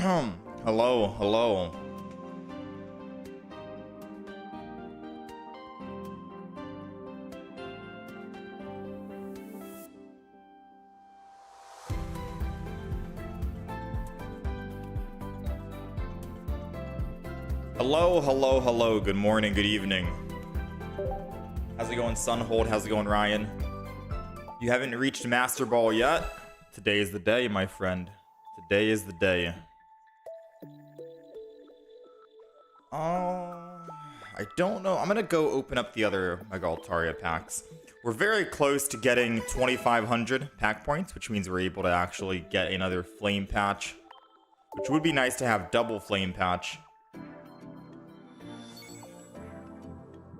Hello, hello. Hello, hello, hello. Good morning, good evening. How's it going, Sunhold? How's it going, Ryan? You haven't reached Master Ball yet? Today is the day, my friend. Today is the day. I don't know. I'm gonna go open up the other Mega Altaria packs. We're very close to getting 2,500 pack points, which means we're able to actually get another Flame Patch, which would be nice to have double Flame Patch.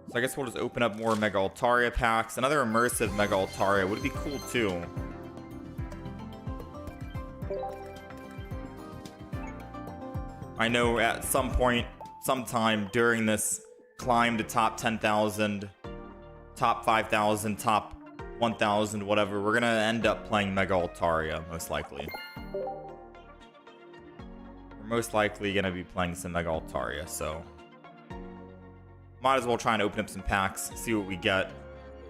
So I guess we'll just open up more Mega Altaria packs. Another immersive Mega Altaria would be cool too. I know at some point, sometime during this climb to top 10,000, top 5,000, top 1,000, whatever, we're gonna end up playing Mega Altaria, most likely. We're most likely gonna be playing some Mega Altaria, so might as well try and open up some packs, see what we get.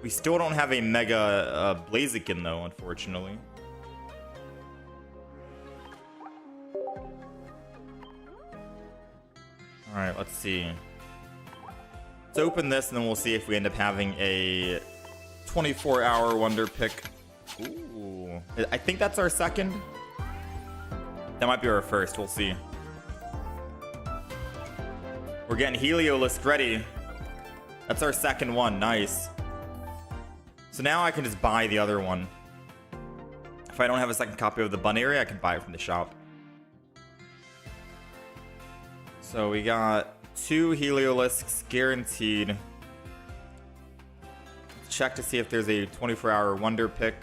We still don't have a Mega Blaziken though, unfortunately. Alright, let's see. Let's open this and then we'll see if we end up having a 24-hour Wonder Pick. Ooh. I think that's our second. That might be our first, we'll see. We're getting Heliolisk ready. That's our second one, nice. So now I can just buy the other one. If I don't have a second copy of the Bunnery, I can buy it from the shop. So we got 2 Heliolisks guaranteed. Let's check to see if there's a 24-hour Wonder Pick.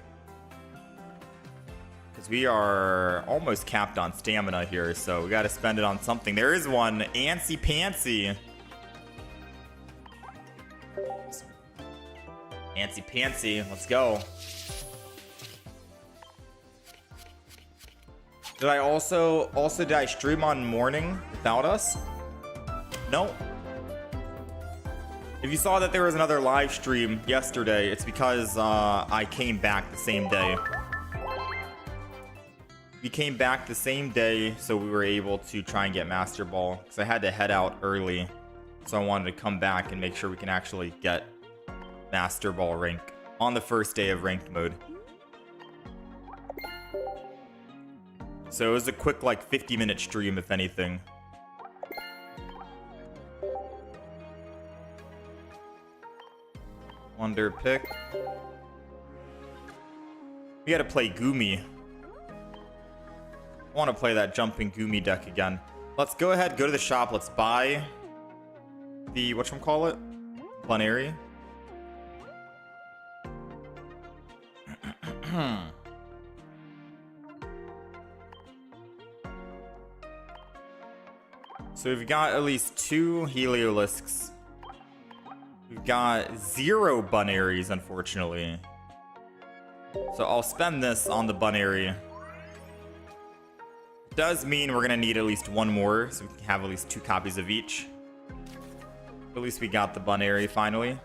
Because we are almost capped on stamina here, so we got to spend it on something. There is one, Antsy Pantsy. Antsy Pantsy, let's go. Did I also did I stream on morning without us? No. If you saw that there was another live stream yesterday, it's because I came back the same day. We came back the same day, so we were able to try and get Master Ball, because I had to head out early, so I wanted to come back and make sure we can actually get Master Ball rank on the first day of ranked mode. So it was a quick, like, 50-minute stream, if anything. Wonder Pick. We gotta play Goomy. I want to play that jumping Goomy deck again. Let's go ahead, go to the shop. Let's buy the, whatchamacallit? Bunnery. So we've got at least 2 Heliolisks. We've got 0 Bunneries, unfortunately. So I'll spend this on the Bunnery. Does mean we're gonna need at least 1 more, so we can have at least 2 copies of each. At least we got the Bunnery finally.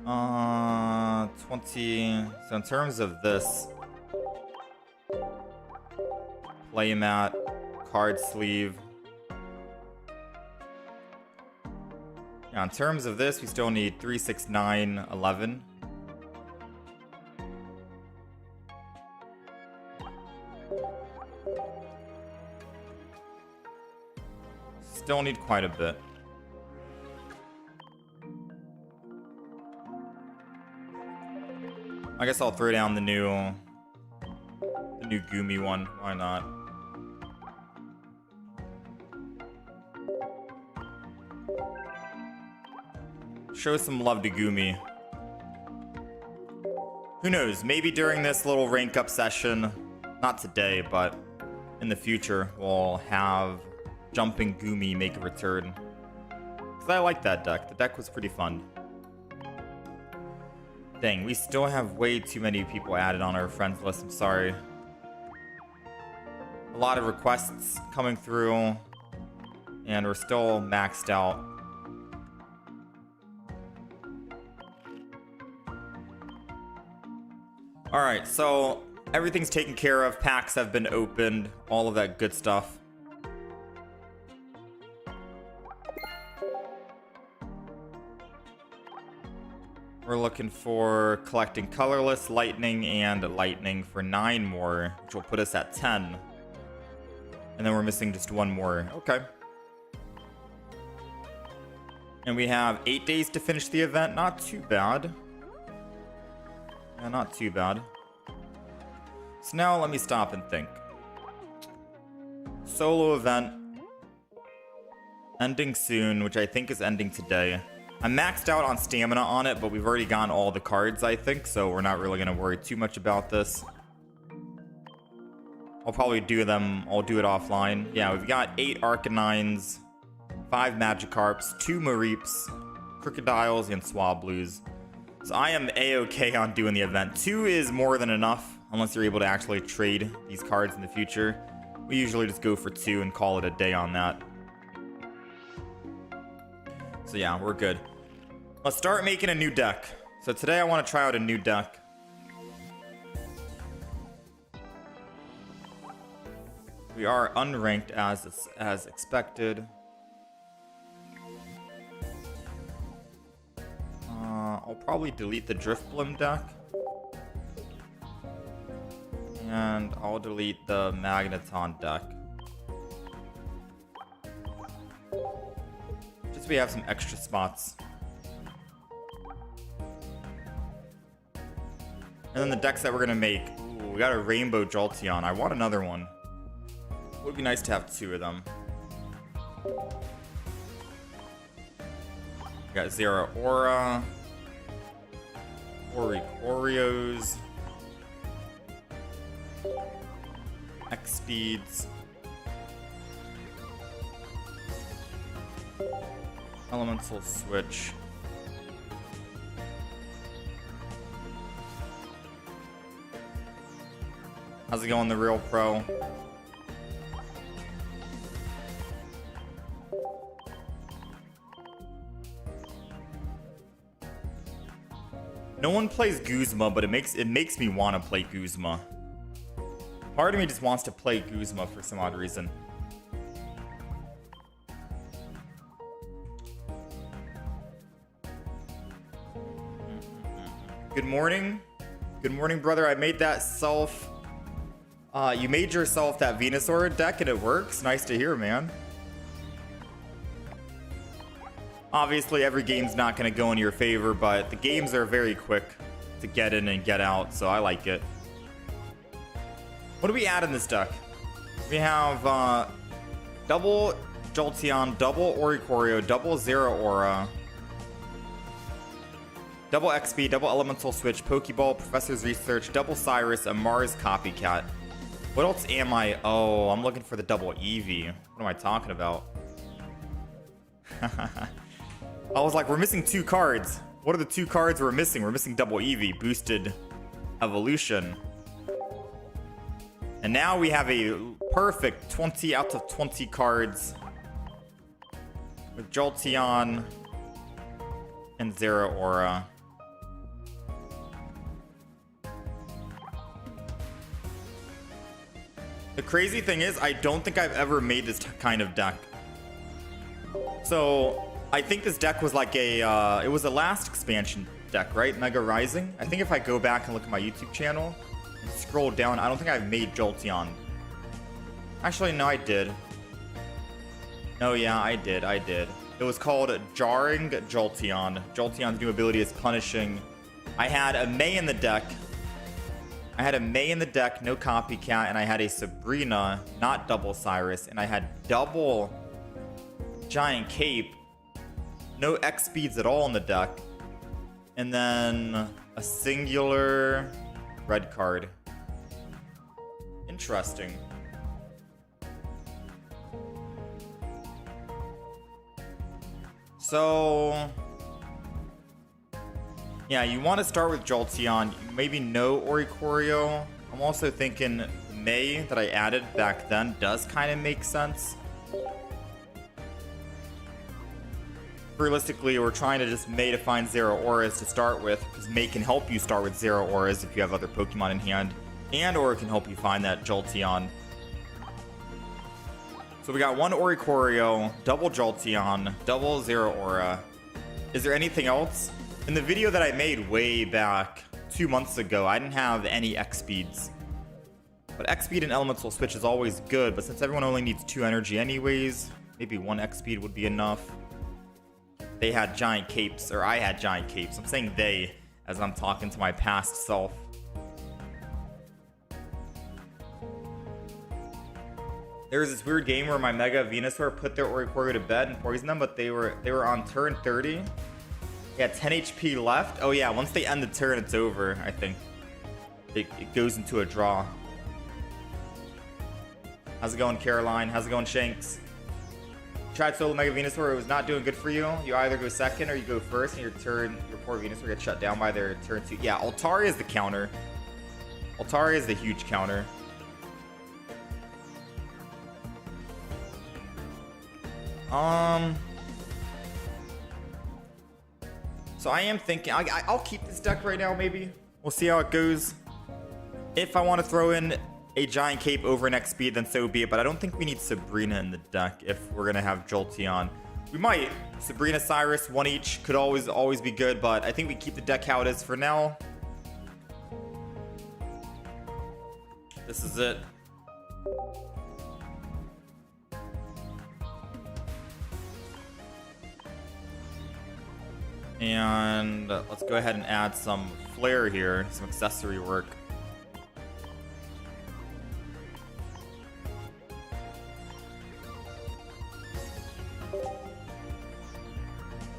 Uh, 20. So in terms of this, playmat, card sleeve. Yeah, in terms of this, we still need 3, 6, 9, 11. Still need quite a bit. I guess I'll throw down the new Goomy one. Why not? Show some love to Goomy. Who knows? Maybe during this little rank up session, not today, but in the future, we'll have Jumping Goomy make a return. Because I like that deck. The deck was pretty fun. Dang, we still have way too many people added on our friends list. I'm sorry. A lot of requests coming through, and we're still maxed out. Alright, so everything's taken care of. Packs have been opened. All of that good stuff. We're looking for collecting colorless, lightning, and lightning for 9 more, which will put us at 10. And then we're missing just 1 more. Okay. And we have 8 days to finish the event. Not too bad. Yeah, not too bad. So now let me stop and think. Solo event. Ending soon, which I think is ending today. I'm maxed out on stamina on it, but we've already gotten all the cards, I think, so we're not really going to worry too much about this. I'll probably do them, I'll do it offline. Yeah, we've got 8 Arcanines, 5 Magikarps, 2 Mareeps, Crocodiles, and Swablues. So I am A-okay on doing the event. 2 is more than enough, unless you're able to actually trade these cards in the future. We usually just go for 2 and call it a day on that. So yeah, we're good. Let's start making a new deck. So today I want to try out a new deck. We are unranked as expected. I'll probably delete the Driftblim deck. And I'll delete the Magneton deck. Just so we have some extra spots. And then the decks that we're gonna make. Ooh, we got a Rainbow Jolteon. I want another one. Would be nice to have 2 of them. We got Zera Aura, Oreos, X Speeds, Elemental Switch. How's it going, the real pro? No one plays Guzma, but it makes me want to play Guzma. Part of me just wants to play Guzma for some odd reason. Good morning. Good morning, brother. I made that self. You made yourself that Venusaur deck and it works. Nice to hear, man. Obviously, every game's not going to go in your favor, but the games are very quick to get in and get out, so I like it. What do we add in this deck? We have double Jolteon, double Oricorio, double Zera Aura, double XP, double Elemental Switch, Pokeball, Professor's Research, double Cyrus, a Mars Copycat. What else am I? Oh, I'm looking for the double Eevee. What am I talking about? I was like, we're missing 2 cards. What are the 2 cards we're missing? We're missing double Eevee, boosted evolution. And now we have a perfect 20 out of 20 cards with Jolteon and Zera Aura. The crazy thing is, I don't think I've ever made this kind of deck. So I think this deck was like a, it was a last expansion deck, right? Mega Rising. I think if I go back and look at my YouTube channel and scroll down, I don't think I've made Jolteon. Actually, no, I did. No, yeah, I did. It was called Jarring Jolteon. Jolteon's new ability is Punishing. I had a May in the deck. No Copycat, and I had a Sabrina, not double Cyrus, and I had double Giant Cape. No X speeds at all in the deck. And then a singular red card. Interesting. So Yeah, you want to start with Jolteon. Maybe no Oricorio. I'm also thinking May that I added back then does kind of make sense. Realistically, we're trying to just May to find Zero Auras to start with, because May can help you start with Zero Auras if you have other Pokemon in hand, and or it can help you find that Jolteon. So we got one Oricorio, double Jolteon, double Zero Aura. Is there anything else? In the video that I made way back 2 months ago, I didn't have any X-Speeds. But X-Speed and Elemental Switch is always good, but since everyone only needs 2 energy anyways, maybe 1 X-Speed would be enough. They had giant capes, or I had giant capes. I'm saying they, as I'm talking to my past self. There was this weird game where my Mega Venusaur put their Oricorio to bed and poisoned them, but they were on turn 30. They had 10 HP left. Oh yeah, once they end the turn, it's over, I think. It goes into a draw. How's it going, Caroline? How's it going, Shanks? Tried solo Mega Venusaur, it was not doing good for you. You either go second or you go first, and your poor Venusaur gets shut down by their turn 2. Yeah, Altaria is the counter. Altaria is the huge counter. So I am thinking, I'll keep this deck right now, maybe. We'll see how it goes. If I want to throw in a giant cape over an X-Speed, then so be it. But I don't think we need Sabrina in the deck if we're going to have Jolteon. We might. Sabrina, Cyrus, one each could always be good. But I think we keep the deck how it is for now. This is it. And let's go ahead and add some flair here, some accessory work.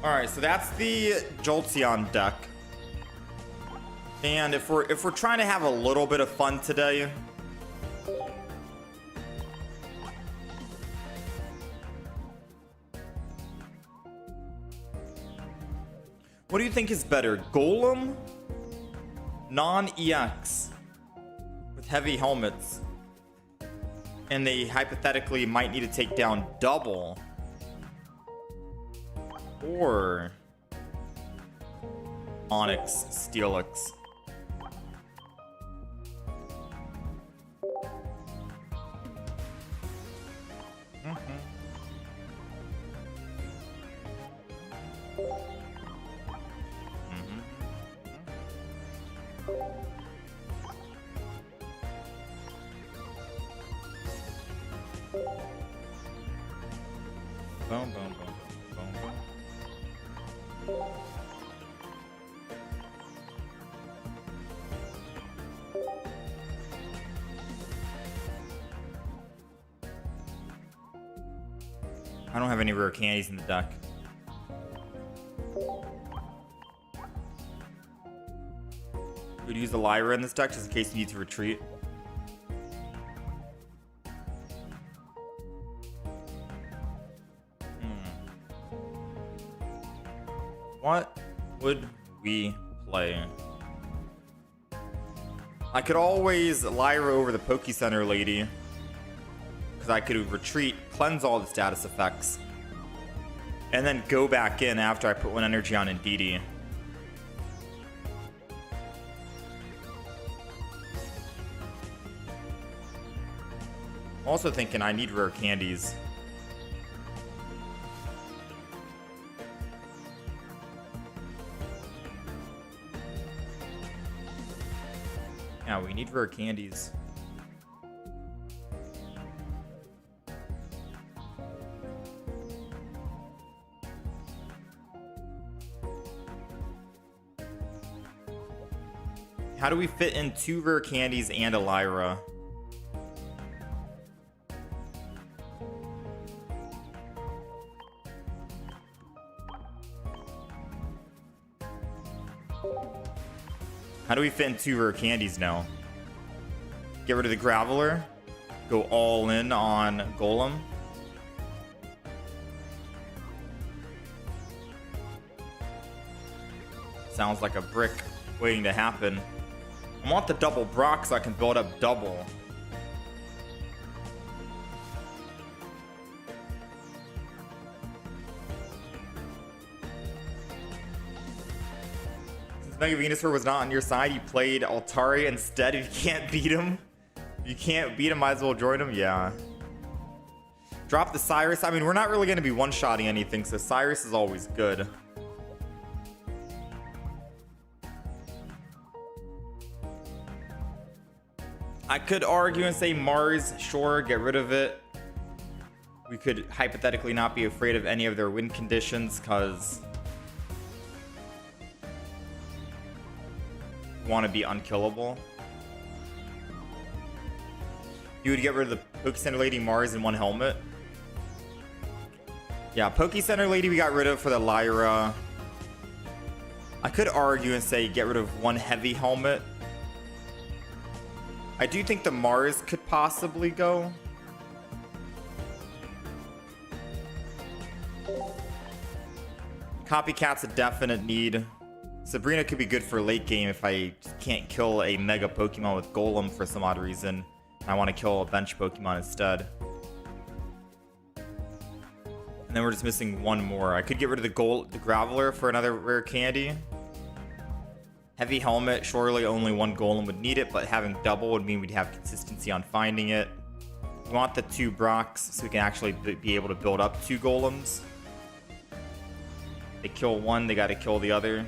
Alright, so that's the Jolteon deck. And if we're trying to have a little bit of fun today, what do you think is better? Golem? Non-EX with heavy helmets. And they hypothetically might need to take down double. Or Onyx, Steelix. Boom, boom, boom, boom, boom. I don't have any rare candies in the deck. We'd use the Lyra in this deck just in case you need to retreat. What would we play? I could always Lyra over the Poke Center lady, because I could retreat, cleanse all the status effects, and then go back in after I put 1 energy on Indeedee. I'm also thinking I need rare candies. Yeah, we need rare candies. How do we fit in 2 rare candies and a Lyra? How do we fit in 2 rare candies now? Get rid of the Graveler. Go all in on Golem. Sounds like a brick waiting to happen. I want the double Brock so I can build up double. Since Mega Venusaur was not on your side, you played Altaria instead. If you can't beat him, might as well join him. Yeah. Drop the Cyrus. I mean, we're not really going to be one-shotting anything, so Cyrus is always good. I could argue and say Mars, sure, get rid of it. We could hypothetically not be afraid of any of their win conditions because we want to be unkillable. You would get rid of the Poke Center Lady, Mars, and one helmet. Yeah, Poke Center Lady we got rid of for the Lyra. I could argue and say get rid of one heavy helmet. I do think the Mars could possibly go. Copycat's a definite need. Sabrina could be good for late game if I can't kill a Mega Pokemon with Golem for some odd reason. I want to kill a bench Pokemon instead. And then we're just missing one more. I could get rid of the Graveler for another rare candy. Heavy helmet, surely only one Golem would need it, but having double would mean we'd have consistency on finding it. We want the 2 Brocks so we can actually be able to build up 2 Golems. They kill one, they gotta kill the other.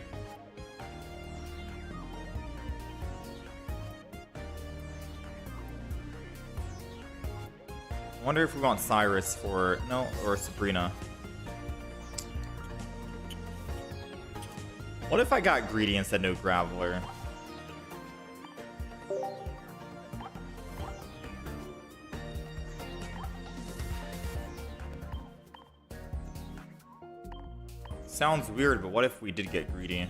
I wonder if we want Cyrus for... no, or Sabrina. What if I got greedy and said no Graveler? Sounds weird, but what if we did get greedy?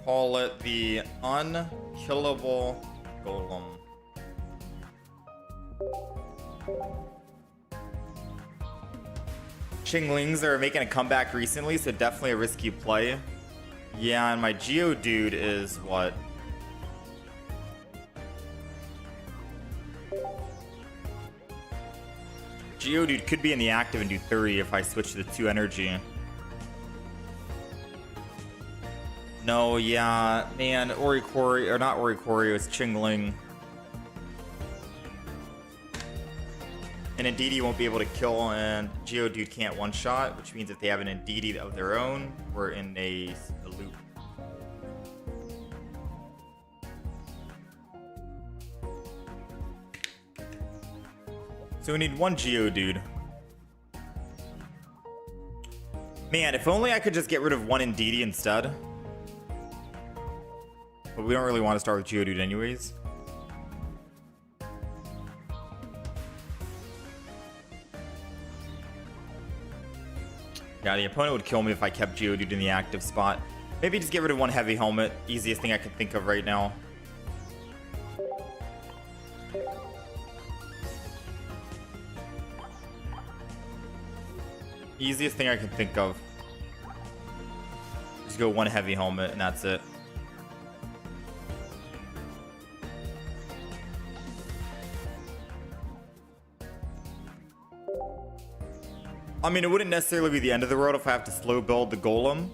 Call it the Unkillable Golem. Chinglings are making a comeback recently, so definitely a risky play. Yeah, and my Geodude is what? Geodude could be in the active and do 30 if I switch to the 2 energy. No, yeah, man, Oricori, or not Oricori, it's Chingling. And Indeedee won't be able to kill, and Geodude can't one-shot, which means if they have an Indeedee of their own, we're in a loop. So we need one Geodude. Man, if only I could just get rid of one Indeedee instead. But we don't really want to start with Geodude anyways. Yeah, the opponent would kill me if I kept Geodude in the active spot. Maybe just get rid of one heavy helmet. Easiest thing I can think of right now. Easiest thing I can think of. Just go one heavy helmet and that's it. I mean, it wouldn't necessarily be the end of the road if I have to slow build the Golem.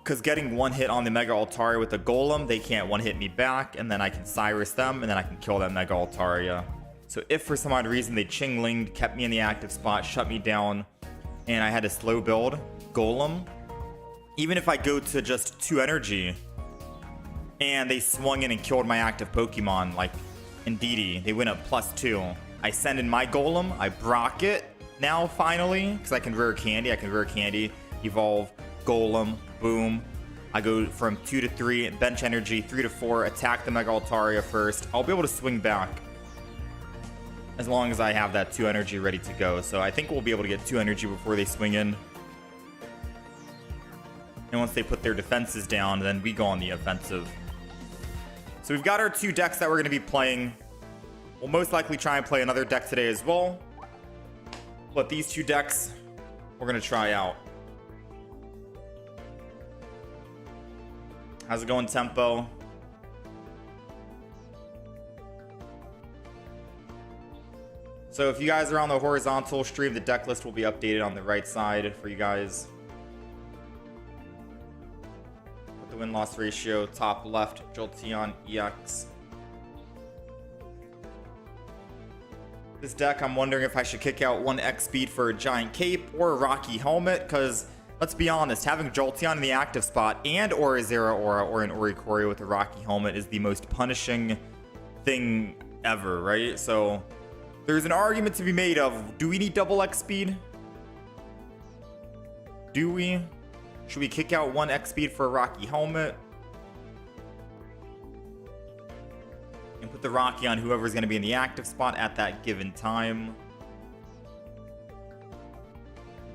Because getting one hit on the Mega Altaria with the Golem, they can't one hit me back, and then I can Cyrus them, and then I can kill that Mega Altaria. So if for some odd reason they Chinglinged, kept me in the active spot, shut me down, and I had to slow build Golem, even if I go to just 2 energy, and they swung in and killed my active Pokemon, like Indeedee, they went up +2. I send in my Golem, I Brock it, now finally, because I can rare candy, evolve, Golem, boom. I go from 2 to 3, bench energy, 3 to 4, attack the Mega Altaria first. I'll be able to swing back as long as I have that 2 energy ready to go. So I think we'll be able to get 2 energy before they swing in. And once they put their defenses down, then we go on the offensive. So we've got our 2 decks that we're going to be playing. We'll most likely try and play another deck today as well. But these 2 decks we're going to try out. How's it going, Tempo? So if you guys are on the horizontal stream, the deck list will be updated on the right side for you guys. With the win-loss ratio, top left, Jolteon EX. This deck, I'm wondering if I should kick out 1 X speed for a Giant Cape or a Rocky Helmet, because let's be honest, having Jolteon in the active spot and or a Zeraora or an Oricori with a Rocky Helmet is the most punishing thing ever, right? So there's an argument to be made of, do we need double X speed? Do we? Should we kick out 1 X speed for a Rocky Helmet? And put the Rocky on whoever's going to be in the active spot at that given time.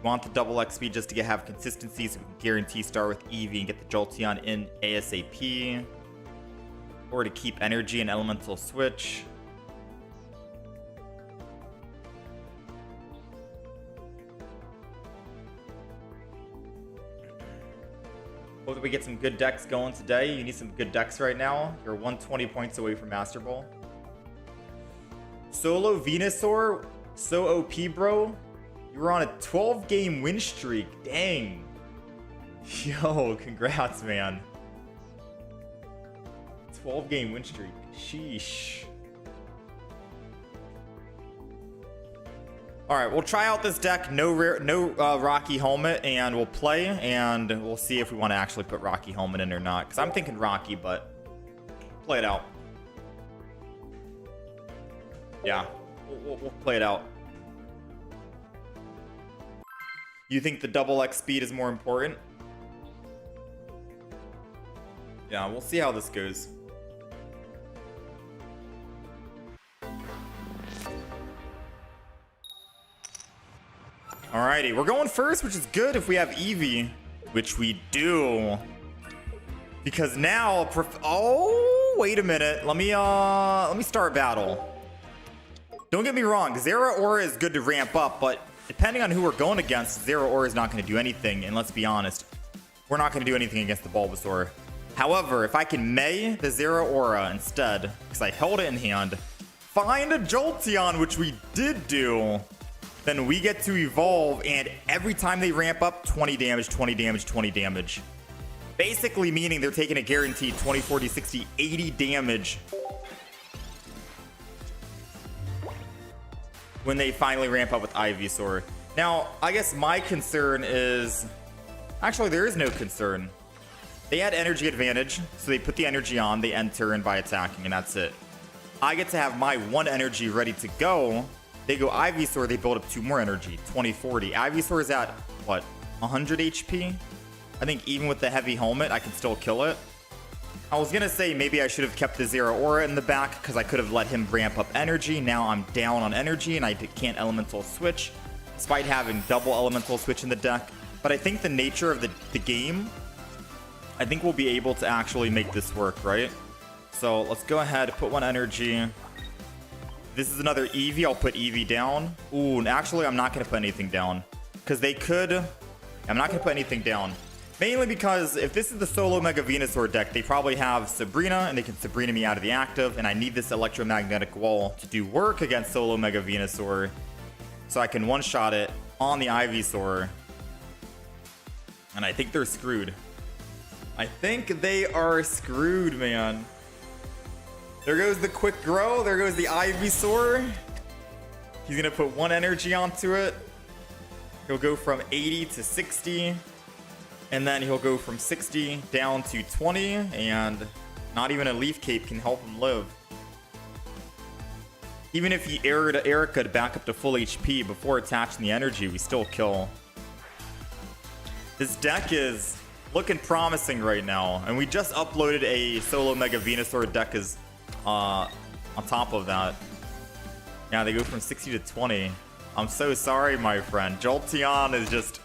Want the double X speed just to have consistency so we can guarantee start with Eevee and get the Jolteon in ASAP. Or to keep energy and elemental switch. Hope that we get some good decks going today. You need some good decks right now. You're 120 points away from Master Ball. Solo Venusaur, so OP, bro. You were on a 12-game win streak. Dang. Yo, congrats, man. 12-game win streak. Sheesh. All right, we'll try out this deck. No Rocky Helmet, and we'll play, and we'll see if we want to actually put Rocky Helmet in or not. Because I'm thinking Rocky, but play it out. Yeah, we'll play it out. You think the double X speed is more important? Yeah, we'll see how this goes. Alrighty, we're going first, which is good if we have Eevee, which we do. Because now, oh, wait a minute. Let me start battle. Don't get me wrong, Zeraora is good to ramp up, but depending on who we're going against, Zeraora is not going to do anything. And let's be honest, we're not going to do anything against the Bulbasaur. However, if I can May the Zeraora instead, because I held it in hand, find a Jolteon, which we did do, then we get to evolve, and every time they ramp up, 20 damage, 20 damage, 20 damage. Basically meaning they're taking a guaranteed 20, 40, 60, 80 damage when they finally ramp up with Ivysaur. Now, I guess my concern is... Actually, there is no concern. They had energy advantage, so they put the energy on, they end turn by attacking, and that's it. I get to have my 1 energy ready to go. They go Ivysaur, they build up 2 more energy, 20, 40. Ivysaur is at, what, 100 HP? I think even with the heavy helmet, I can still kill it. I was going to say maybe I should have kept the Zeraora in the back because I could have let him ramp up energy. Now I'm down on energy and I can't elemental switch, despite having double elemental switch in the deck. But I think the nature of the game, I think we'll be able to actually make this work, right? So let's go ahead, put 1 energy. This is another Eevee. I'll put Eevee down. Ooh, and actually, I'm not going to put anything down. Because they could... I'm not going to put anything down. Mainly because if this is the solo Mega Venusaur deck, they probably have Sabrina, and they can Sabrina me out of the active, and I need this electromagnetic wall to do work against solo Mega Venusaur, so I can one-shot it on the Ivysaur. And I think they're screwed. I think they are screwed, man. There goes the quick grow. There goes the Ivysaur. He's going to put 1 energy onto it. He'll go from 80 to 60. And then he'll go from 60 down to 20. And not even a Leaf Cape can help him live. Even if he aired Erica to back up to full HP before attaching the energy, we still kill. This deck is looking promising right now. And we just uploaded a solo Mega Venusaur deck as... on top of that. Yeah, they go from 60 to 20. I'm so sorry, my friend. Jolteon is just...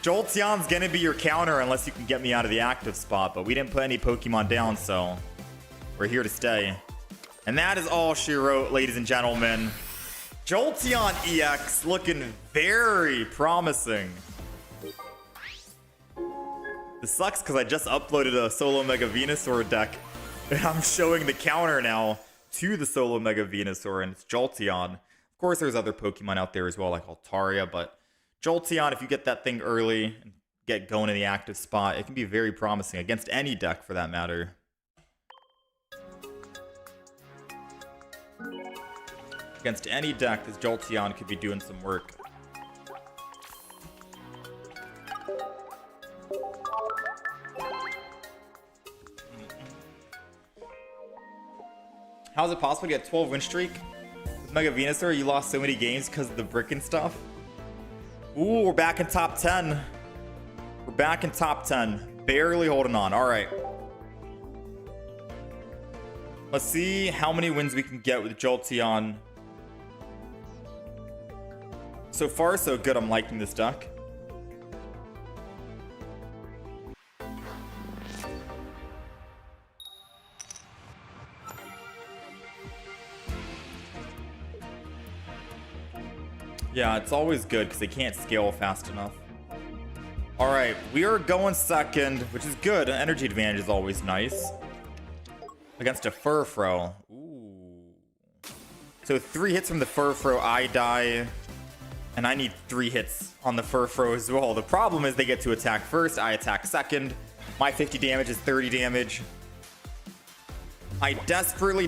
Jolteon's gonna be your counter unless you can get me out of the active spot, but we didn't put any Pokemon down, so... We're here to stay. And that is all she wrote, ladies and gentlemen. Jolteon EX looking very promising. This sucks because I just uploaded a Solo Mega Venusaur deck. And I'm showing the counter now to the Solo Mega Venusaur, and it's Jolteon. Of course, there's other Pokemon out there as well, like Altaria, but Jolteon, if you get that thing early and get going in the active spot, it can be very promising against any deck for that matter. Against any deck, this Jolteon could be doing some work. How is it possible to get a 12 win streak with Mega Venusaur? You lost so many games because of the brick and stuff. Ooh, we're back in top 10. We're back in top 10. Barely holding on. All right. Let's see how many wins we can get with Jolteon. So far, so good. I'm liking this deck. Yeah, it's always good because they can't scale fast enough. All right, we are going second, which is good. An energy advantage is always nice. Against a Furfrou. Ooh. So 3 hits from the Furfrou, I die. And I need 3 hits on the Furfrou as well. The problem is they get to attack first, I attack second. My 50 damage is 30 damage. I desperately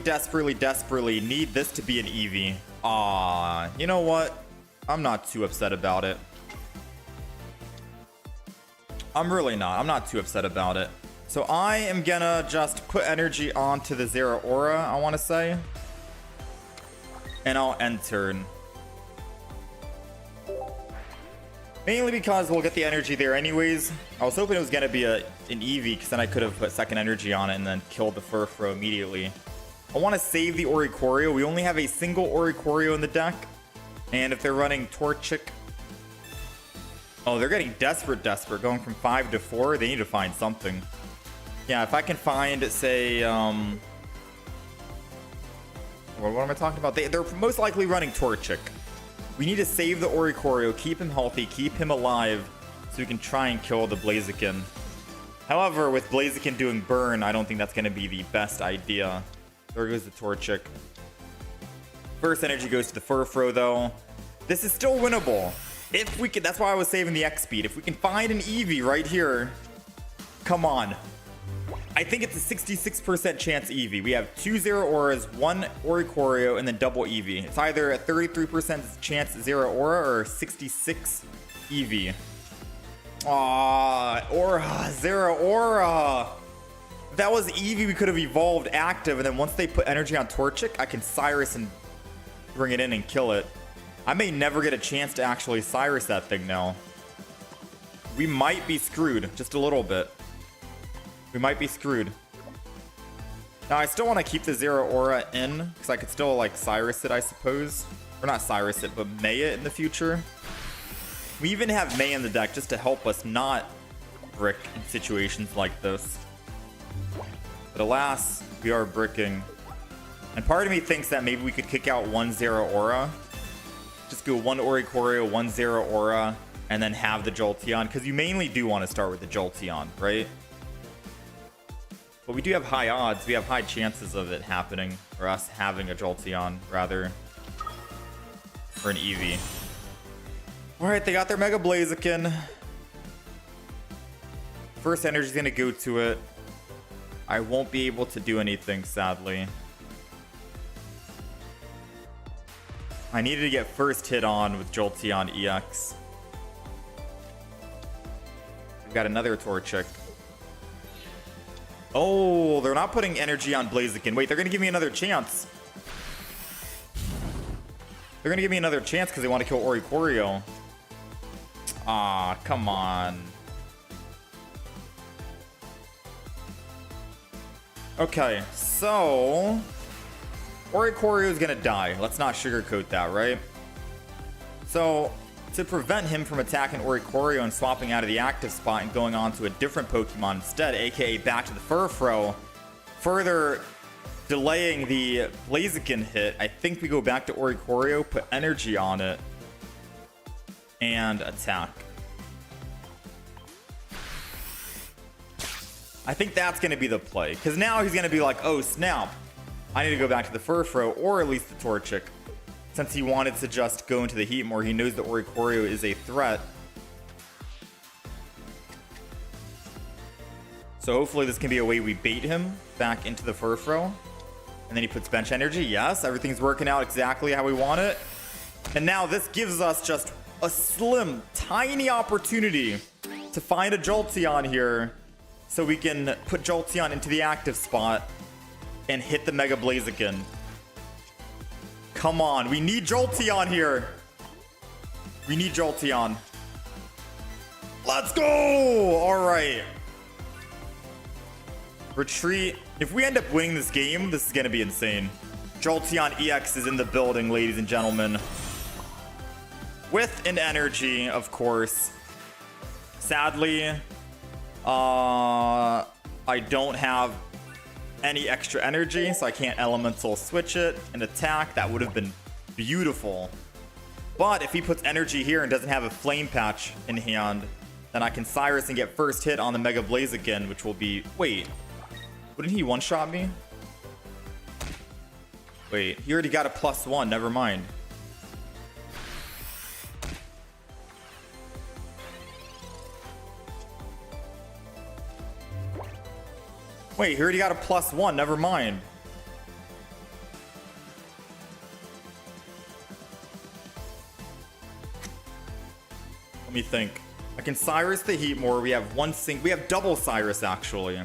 need this to be an Eevee. Aw, you know what? I'm not too upset about it. I'm really not. I'm not too upset about it. So I am gonna just put energy onto the Zeraora, I want to say. And I'll end turn. Mainly because we'll get the energy there anyways. I was hoping it was gonna be an Eevee, because then I could have put second energy on it and then killed the Furfrou immediately. I want to save the Oricorio. We only have a single Oricorio in the deck. And if they're running Torchic... Oh, they're getting desperate. Going from 5 to 4. They need to find something. Yeah, if I can find, say... what am I talking about? They're most likely running Torchic. We need to save the Oricorio, keep him healthy, keep him alive, so we can try and kill the Blaziken. However, with Blaziken doing burn, I don't think that's going to be the best idea. There goes the Torchic. First energy goes to the Furfrou, though. This is still winnable. If we can, that's why I was saving the X speed. If we can find an Eevee right here, come on. I think it's a 66% chance Eevee. We have 2 Zeraoras, 1 Oricorio, and then double Eevee. It's either a 33% chance Zeraora or 66 Eevee. Aww, Zeraora. If that was Eevee, we could have evolved active, and then once they put energy on Torchic, I can Cyrus and bring it in and kill it. I may never get a chance to actually Cyrus that thing now. We might be screwed just a little bit. We might be screwed. Now, I still want to keep the Zeraora in, because I could still, like, Cyrus it, I suppose. Or not Cyrus it, but May it in the future. We even have May in the deck just to help us not brick in situations like this. But alas, we are bricking. And part of me thinks that maybe we could kick out 1 Zeraora. Just go 1 Oricorio, 1 Zeraora, and then have the Jolteon. Because you mainly do want to start with the Jolteon, right? But we do have high odds. We have high chances of it happening. Or us having a Jolteon, rather. Or an Eevee. Alright, they got their Mega Blaziken. First energy is going to go to it. I won't be able to do anything, sadly. I needed to get first hit on with Jolteon EX. We've got another Torchic. Oh, they're not putting energy on Blaziken. Wait, they're going to give me another chance. They're going to give me another chance because they want to kill Oricorio. Ah, come on. Okay, so... Oricorio is going to die. Let's not sugarcoat that, right? So, to prevent him from attacking Oricorio and swapping out of the active spot and going on to a different Pokemon instead, aka back to the Furfrou, further delaying the Blaziken hit. I think we go back to Oricorio, put energy on it, and attack. I think that's going to be the play, because now he's going to be like, oh snap, I need to go back to the Furfrou, or at least the Torchic. Since he wanted to just go into the Heat more, he knows that Oricorio is a threat. So hopefully this can be a way we bait him back into the Furfrou. And then he puts bench energy. Yes, everything's working out exactly how we want it. And now this gives us just a slim, tiny opportunity to find a Jolteon here. So we can put Jolteon into the active spot and hit the Mega Blaziken. Come on, we need Jolteon here. We need Jolteon. Let's go! All right. Retreat. If we end up winning this game, this is going to be insane. Jolteon EX is in the building, ladies and gentlemen. With an energy, of course. Sadly, I don't have any extra energy, so I can't elemental switch it and attack. That would have been beautiful. But if he puts energy here and doesn't have a flame patch in hand, then I can Cyrus and get first hit on the Mega Blaziken, which will be... Wait. Wouldn't he one-shot me? Wait, he already got a +1. Never mind. Wait, he already got a +1. Never mind. Let me think. I can Cyrus the Heat more. We have one sync. We have double Cyrus, actually.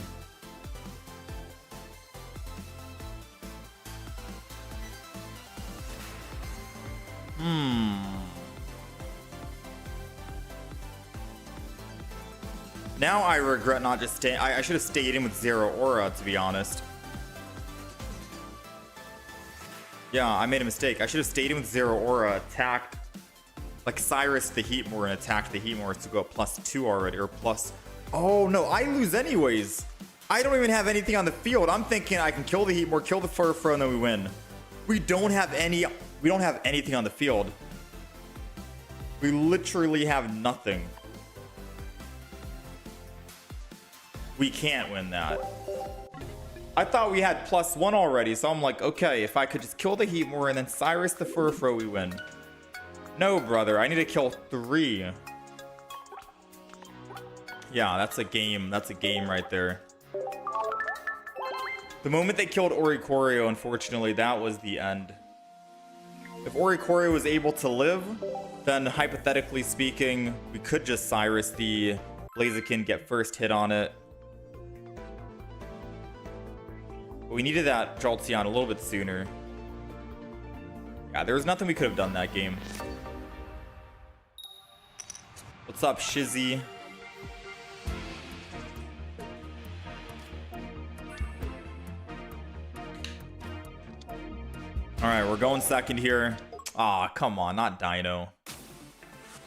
Now I regret not just staying. I should have stayed in with Zero Aura, to be honest. Yeah, I made a mistake. I should have stayed in with Zero Aura, attacked, like Cyrus the Heat more, and attacked the Heat more to go up +2 already, or plus. Oh no, I lose anyways. I don't even have anything on the field. I'm thinking I can kill the Heat more, kill the Furfrou, and then we win. We don't have any. We don't have anything on the field. We literally have nothing. We can't win that. I thought we had +1 already, so I'm like, okay, if I could just kill the Heat more and then Cyrus the Furfrou, we win. No, brother, I need to kill 3. Yeah, that's a game. That's a game right there. The moment they killed Oricorio, unfortunately, that was the end. If Oricorio was able to live, then hypothetically speaking, we could just Cyrus the Blaziken, get first hit on it. But we needed that Jolteon a little bit sooner. Yeah, there was nothing we could have done that game. What's up, Shizzy? Alright, we're going second here. Aw, come on, not Dino.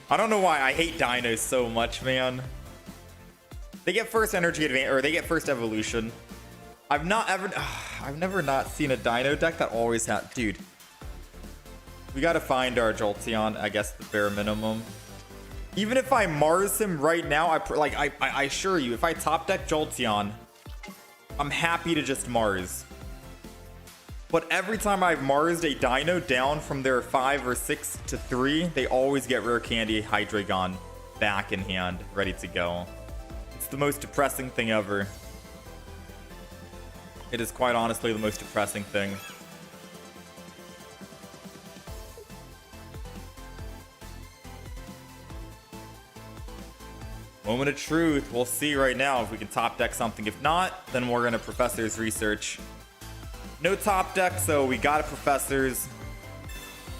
I don't know why I hate Dinos so much, man. They get first energy advance, or they get first evolution. I've never not seen a Dino deck that always had... Dude. We gotta find our Jolteon, I guess, the bare minimum. Even if I Mars him right now, I assure you, if I top deck Jolteon, I'm happy to just Mars. But every time I've Marsed a Dino down from their 5 or 6 to 3, they always get Rare Candy Hydreigon back in hand, ready to go. It's the most depressing thing ever. It is quite honestly the most depressing thing. Moment of truth. We'll see right now if we can top deck something. If not, then we're gonna Professor's Research. No top deck, so we got a Professor's.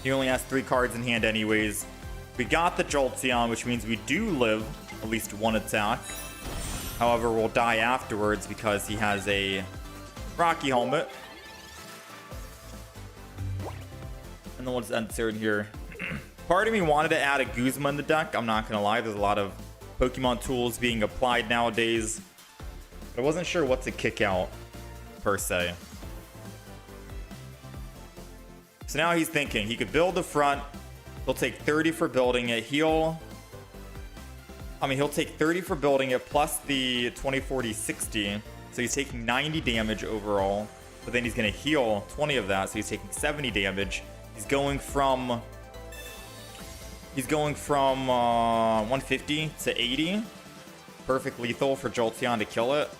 He only has 3 cards in hand anyways. We got the Jolteon, which means we do live at least 1 attack. However, we'll die afterwards because he has a Rocky Helmet. And then we'll just enter in here. Part of me wanted to add a Guzma in the deck. I'm not gonna lie, there's a lot of Pokemon tools being applied nowadays. But I wasn't sure what to kick out, per se. So now he's thinking he could build the front. He'll take 30 for building it. He'll take 30 for building it plus the 20, 40, 60. So he's taking 90 damage overall. But then he's going to heal 20 of that. So he's taking 70 damage. He's going from 150 to 80. Perfect lethal for Jolteon to kill it.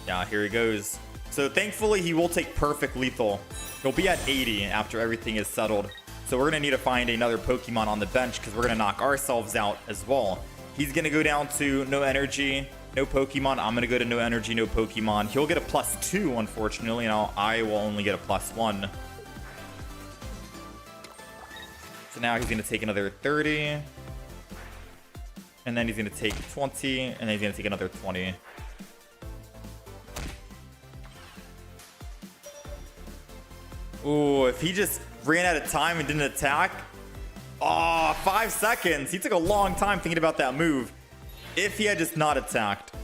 Yeah, here he goes. So thankfully he will take perfect lethal. He'll be at 80 after everything is settled. So we're going to need to find another Pokemon on the bench because we're going to knock ourselves out as well. He's going to go down to no energy, no Pokemon. I'm going to go to no energy, no Pokemon. He'll get a +2, unfortunately, and I will only get a +1. So now he's going to take another 30. And then he's going to take 20. And then he's going to take another 20. Ooh, if he just ran out of time and didn't attack. Oh, 5 seconds. He took a long time thinking about that move. If he had just not attacked.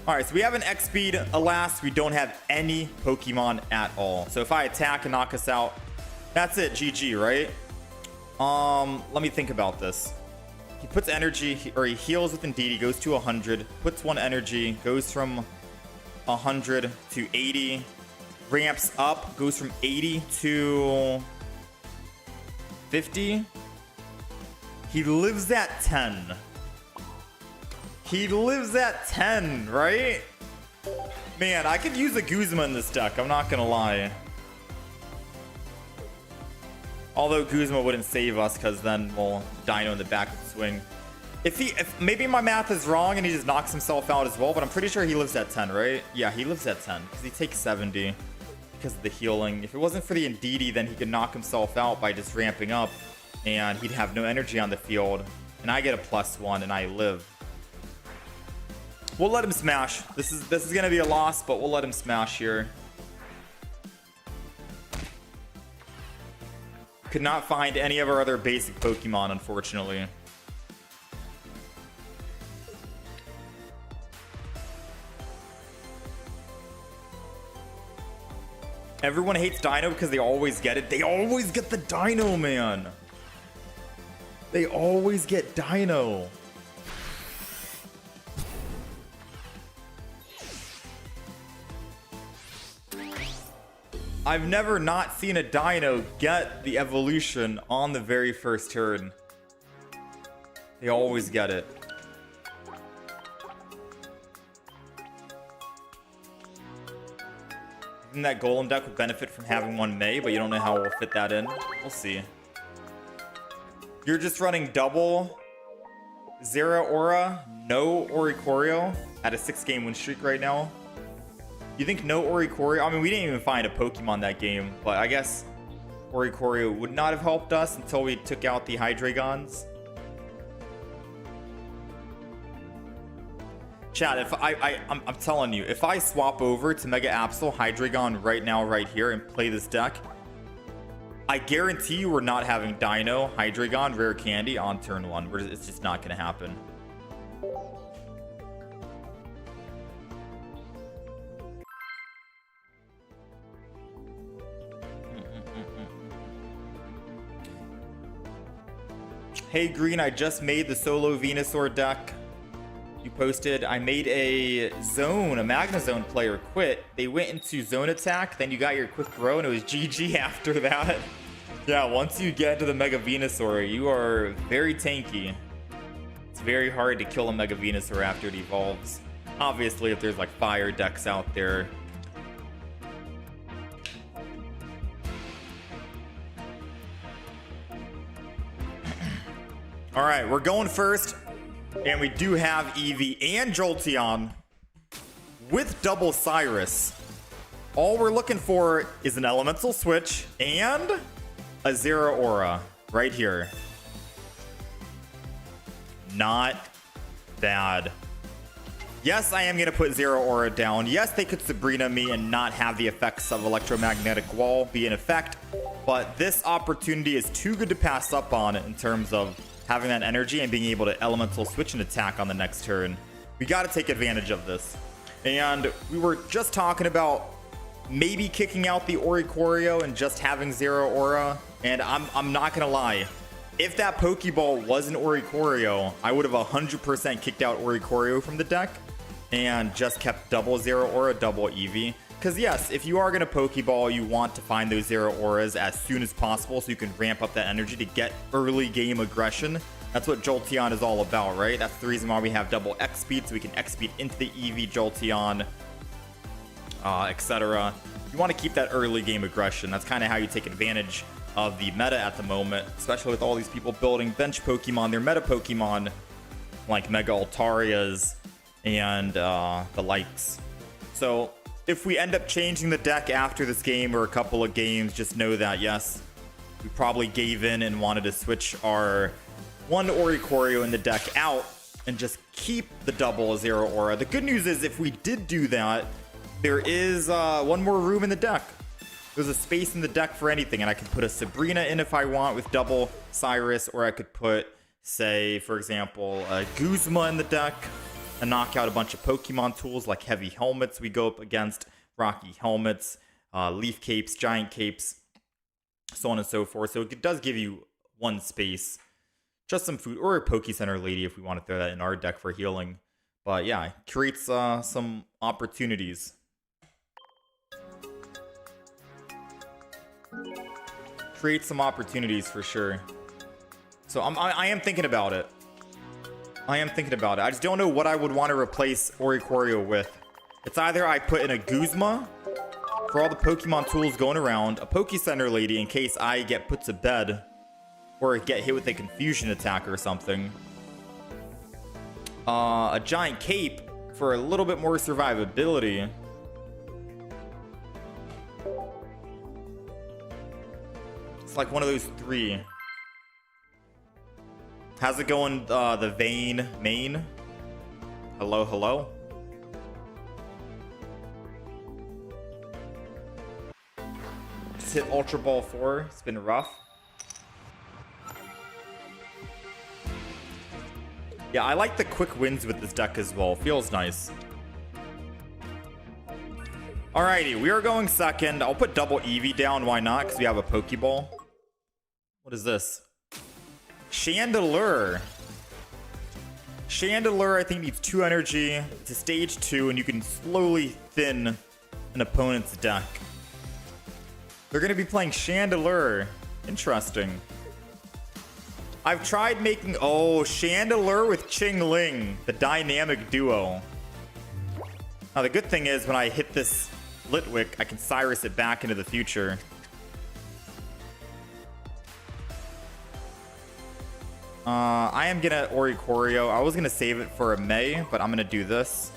All right, so we have an X speed. Alas, we don't have any Pokemon at all. So if I attack and knock us out, that's it. GG, right? Let me think about this. He puts energy, or he heals with Indeed. He goes to 100, puts 1 energy, goes from 100 to 80, ramps up, goes from 80 to 50. He lives at 10. He lives at 10, right? Man, I could use a Guzma in this deck. I'm not gonna lie. Although Guzma wouldn't save us because then we'll Dino in the back of the swing. If maybe my math is wrong and he just knocks himself out as well, but I'm pretty sure he lives at 10, right? Yeah, he lives at 10 because he takes 70 because of the healing. If it wasn't for the Indeedee, then he could knock himself out by just ramping up and he'd have no energy on the field. And I get a +1 and I live. We'll let him smash. This is gonna be a loss, but we'll let him smash here. Could not find any of our other basic Pokemon, unfortunately. Everyone hates Dino because they always get it. They always get the Dino, man. They always get Dino. I've never not seen a Dino get the evolution on the very first turn. They always get it. Even that Golem deck would benefit from having 1 May, but you don't know how we'll fit that in. We'll see. You're just running double Zeraora, no Oricorio at a 6-game win streak right now. You think no Oricorio? I mean, we didn't even find a Pokemon that game, but I guess Oricorio would not have helped us until we took out the Hydreigons. Chat, if I'm telling you, if I swap over to Mega Absol Hydreigon right now, right here, and play this deck, I guarantee you we're not having Dino, Hydreigon, Rare Candy on turn 1. It's just not going to happen. Hey Green, I just made the solo Venusaur deck. You posted, I made a zone, a Magnezone player quit. They went into zone attack, then you got your quick throw, and it was GG after that. Yeah, once you get into the Mega Venusaur, you are very tanky. It's very hard to kill a Mega Venusaur after it evolves. Obviously, if there's like fire decks out there. All right, we're going first. And we do have Eevee and Jolteon with double Cyrus. All we're looking for is an elemental switch and a Zeraora right here. Not bad. Yes, I am going to put Zeraora down. Yes, they could Sabrina me and not have the effects of Electromagnetic Wall be in effect. But this opportunity is too good to pass up on in terms of having that energy and being able to elemental switch and attack on the next turn. We got to take advantage of this. And we were just talking about maybe kicking out the Oricorio and just having Zero Aura. And I'm not gonna lie, if that Pokeball was an Oricorio, I would have 100% kicked out Oricorio from the deck and just kept double Zero Aura, double Eevee. Because yes, if you are going to Pokeball, you want to find those Zero Auras as soon as possible so you can ramp up that energy to get early game aggression. That's what Jolteon is all about, right? That's the reason why we have double X speed, so we can X speed into the Eevee, Jolteon, etc. You want to keep that early game aggression. That's kind of how you take advantage of the meta at the moment, especially with all these people building bench Pokemon, their meta Pokemon, like Mega Altarias and the likes. So if we end up changing the deck after this game or a couple of games, just know that, yes, we probably gave in and wanted to switch our one Oricorio in the deck out and just keep the double Zero Aura. The good news is if we did do that, there is one more room in the deck. There's a space in the deck for anything, and I could put a Sabrina in if I want with double Cyrus, or I could put, say, for example, a Guzma in the deck and knock out a bunch of Pokemon tools like Heavy Helmets we go up against, Rocky Helmets, Leaf Capes, Giant Capes, so on and so forth. So it does give you one space, just some food, or a Poke Center Lady if we want to throw that in our deck for healing. But yeah, it creates some opportunities. Create some opportunities for sure. So I am thinking about it. I just don't know what I would want to replace Oricorio with. It's either I put in a Guzma for all the Pokemon tools going around, a Poke Center Lady in case I get put to bed or get hit with a Confusion attack or something, a Giant Cape for a little bit more survivability. It's like one of those three. How's it going, the Vayne main? Hello, hello? Just hit Ultra Ball 4. It's been rough. Yeah, I like the quick wins with this deck as well. Feels nice. Alrighty, we are going second. I'll put double Eevee down. Why not? Because we have a Pokeball. What is this? Chandelure. Chandelure, I think, needs 2 energy. It's a stage 2, and you can slowly thin an opponent's deck. They're going to be playing Chandelure. Interesting. I've tried making... Oh, Chandelure with Chingling. The dynamic duo. Now, the good thing is when I hit this Litwick, I can Cyrus it back into the future. I am gonna Oricorio. I was gonna save it for a May, but I'm gonna do this.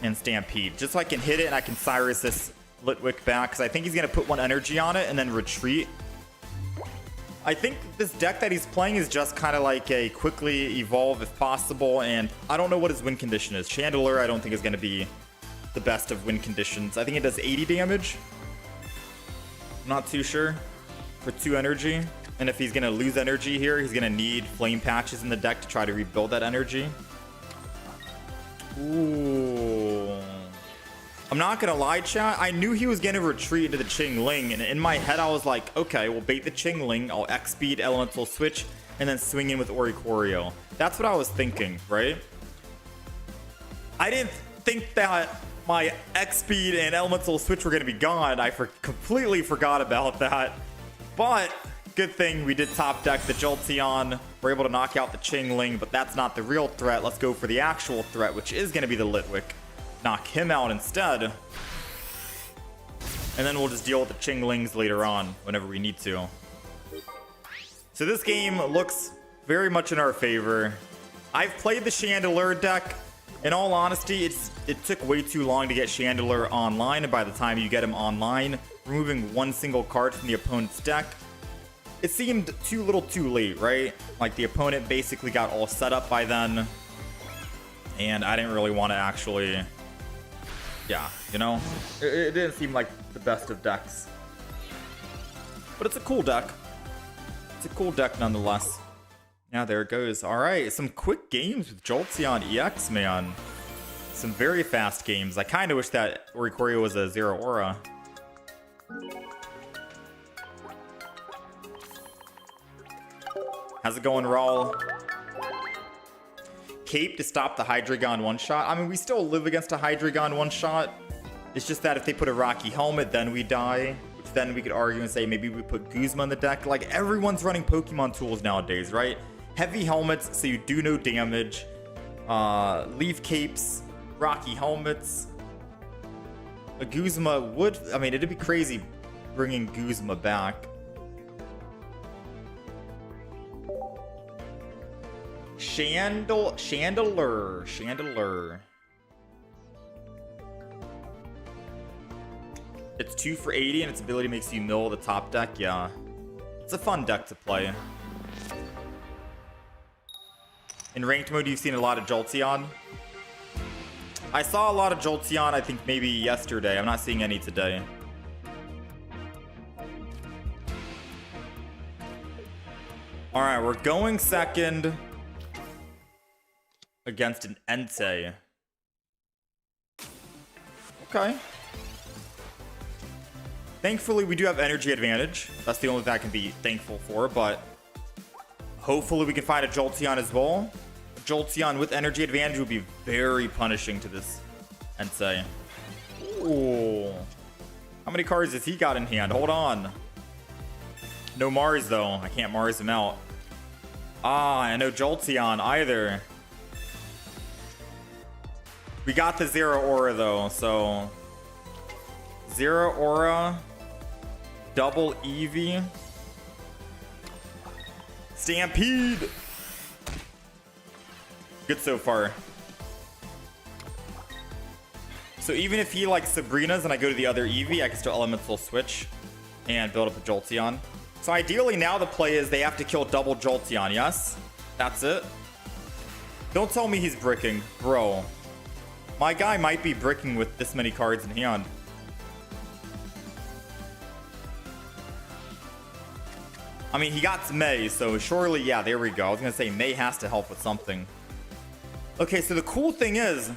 And Stampede. Just so I can hit it and I can Cyrus this Litwick back, because I think he's gonna put 1 energy on it and then retreat. I think this deck that he's playing is just kind of like a quickly evolve if possible, and I don't know what his win condition is. Chandelure I don't think is going to be the best of win conditions. I think it does 80 damage. I'm not too sure for 2 energy. And if he's going to lose energy here, he's going to need Flame Patches in the deck to try to rebuild that energy. Ooh. I'm not going to lie, chat. I knew he was going to retreat into the Chingling, and in my head I was like, okay, we'll bait the Chingling, I'll X-Speed, Elemental Switch, and then swing in with Oricorio. That's what I was thinking, right? I didn't think that my X-Speed and Elemental Switch were going to be gone. I completely forgot about that. But good thing we did top deck the Jolteon. We're able to knock out the Chingling, but that's not the real threat. Let's go for the actual threat, which is going to be the Litwick. Knock him out instead. And then we'll just deal with the Chinglings later on, whenever we need to. So this game looks very much in our favor. I've played the Chandelure deck. In all honesty, it took way too long to get Chandelure online, and by the time you get him online, removing 1 single card from the opponent's deck, it seemed too little too late, right? Like, the opponent basically got all set up by then, and I didn't really want to actually... Yeah, you know, it didn't seem like the best of decks. But it's a cool deck. It's a cool deck nonetheless. Yeah, there it goes. All right, some quick games with Jolteon EX, man. Some very fast games. I kind of wish that Oricorio was a Zero Aura. How's it going, Raul? Cape to stop the Hydreigon one-shot. I mean, we still live against a Hydreigon one-shot. It's just that if they put a Rocky Helmet, then we die. Which then we could argue and say maybe we put Guzma in the deck. Like, everyone's running Pokemon tools nowadays, right? Heavy helmets, so you do no damage. Leaf capes, Rocky helmets. A Guzma would... I mean, it'd be crazy bringing Guzma back. Chandelure. It's 2 for 80 and its ability makes you mill the top deck. Yeah, it's a fun deck to play. In ranked mode, you've seen a lot of Jolteon. I saw a lot of Jolteon, I think maybe yesterday. I'm not seeing any today. All right, we're going second against an Entei. Okay. Thankfully, we do have energy advantage. That's the only thing I can be thankful for, but hopefully we can find a Jolteon as well. Jolteon with energy advantage would be very punishing to this Entei. Ooh. How many cards has he got in hand? Hold on. No Mars, though. I can't Mars him out. And no Jolteon either. We got the Zero Aura, though, so... Zero Aura... Double Eevee. Stampede. Good so far. So even if he like Sabrina's and I go to the other Eevee, I can still Elemental Switch and build up a Jolteon. So ideally now the play is they have to kill double Jolteon, yes? That's it. Don't tell me he's bricking, bro. My guy might be bricking with this many cards in hand. I mean, he got May, so surely, yeah, there we go. I was going to say May has to help with something. Okay, so the cool thing is,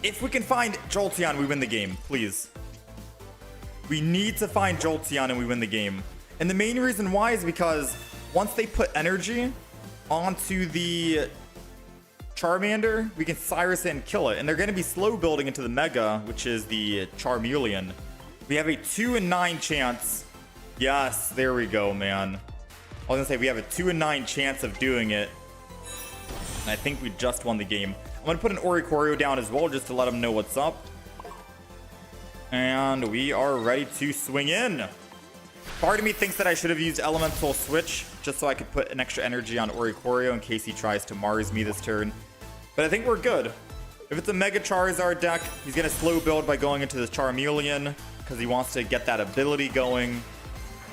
if we can find Jolteon, we win the game, please. We need to find Jolteon and we win the game. And the main reason why is because once they put energy onto the Charmander, we can Cyrus it and kill it. And they're going to be slow building into the Mega, which is the Charmeleon. We have a 2 in 9 chance. Yes, there we go, man. I was going to say we have a 2 in 9 chance of doing it. And I think we just won the game. I'm going to put an Oricorio down as well just to let them know what's up. And we are ready to swing in. Part of me thinks that I should have used Elemental Switch just so I could put an extra energy on Oricorio in case he tries to Mars me this turn. But I think we're good. If it's a Mega Charizard deck, he's going to slow build by going into this Charmeleon because he wants to get that ability going.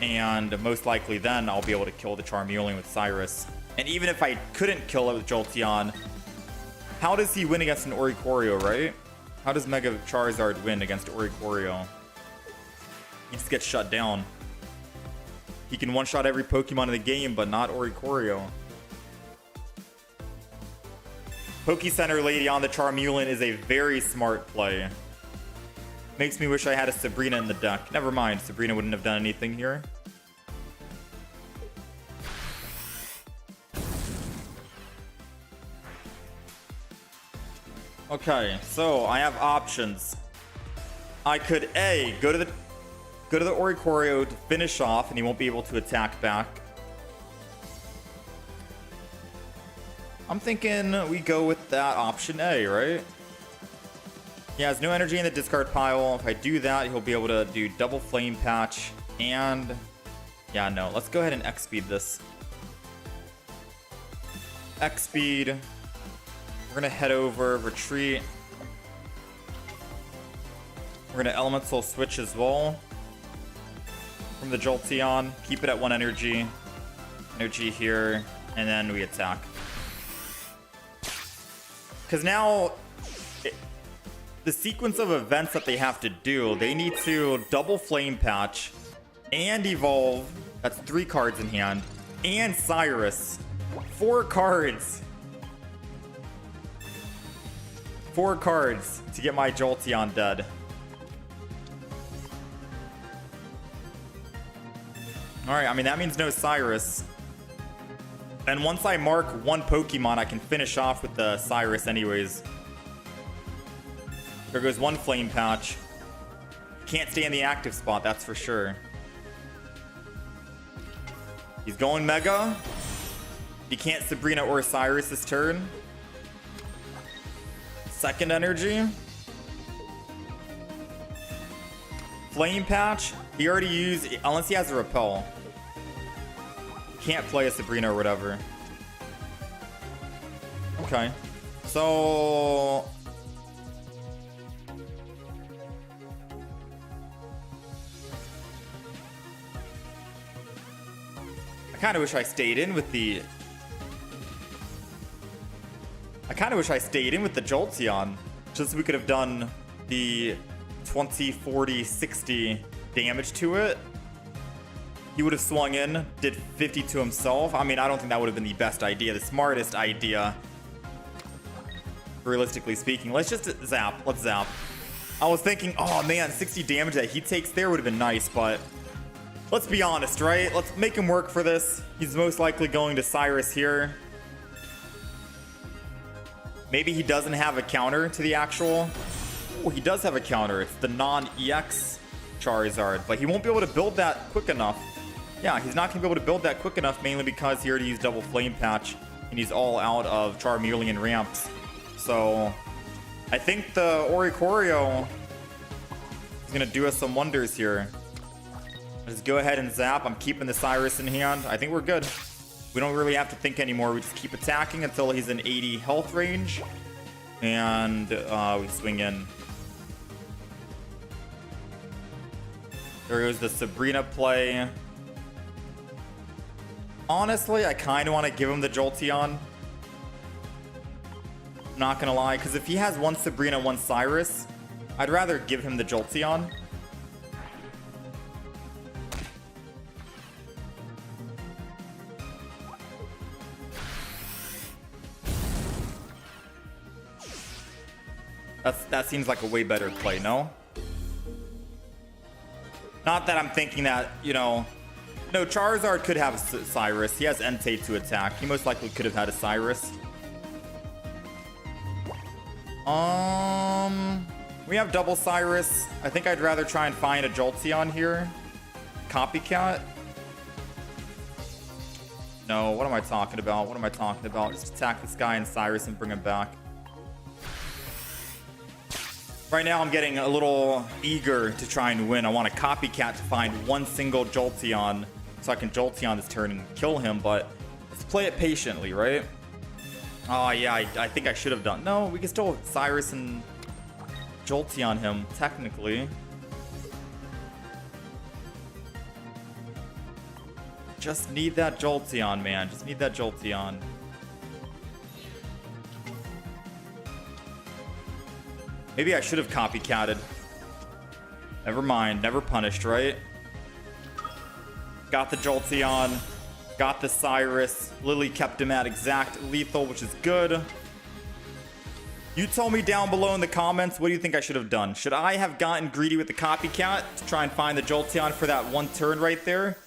And most likely then I'll be able to kill the Charmeleon with Cyrus. And even if I couldn't kill it with Jolteon, how does he win against an Oricorio, right? How does Mega Charizard win against Oricorio? He just gets shut down. He can one-shot every Pokemon in the game, but not Oricorio. Poke-Center Lady on the Charmeleon is a very smart play. Makes me wish I had a Sabrina in the deck. Never mind, Sabrina wouldn't have done anything here. Okay, so I have options. I could A, go to the Oricorio to finish off and he won't be able to attack back. I'm thinking we go with that option A, right? He has no energy in the discard pile. If I do that, he'll be able to do double Flame Patch and... Yeah, no, let's go ahead and X-Speed this. X-Speed. We're going to head over, retreat. We're going to Elemental Switch as well. From the Jolteon. Keep it at 1 energy. Energy here. And then we attack. Because now... the sequence of events that they have to do, they need to double Flame Patch and Evolve. That's 3 cards in hand. And Cyrus. 4 cards. 4 cards to get my Jolteon dead. Alright, I mean, that means no Cyrus. And once I mark 1 Pokemon, I can finish off with the Cyrus anyways. There goes 1 Flame Patch. Can't stay in the active spot, that's for sure. He's going Mega. He can't Sabrina or Cyrus this turn. Second energy. Flame Patch. He already used, unless he has a Repel. Can't play a Sabrina or whatever. Okay. So... I kind of wish I stayed in with the... Jolteon. Just so we could have done the 20, 40, 60 damage to it. He would have swung in, did 50 to himself. I mean, I don't think that would have been the best idea, the smartest idea. Realistically speaking. Let's just zap. Let's zap. I was thinking, oh man, 60 damage that he takes there would have been nice, but let's be honest, right? Let's make him work for this. He's most likely going to Cyrus here. Maybe he doesn't have a counter to the actual... Oh, he does have a counter. It's the non-EX Charizard, but he won't be able to build that quick enough. Yeah, he's not going to be able to build that quick enough, mainly because he already used double Flame Patch, and he's all out of Charmeleon ramps. So, I think the Oricorio is going to do us some wonders here. Just go ahead and zap. I'm keeping the Cyrus in hand. I think we're good. We don't really have to think anymore. We just keep attacking until he's in 80 health range, and we swing in. There goes the Sabrina play. Honestly, I kind of want to give him the Jolteon. I'm not gonna lie, because if he has 1 Sabrina, 1 Cyrus, I'd rather give him the Jolteon. That seems like a way better play, no? Not that I'm thinking that, you know... No, Charizard could have a Cyrus. He has Entei to attack. He most likely could have had a Cyrus. We have double Cyrus. I think I'd rather try and find a Jolteon here. Copycat. No, what am I talking about? What am I talking about? Just attack this guy and Cyrus and bring him back. Right now, I'm getting a little eager to try and win. I want a Copycat to find 1 single Jolteon so I can Jolteon this turn and kill him, but let's play it patiently, right? Oh, yeah, I think I should have done... No, we can still Cyrus and Jolteon him, technically. Just need that Jolteon, man. Just need that Jolteon. Maybe I should have Copycatted. Never mind. Never punished, right? Got the Jolteon. Got the Cyrus. Lily kept him at exact lethal, which is good. You tell me down below in the comments, what do you think I should have done? Should I have gotten greedy with the Copycat to try and find the Jolteon for that 1 turn right there?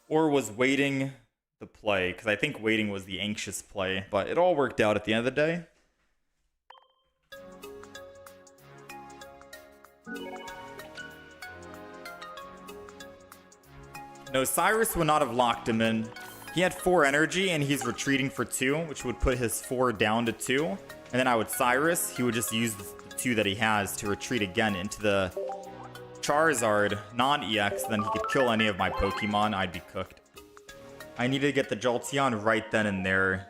Or was waiting the play? Because I think waiting was the anxious play. But it all worked out at the end of the day. No, Cyrus would not have locked him in. He had 4 energy and he's retreating for 2, which would put his 4 down to 2. And then I would Cyrus. He would just use the 2 that he has to retreat again into the Charizard non-EX. Then he could kill any of my Pokemon. I'd be cooked. I needed to get the Jolteon right then and there.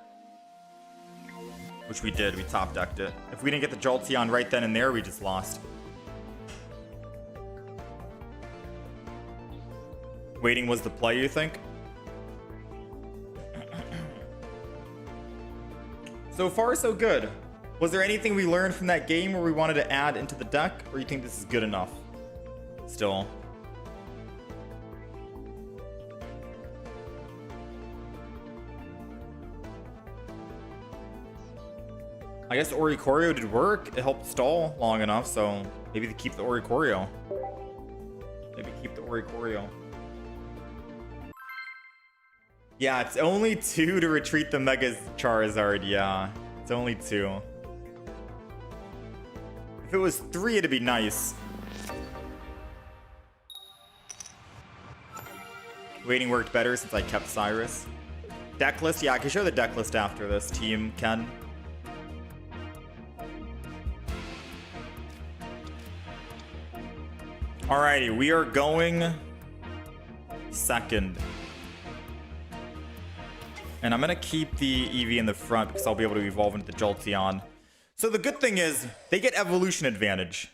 Which we did. We top decked it. If we didn't get the Jolteon right then and there, we just lost. Waiting was the play, you think? So far, so good. Was there anything we learned from that game where we wanted to add into the deck? Or you think this is good enough? Still. I guess Oricorio did work. It helped stall long enough, so maybe they keep the Oricorio. Maybe keep the Oricorio. Yeah, it's only 2 to retreat the Mega Charizard. Yeah, it's only 2. If it was 3, it'd be nice. Waiting worked better since I kept Cyrus. Deck list? Yeah, I can show the deck list after this, team Ken. Alrighty, we are going second. And I'm going to keep the Eevee in the front because I'll be able to evolve into the Jolteon. So the good thing is, they get evolution advantage.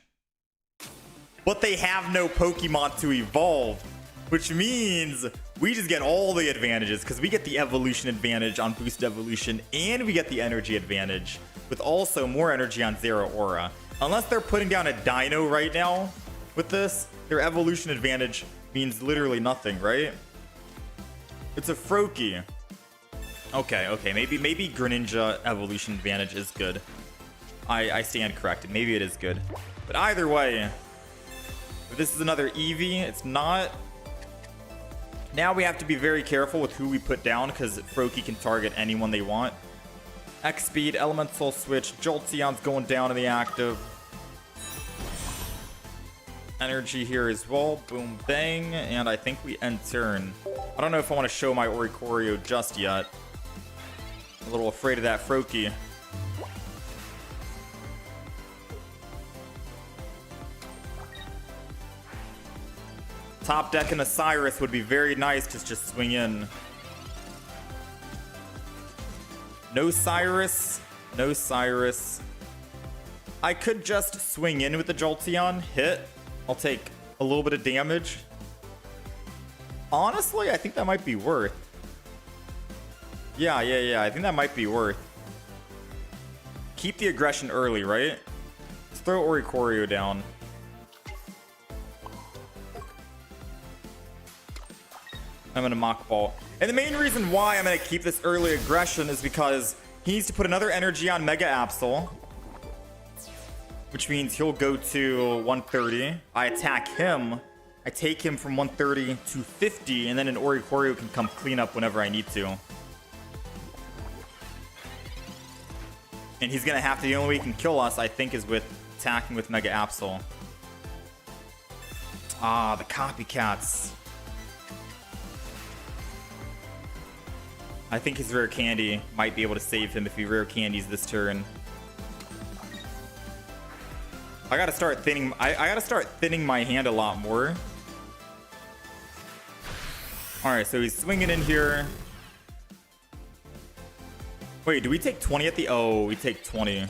But they have no Pokemon to evolve. Which means we just get all the advantages because we get the evolution advantage on boosted evolution and we get the energy advantage with also more energy on Zero Aura. Unless they're putting down a Dino right now with this, their evolution advantage means literally nothing, right? It's a Froakie. Okay, maybe Greninja evolution advantage is good. I stand corrected. Maybe it is good. But either way, if this is another Eevee, it's not. Now we have to be very careful with who we put down because Froakie can target anyone they want. X speed, elemental switch, Jolteon's going down in the active. Energy here as well. Boom, bang. And I think we end turn. I don't know if I want to show my Oricorio just yet. I'm a little afraid of that Froakie. Top deck and a Cyrus would be very nice to just swing in. No Cyrus. No Cyrus. I could just swing in with the Jolteon. Hit. I'll take a little bit of damage. Honestly, I think that might be worth. Yeah. I think that might be worth. Keep the aggression early, right? Let's throw Oricorio down. I'm gonna Mach Ball. And the main reason why I'm gonna keep this early aggression is because he needs to put another energy on Mega Absol, which means he'll go to 130. I attack him. I take him from 130 to 50, and then an Oricorio can come clean up whenever I need to. And he's gonna have to, the only way he can kill us, I think, is with attacking with Mega Absol. Ah, the copycats. I think his rare candy might be able to save him if he rare candies this turn. I gotta start thinning. I gotta start thinning my hand a lot more. All right, so he's swinging in here. Wait, do we take 20 at the? Oh, we take 20.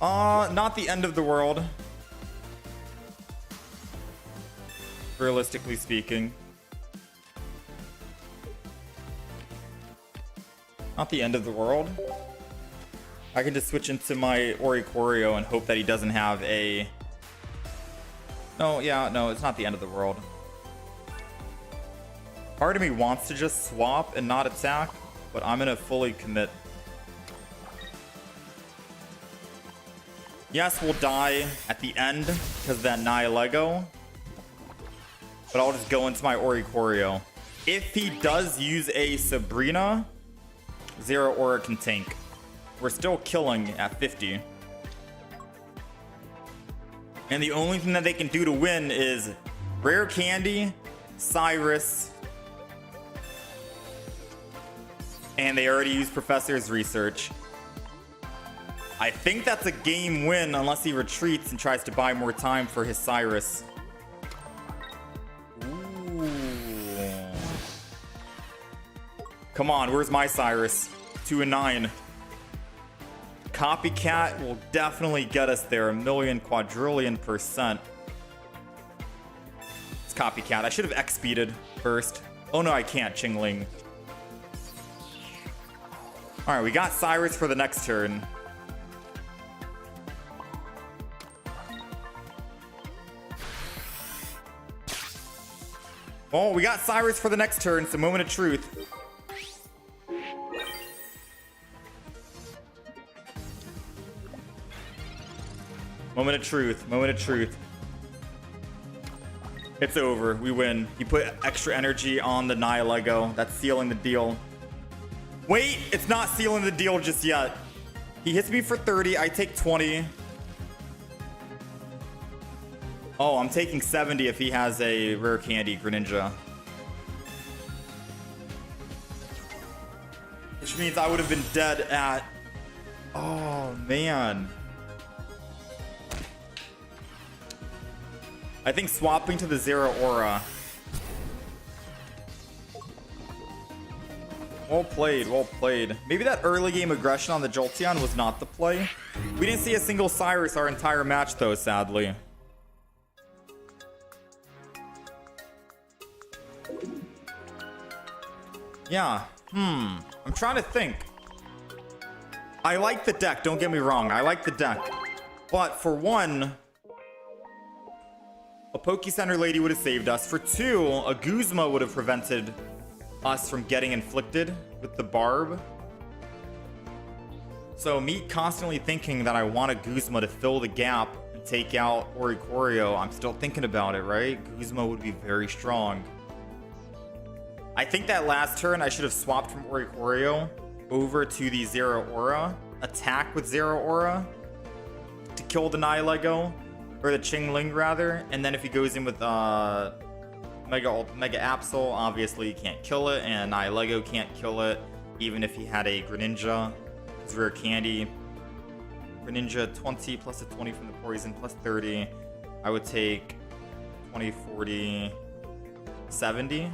Not the end of the world. Realistically speaking. Not the end of the world. I can just switch into my Oricorio and hope that he doesn't have a... No, yeah, no, it's not the end of the world. Part of me wants to just swap and not attack, but I'm gonna fully commit. Yes, we'll die at the end because of that Nihilego, but I'll just go into my Oricorio. If he does use a Sabrina, Zero Aura can tank. We're still killing at 50. And the only thing that they can do to win is Rare Candy, Cyrus, and they already used Professor's Research. I think that's a game win unless he retreats and tries to buy more time for his Cyrus. Ooh. Come on, where's my Cyrus? 2 and 9. Copycat will definitely get us there, a million quadrillion %. It's Copycat. I should have X-speeded first. Oh no, I can't, Chingling. Alright, we got Cyrus for the next turn. Oh, we got Cyrus for the next turn, so moment of truth. Moment of truth. Moment of truth. It's over. We win. He put extra energy on the Nihilego. That's sealing the deal. Wait, it's not sealing the deal just yet. He hits me for 30. I take 20. Oh, I'm taking 70 if he has a rare candy Greninja. Which means I would have been dead at... Oh, man. I think swapping to the Zero Aura. Well played, well played. Maybe that early game aggression on the Jolteon was not the play. We didn't see a single Cyrus our entire match though, sadly. Yeah, I'm trying to think. I like the deck, don't get me wrong. I like the deck. But for one, a Poke Center lady would have saved us. For two, a Guzma would have prevented us from getting inflicted with the Barb. So me constantly thinking that I want a Guzma to fill the gap and take out Oricorio, I'm still thinking about it, right? Guzma would be very strong. I think that last turn I should have swapped from Oricorio over to the Zero Aura. Attack with Zero Aura to kill the Nihilego. Or the Qingling rather. And then if he goes in with Mega Absol, obviously he can't kill it. And Nihilego can't kill it. Even if he had a Greninja. His rare candy. Greninja 20 plus a 20 from the poison plus 30. I would take 20, 40, 70.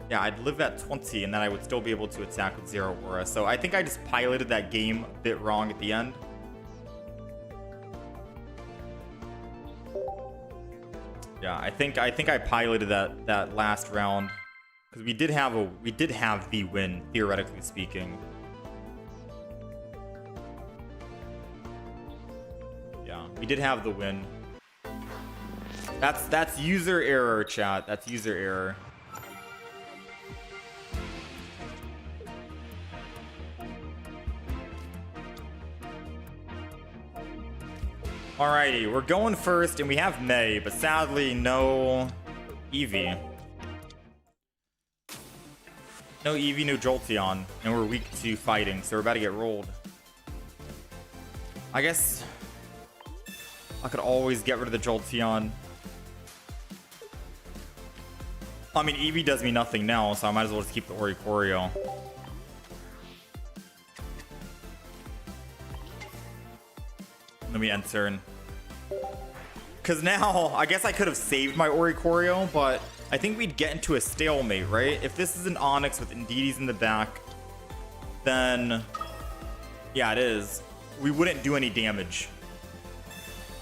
Yeah, I'd live at 20 and then I would still be able to attack with Zero Aura. So I think I just piloted that game a bit wrong at the end. Yeah, I think I piloted that last round because we did have the win, theoretically speaking. Yeah, we did have the win. That's user error, chat. That's user error. Alrighty, we're going first, and we have May, but sadly, no Eevee. No Eevee, no Jolteon, and we're weak to fighting, so we're about to get rolled. I guess I could always get rid of the Jolteon. I mean, Eevee does me nothing now, so I might as well just keep the Oricorio. Let me end turn. Because now, I guess I could have saved my Oricorio, but I think we'd get into a stalemate, right? If this is an Onyx with Indeedee in the back, then... Yeah, it is. We wouldn't do any damage.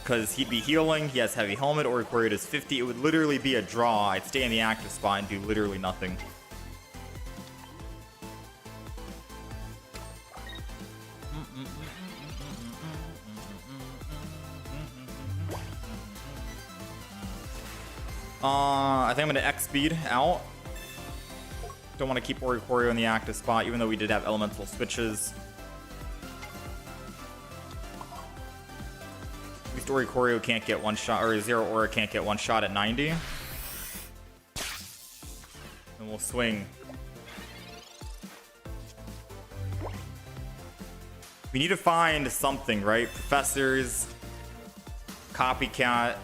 Because he'd be healing, he has Heavy Helmet, Oricorio does 50. It would literally be a draw. I'd stay in the active spot and do literally nothing. I think I'm going to X-Speed out. Don't want to keep Oricorio in the active spot, even though we did have elemental switches. At least Oricorio can't get one shot, or Zero Aura can't get one shot at 90. And we'll swing. We need to find something, right? Professors, Copycat.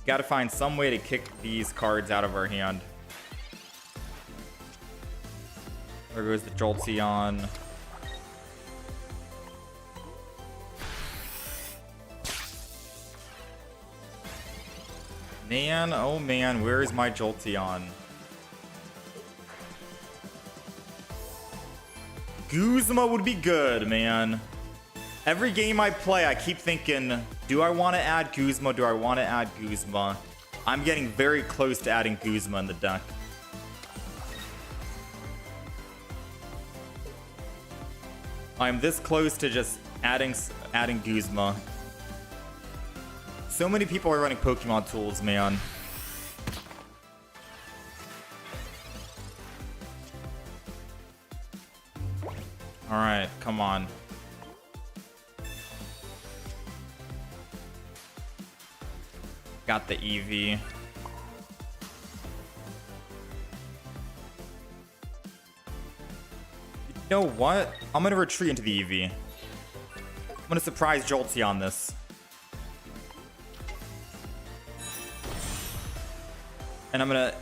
Got to find some way to kick these cards out of our hand. There goes the Jolteon. Man, oh man, where is my Jolteon? Guzma would be good, man. Every game I play, I keep thinking, do I want to add Guzma? Do I want to add Guzma? I'm getting very close to adding Guzma in the deck. I'm this close to just adding Guzma. So many people are running Pokemon tools, man. All right, come on. Got the EV. You know what? I'm gonna retreat into the EV. I'm gonna surprise Jolteon on this. And I'm gonna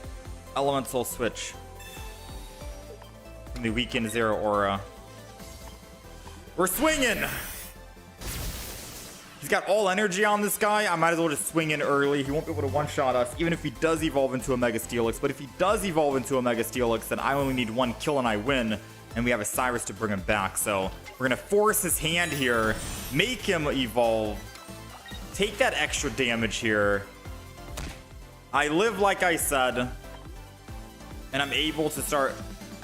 elemental switch from the weakened Zero Aura. We're swinging! He's got all energy on this guy. I might as well just swing in early. He won't be able to one-shot us, even if he does evolve into a Mega Steelix. But if he does evolve into a Mega Steelix, then I only need one kill and I win. And we have a Cyrus to bring him back. So we're going to force his hand here, make him evolve, take that extra damage here. I live like I said, and I'm able to start...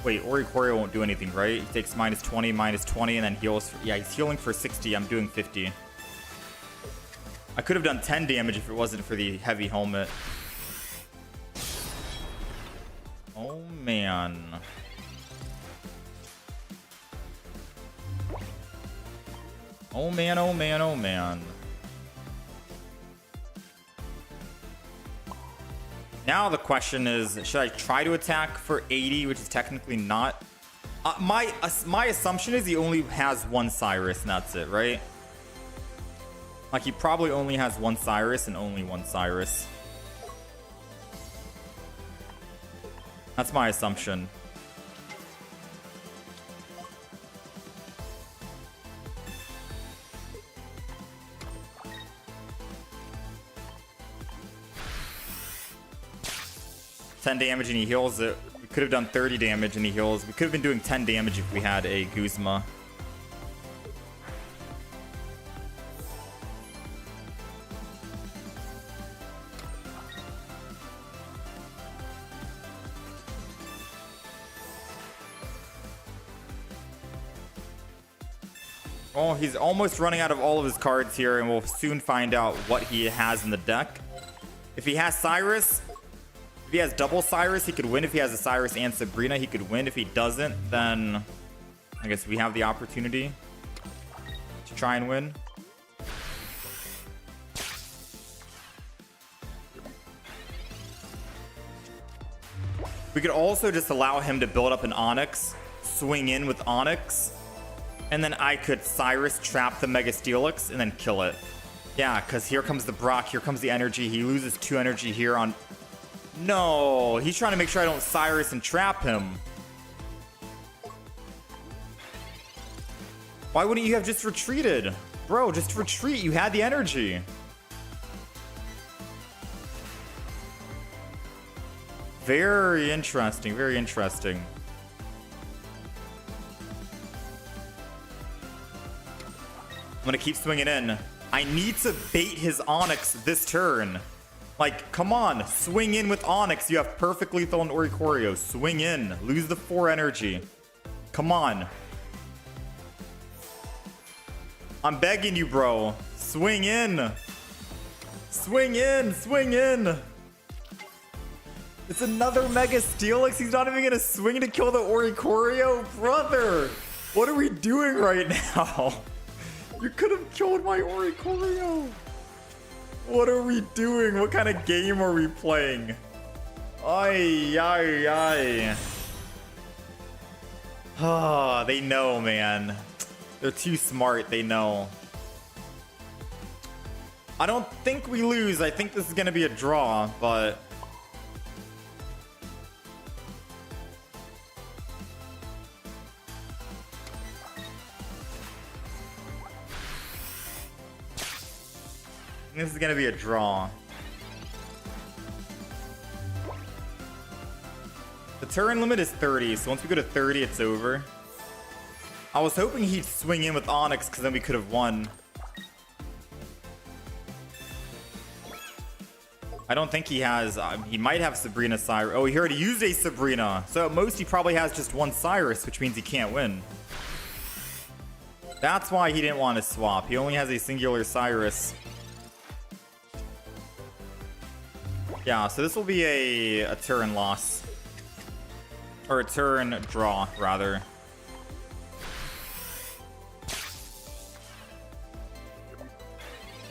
Wait, Oricorio won't do anything, right? He takes -20, -20, and then heals. Yeah, he's healing for 60. I'm doing 50. I could have done 10 damage if it wasn't for the heavy helmet. Oh, man. Oh, man, oh, man, oh, man. Now the question is, should I try to attack for 80, which is technically not? My assumption is he only has one Cyrus, and that's it, right? Like, he probably only has one Cyrus and only one Cyrus. That's my assumption. $10 damage and he heals it. We could have done 30 damage and he heals. We could have been doing 10 damage if we had a Guzma. Oh, he's almost running out of all of his cards here, and we'll soon find out what he has in the deck. If he has Cyrus, if he has double Cyrus, he could win. If he has a Cyrus and Sabrina, he could win. If he doesn't, then I guess we have the opportunity to try and win. We could also just allow him to build up an Onyx, swing in with Onyx, and then I could Cyrus trap the Mega Steelix and then kill it. Yeah, because here comes the Brock, here comes the energy. He loses 2 energy here on... No, he's trying to make sure I don't Cyrus and trap him. Why wouldn't you have just retreated? Bro, just retreat. You had the energy. Very interesting, very interesting. I'm gonna keep swinging in. I need to bait his Onyx this turn. Like, come on, swing in with Onyx. You have perfect lethal and Oricorio. Swing in, lose the 4 energy. Come on. I'm begging you, bro. Swing in. Swing in, swing in. It's another Mega Steelix. He's not even gonna swing to kill the Oricorio? Brother, what are we doing right now? You could have killed my Oricorio. What are we doing? What kind of game are we playing? Ay, ay, ay. Ah, they know, man. They're too smart. They know. I don't think we lose. I think this is going to be a draw, but... This is gonna be a draw. The turn limit is 30, so once we go to 30, it's over. I was hoping he'd swing in with Onyx, because then we could have won. I don't think he has... he might have Sabrina Cyrus. Oh, he already used a Sabrina. So at most, he probably has just one Cyrus, which means he can't win. That's why he didn't want to swap. He only has a singular Cyrus. Yeah, so this will be a turn loss. Or a turn draw, rather.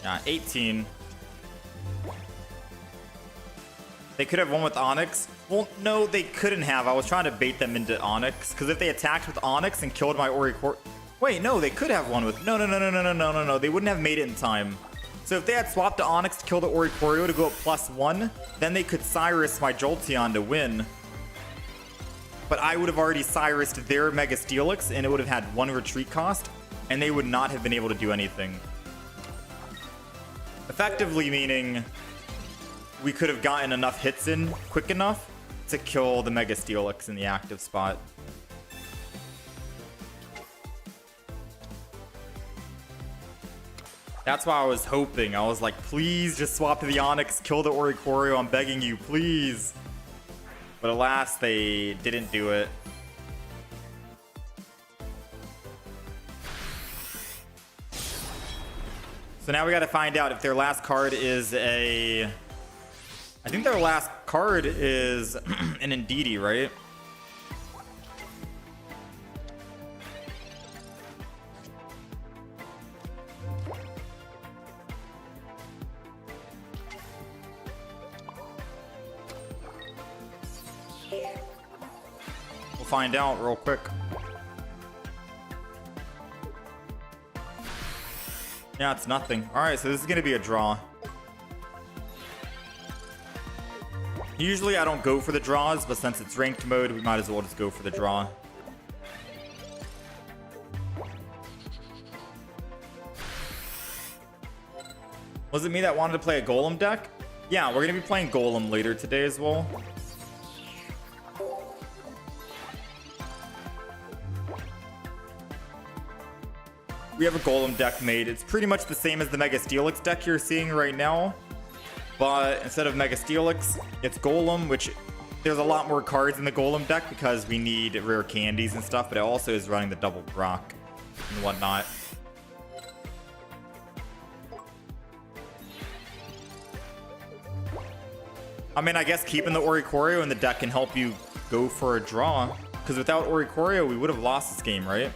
Yeah, 18. They could have won with Onyx. Well, no, they couldn't have. I was trying to bait them into Onyx, because if they attacked with Onyx and killed my Oricorio... Wait, no, they could have won with... No. They wouldn't have made it in time. So if they had swapped to Onyx to kill the Oricorio to go up +1, then they could Cyrus my Jolteon to win. But I would have already Cyrused their Mega Steelix, and it would have had 1 retreat cost, and they would not have been able to do anything. Effectively meaning we could have gotten enough hits in quick enough to kill the Mega Steelix in the active spot. That's why I was hoping. I was like, please just swap to the Onyx, kill the Oricorio, I'm begging you, please. But alas, they didn't do it. So now we gotta find out if their last card is a... I think their last card is an Indeedee, right? We'll find out real quick. Yeah, it's nothing. Alright, so this is gonna be a draw. Usually I don't go for the draws, but since it's ranked mode, we might as well just go for the draw. Was it me that wanted to play a Golem deck? Yeah, we're gonna be playing Golem later today as well. We have a Golem deck made. It's pretty much the same as the Mega Steelix deck you're seeing right now. But instead of Mega Steelix, it's Golem, which there's a lot more cards in the Golem deck because we need rare candies and stuff, but it also is running the double Brock and whatnot. I mean, I guess keeping the Oricorio in the deck can help you go for a draw, because without Oricorio, we would have lost this game, right?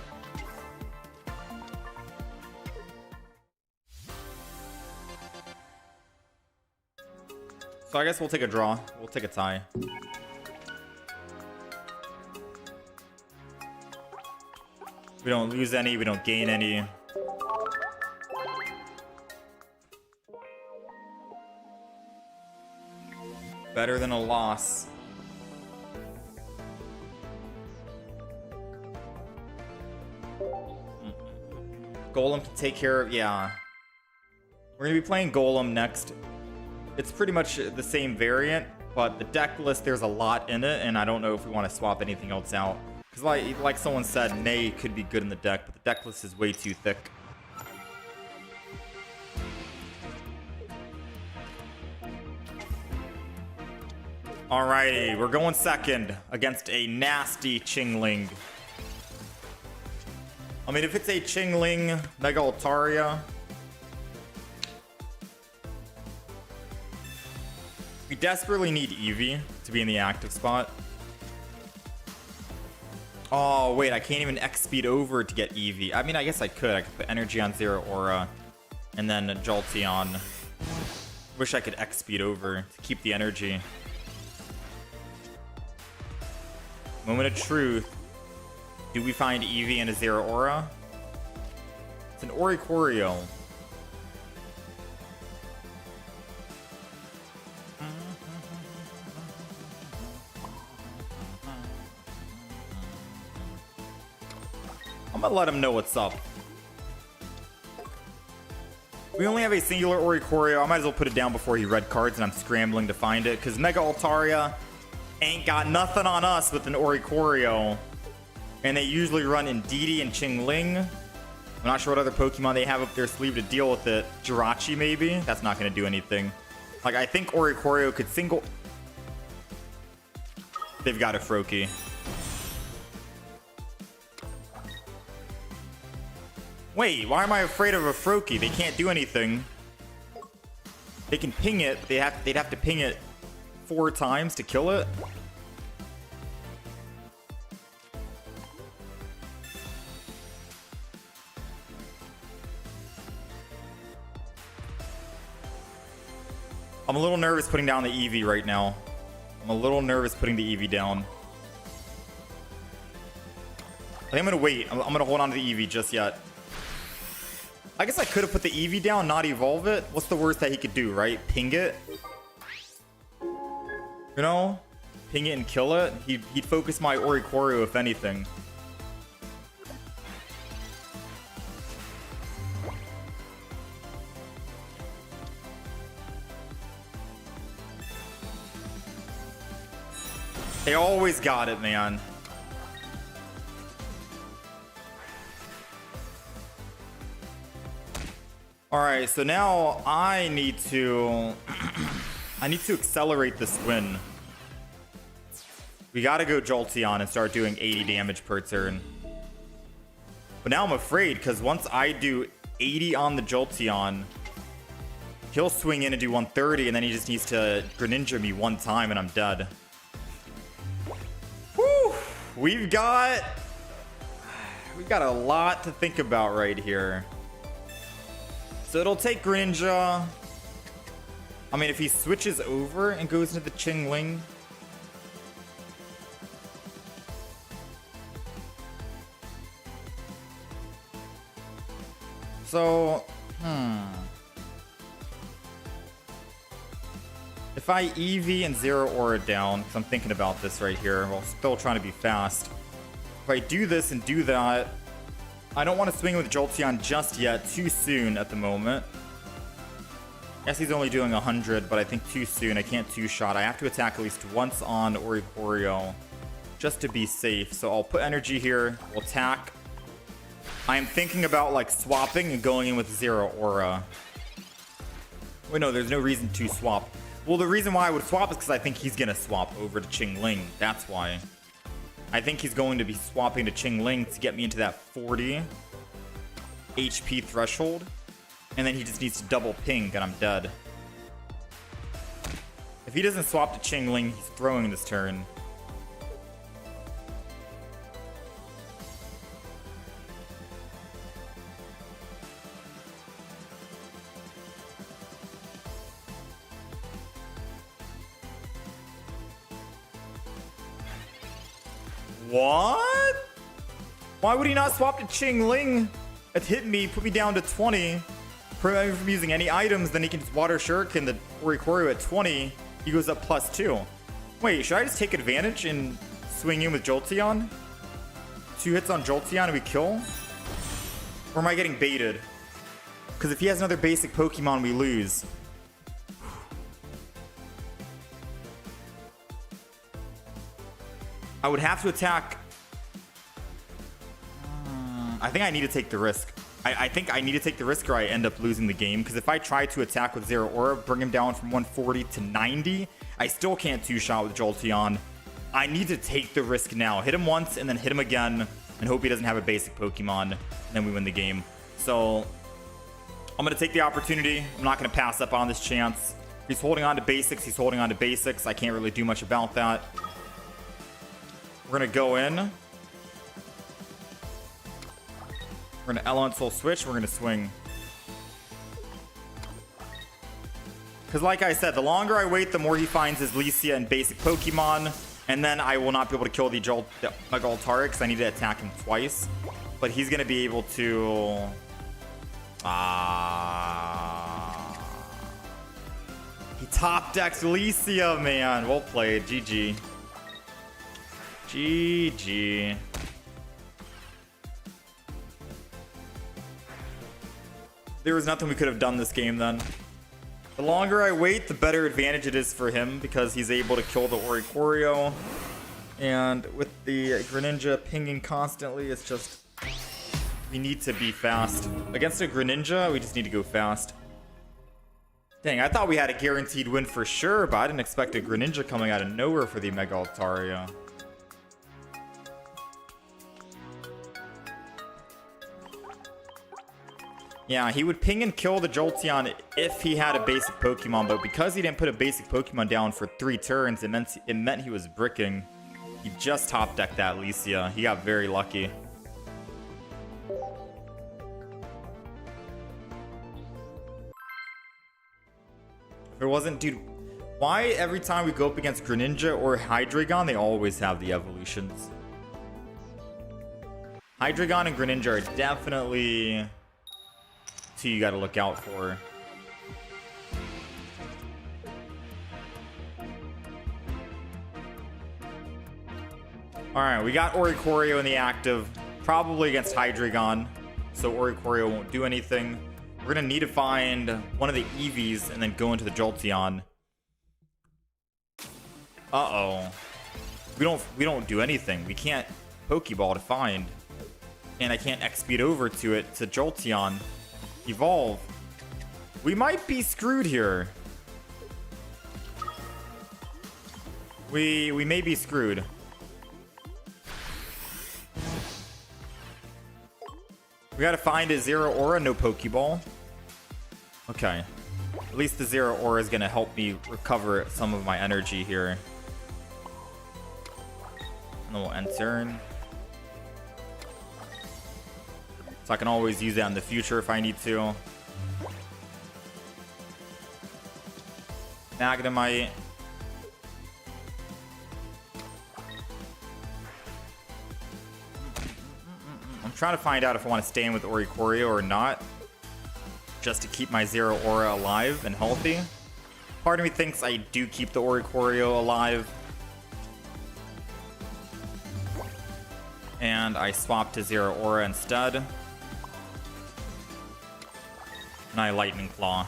So I guess we'll take a draw. We'll take a tie. We don't lose any. We don't gain any. Better than a loss. Golem can take care of... Yeah. We're going to be playing Golem next. It's pretty much the same variant, but the deck list, there's a lot in it, and I don't know if we want to swap anything else out. Because like someone said, Nay could be good in the deck, but the deck list is way too thick. Alrighty, we're going second against a nasty Chingling. I mean, if it's a Chingling Mega Altaria, we desperately need Eevee to be in the active spot. Oh, wait, I can't even X-speed over to get Eevee. I mean, I guess I could. I could put energy on Zero Aura and then Jolteon. Wish I could X-speed over to keep the energy. Moment of truth. Do we find Eevee in a Zero Aura? It's an Oricorio. I'm gonna let him know what's up. We only have a singular Oricorio. I might as well put it down before he red cards and I'm scrambling to find it, because Mega Altaria ain't got nothing on us with an Oricorio. And they usually run Indeedee and Chingling. I'm not sure what other Pokemon they have up their sleeve to deal with it. Jirachi, maybe? That's not going to do anything. Like, I think Oricorio could single... They've got a Froakie. Wait, why am I afraid of a Froakie? They can't do anything. They can ping it, but they'd have to ping it 4 times to kill it. I'm a little nervous putting down the EV right now. I'm a little nervous putting the EV down. I think I'm gonna wait. I'm gonna hold on to the EV just yet. I guess I could have put the EV down, not evolve it. What's the worst that he could do, right? Ping it? You know? Ping it and kill it? He'd focus my Oricorio if anything. They always got it, man. All right, so now I need to accelerate this win. We gotta go Jolteon and start doing 80 damage per turn. But now I'm afraid, because once I do 80 on the Jolteon, he'll swing in and do 130, and then he just needs to Greninja me one time, and I'm dead. Whew! We've got a lot to think about right here. So it'll take Greninja. I mean, if he switches over and goes into the Qingling. So, if I EV and Zero Aura down, because I'm thinking about this right here while still trying to be fast. If I do this and do that, I don't want to swing with Jolteon just yet, too soon at the moment. Yes, he's only doing 100, but I think too soon. I can't two-shot. I have to attack at least once on Oricorio just to be safe. So I'll put energy here. We'll attack. I am thinking about like swapping and going in with Zero Aura. Wait, no, there's no reason to swap. Well, the reason why I would swap is because I think he's going to swap over to Qingling. That's why. I think he's going to be swapping to Qingling to get me into that 40 HP threshold. And then he just needs to double ping and I'm dead. If he doesn't swap to Qingling, he's throwing this turn. What? Why would he not swap to Qingling? It hit me, put me down to 20. Prevent me from using any items, then he can just Water Shuriken the Oricorio at 20. He goes up +2. Wait, should I just take advantage and swing in with Jolteon? 2 hits on Jolteon and we kill? Or am I getting baited? Because if he has another basic Pokemon, we lose. I would have to attack. I think I need to take the risk. I think I need to take the risk or I end up losing the game. Because if I try to attack with Zero Aura, bring him down from 140 to 90, I still can't two-shot with Jolteon. I need to take the risk now. Hit him once and then hit him again and hope he doesn't have a basic Pokemon. And then we win the game. So I'm going to take the opportunity. I'm not going to pass up on this chance. If he's holding on to basics. He's holding on to basics. I can't really do much about that. We're going to go in. We're going to Elemental Switch. We're going to swing. Because like I said, the longer I wait, the more he finds his Lesia and basic Pokemon. And then I will not be able to kill the Mega Altaria because I need to attack him twice. But he's going to be able to... He top decks Lesia, man. Well played. GG. GG. There was nothing we could have done this game then. The longer I wait, the better advantage it is for him because he's able to kill the Oricorio. And with the Greninja pinging constantly, it's just... We need to be fast. Against a Greninja, we just need to go fast. Dang, I thought we had a guaranteed win for sure, but I didn't expect a Greninja coming out of nowhere for the Mega Altaria. Yeah, he would ping and kill the Jolteon if he had a basic Pokemon, but because he didn't put a basic Pokemon down for 3 turns, it meant he was bricking. He just top decked that Lesia. He got very lucky. If it wasn't, dude, why every time we go up against Greninja or Hydreigon, they always have the evolutions? Hydreigon and Greninja are definitely two you gotta look out for. Alright, we got Oricorio in the active, probably against Hydreigon, so Oricorio won't do anything. We're gonna need to find one of the Eevees and then go into the Jolteon. Uh-oh. We don't do anything. We can't Pokeball to find. And I can't X-Speed over to it to Jolteon. Evolve. We might be screwed here. We may be screwed. We gotta find a Zero Aura, no Pokeball. Okay. At least the Zero Aura is gonna help me recover some of my energy here. And then we'll end turn. So I can always use that in the future if I need to. Magnemite. I'm trying to find out if I want to stay in with Oricorio or not. Just to keep my Zero Aura alive and healthy. Part of me thinks I do keep the Oricorio alive. And I swap to Zero Aura instead. And I Lightning Claw.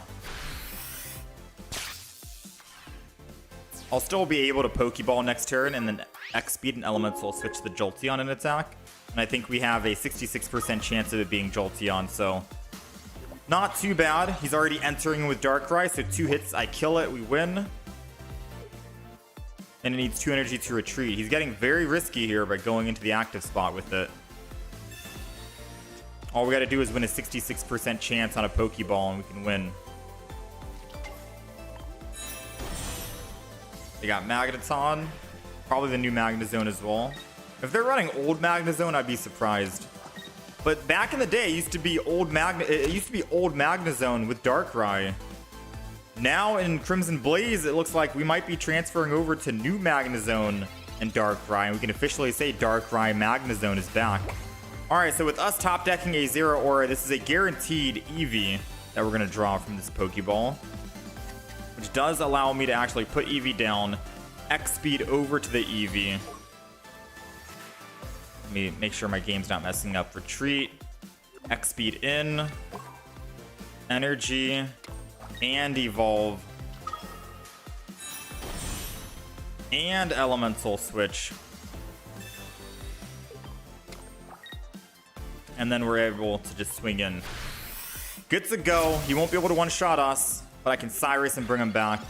I'll still be able to Pokeball next turn and then X-Speed and Elemental switch the Jolteon in attack. And I think we have a 66% chance of it being Jolteon, so not too bad. He's already entering with Darkrai, so 2 hits, I kill it, we win. And it needs 2 energy to retreat. He's getting very risky here by going into the active spot with it. All we gotta do is win a 66% chance on a Pokeball and we can win. They got Magneton. Probably the new Magnezone as well. If they're running old Magnezone, I'd be surprised. But back in the day, it used to be old Magnezone with Darkrai. Now in Crimson Blaze, it looks like we might be transferring over to new Magnezone and Darkrai, and we can officially say Darkrai Magnezone is back. Alright, so with us top decking a Zero Aura, this is a guaranteed Eevee that we're going to draw from this Pokeball. Which does allow me to actually put Eevee down, X-Speed over to the Eevee. Let me make sure my game's not messing up. Retreat, X-Speed in, Energy, and Evolve. And Elemental Switch. And then we're able to just swing in. Good to go. He won't be able to one-shot us, but I can Cyrus and bring him back.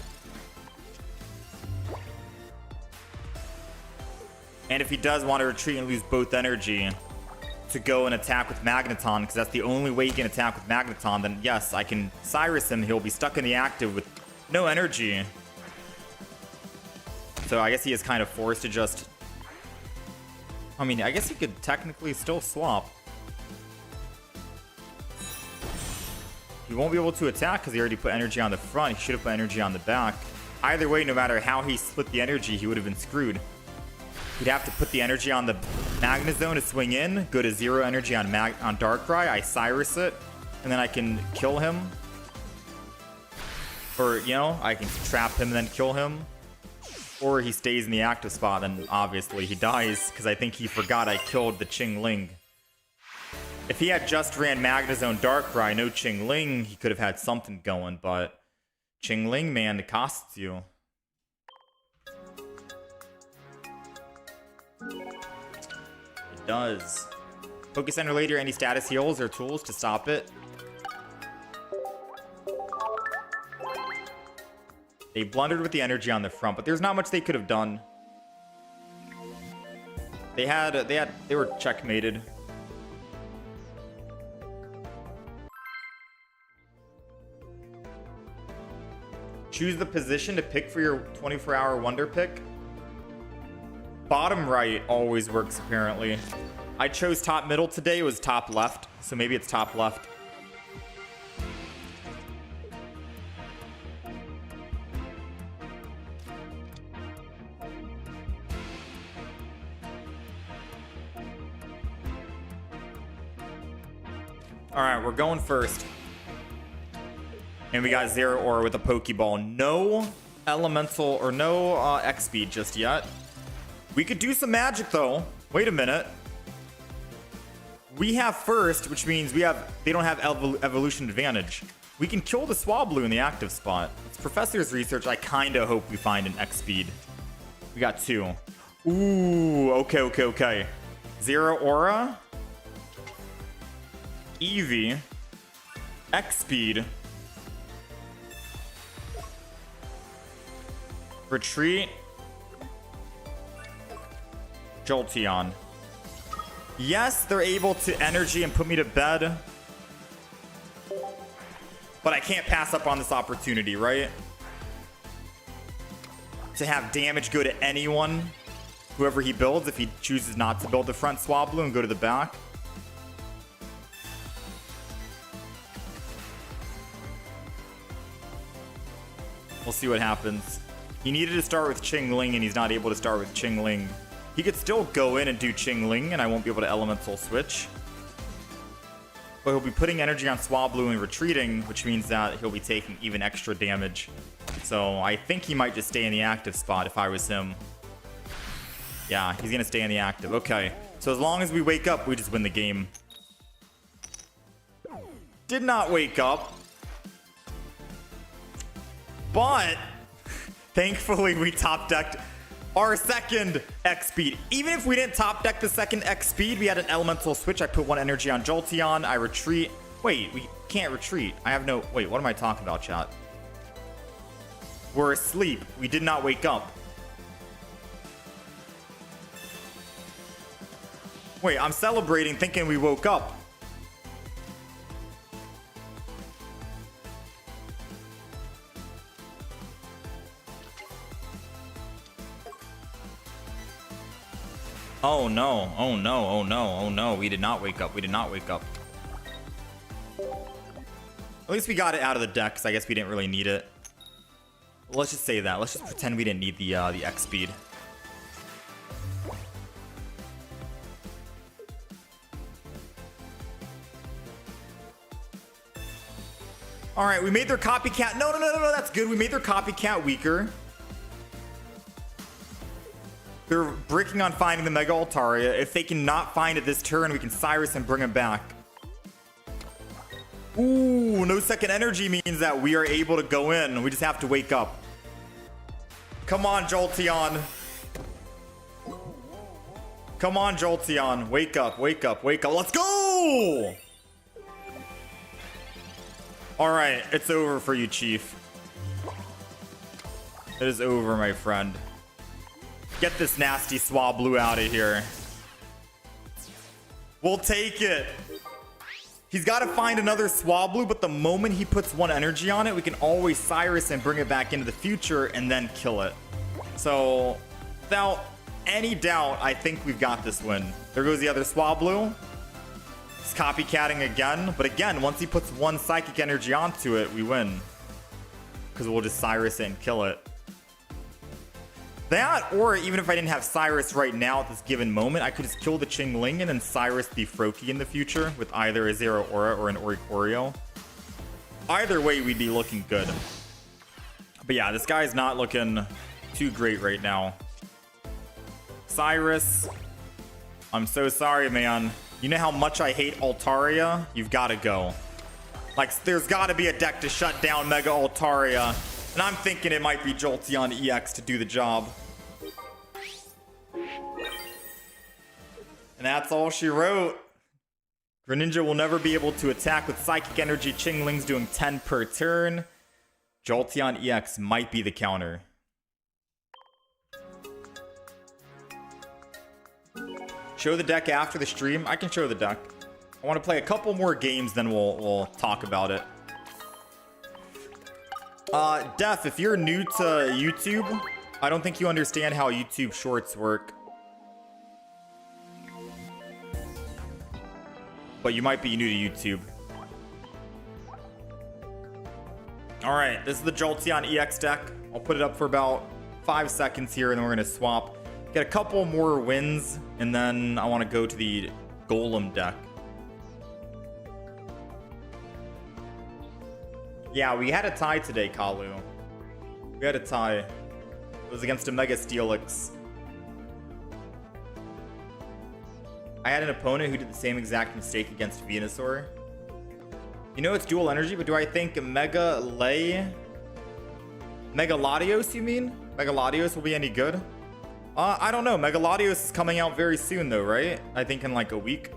And if he does want to retreat and lose both energy to go and attack with Magneton, because that's the only way he can attack with Magneton, then yes, I can Cyrus him. He'll be stuck in the active with no energy. So I guess he is kind of forced to just... I mean, I guess he could technically still swap. He won't be able to attack because he already put energy on the front. He should have put energy on the back. Either way, no matter how he split the energy, he would have been screwed. He'd have to put the energy on the Magnezone to swing in, go to 0 energy on Darkrai, I Cyrus it, and then I can kill him. Or, you know, I can trap him and then kill him. Or he stays in the active spot, then obviously he dies, because I think he forgot I killed the Qingling. If he had just ran Magnezone Darkrai, no Qingling, he could have had something going, but Qingling, man, it costs you. It does. Focus Center later, any status heals or tools to stop it. They blundered with the energy on the front, but there's not much they could have done. They were checkmated. Choose the position to pick for your 24-hour wonder pick. Bottom right always works, apparently. I chose top middle today. It was top left, so maybe it's top left. All right, we're going first. And we got Zero Aura with a Pokeball. No elemental or no X speed just yet. We could do some magic though. Wait a minute. We have first, which means they don't have evolution advantage. We can kill the Swablu in the active spot. It's Professor's research. I kind of hope we find an X speed. We got 2. Ooh, okay. Zero Aura, Eevee, X speed, Retreat, Jolteon. Yes, they're able to energy and put me to bed. But I can't pass up on this opportunity, right? To have damage go to anyone, whoever he builds, if he chooses not to build the front Swablu and go to the back. We'll see what happens. He needed to start with Chingling, and he's not able to start with Chingling. He could still go in and do Chingling, and I won't be able to Elemental Switch. But he'll be putting energy on Swablu and retreating, which means that he'll be taking even extra damage. So I think he might just stay in the active spot if I was him. Yeah, he's going to stay in the active. Okay, so as long as we wake up, we just win the game. Did not wake up. But thankfully, we top decked our second X speed. Even if we didn't top deck the second X speed, we had an elemental switch. I put 1 energy on Jolteon. I retreat. Wait, we can't retreat. I have no... Wait, what am I talking about, chat? We're asleep. We did not wake up. Wait, I'm celebrating thinking we woke up. Oh no, oh no, oh no, oh no. We did not wake up. We did not wake up. At least we got it out of the deck, because I guess we didn't really need it. Let's just say that. Let's just pretend we didn't need the X speed. Alright, we made their copycat. No, that's good. We made their copycat weaker. They're bricking on finding the Mega Altaria. If they cannot find it this turn, we can Cyrus and bring him back. Ooh, no second energy means that we are able to go in. We just have to wake up. Come on, Jolteon. Come on, Jolteon. Wake up, wake up, wake up. Let's go! Alright, it's over for you, Chief. It is over, my friend. Get this nasty Swablu out of here. We'll take it. He's got to find another Swablu, but the moment he puts 1 energy on it, we can always Cyrus and bring it back into the future and then kill it. So, without any doubt, I think we've got this win. There goes the other Swablu. He's copycatting again, but again, once he puts 1 psychic energy onto it, we win. Because we'll just Cyrus it and kill it. That, or even if I didn't have Cyrus right now at this given moment, I could just kill the Chingling and then Cyrus the Froakie in the future with either a Zero Aura or an Oricorio. Either way, we'd be looking good. But yeah, this guy's not looking too great right now. Cyrus, I'm so sorry, man. You know how much I hate Altaria? You've got to go. Like, there's got to be a deck to shut down Mega Altaria. And I'm thinking it might be Jolteon EX to do the job. And that's all she wrote. Greninja will never be able to attack with Psychic Energy. Chingling's doing 10 per turn. Jolteon EX might be the counter. Show the deck after the stream. I can show the deck. I want to play a couple more games, then we'll talk about it. Def, if you're new to YouTube, I don't think you understand how YouTube Shorts work. But you might be new to YouTube. Alright, this is the Jolteon EX deck. I'll put it up for about 5 seconds here, and then we're going to swap. Get a couple more wins, and then I want to go to the Golem deck. Yeah, we had a tie today, Kalu. We had a tie. It was against a Mega Steelix. I had an opponent who did the same exact mistake against Venusaur. You know it's dual energy, but do I think Mega Latios, you mean? Mega Latios will be any good? I don't know. Mega Latios is coming out very soon though, right? I think in like a week.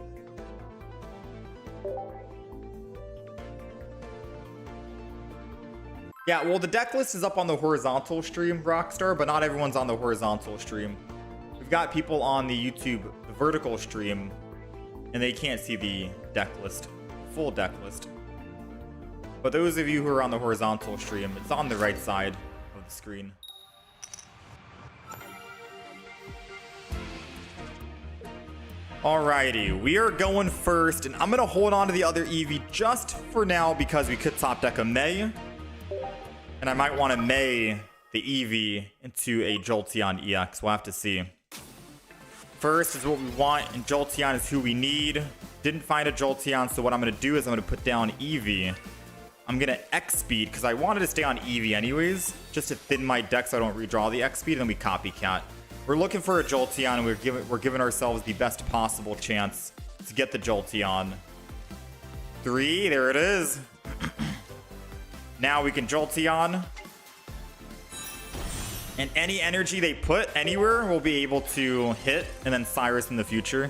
Yeah, well, the deck list is up on the horizontal stream, Rockstar, but not everyone's on the horizontal stream. We've got people on the YouTube, the vertical stream, and they can't see the deck list, full deck list. But those of you who are on the horizontal stream, it's on the right side of the screen. Alrighty, we are going first, and I'm going to hold on to the other Eevee just for now because we could top deck a May. And I might want to May the Eevee into a Jolteon EX. We'll have to see. First is what we want, and Jolteon is who we need. Didn't find a Jolteon, so what I'm going to do is I'm going to put down Eevee. I'm going to X-Speed, because I wanted to stay on Eevee anyways, just to thin my deck so I don't redraw the X-Speed, and then we Copycat. We're looking for a Jolteon, and we're giving ourselves the best possible chance to get the Jolteon. 3, there it is. Now we can Jolteon. And any energy they put anywhere will be able to hit, and then Cyrus in the future.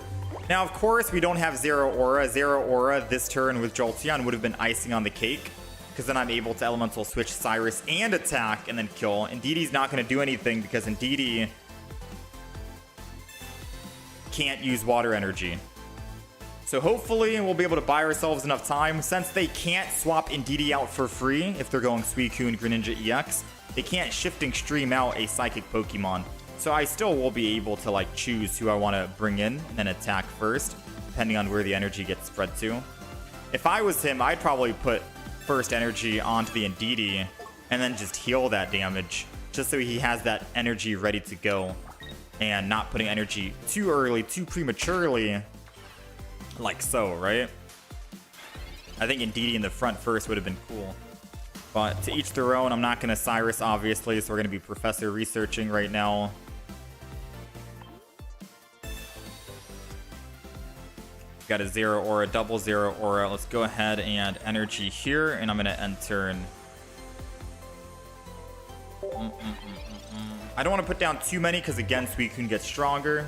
Now, of course, we don't have Zero Aura. Zero Aura this turn with Jolteon would have been icing on the cake, because then I'm able to Elemental Switch Cyrus and attack and then kill. Indeedee's not going to do anything because Indeedee can't use water energy. So hopefully we'll be able to buy ourselves enough time. Since they can't swap Indeedee out for free if they're going Suicune Greninja EX, they can't Shifting Stream out a Psychic Pokemon. So I still will be able to like choose who I want to bring in and then attack first, depending on where the energy gets spread to. If I was him, I'd probably put first energy onto the Indeedee and then just heal that damage, just so he has that energy ready to go and not putting energy too early, too prematurely. Like so, right? I think Indeedee in the front first would have been cool. But to each their own. I'm not going to Cyrus, obviously, so we're going to be Professor researching right now. Got a Zero Aura, double Zero Aura. Let's go ahead and energy here, and I'm going to end turn. I don't want to put down too many because, again, Suicune gets stronger.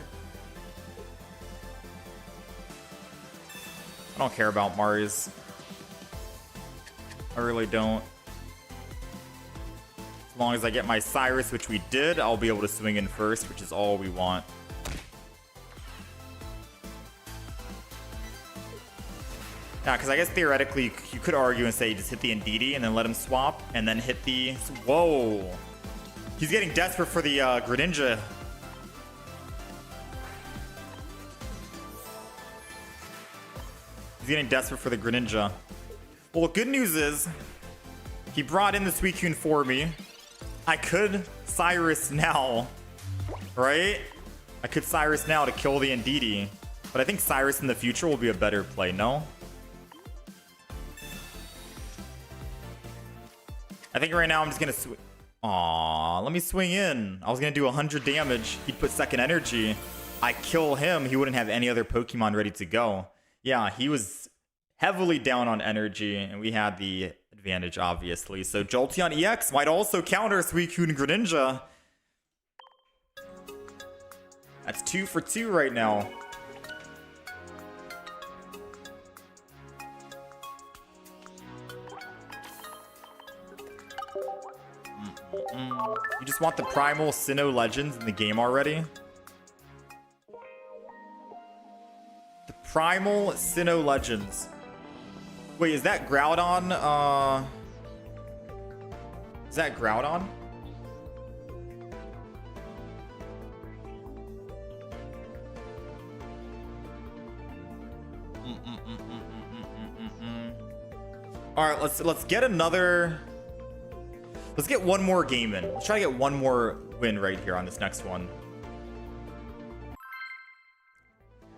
I don't care about Mars. I really don't. As long as I get my Cyrus, which we did, I'll be able to swing in first, which is all we want. Yeah, because I guess theoretically you could argue and say just hit the Indeedee and then let him swap and then hit the... Whoa! He's getting desperate for the Greninja. He's getting desperate for the Greninja. Well, good news is he brought in the Suicune for me. I could Cyrus now, right? I could Cyrus now to kill the Indeedee. But I think Cyrus in the future will be a better play, no? I think right now I'm just going to swing. Aww, let me swing in. I was going to do 100 damage. He'd put second energy. I kill him. He wouldn't have any other Pokemon ready to go. Yeah, he was heavily down on energy, and we had the advantage, obviously. So Jolteon EX might also counter Suicune Greninja. That's 2 for 2 right now. You just want the Primal Sinnoh Legends in the game already? The Primal Sinnoh Legends. Wait, is that Groudon? Is that Groudon? All right, let's get another. Let's get one more game in. Let's try to get one more win right here on this next one.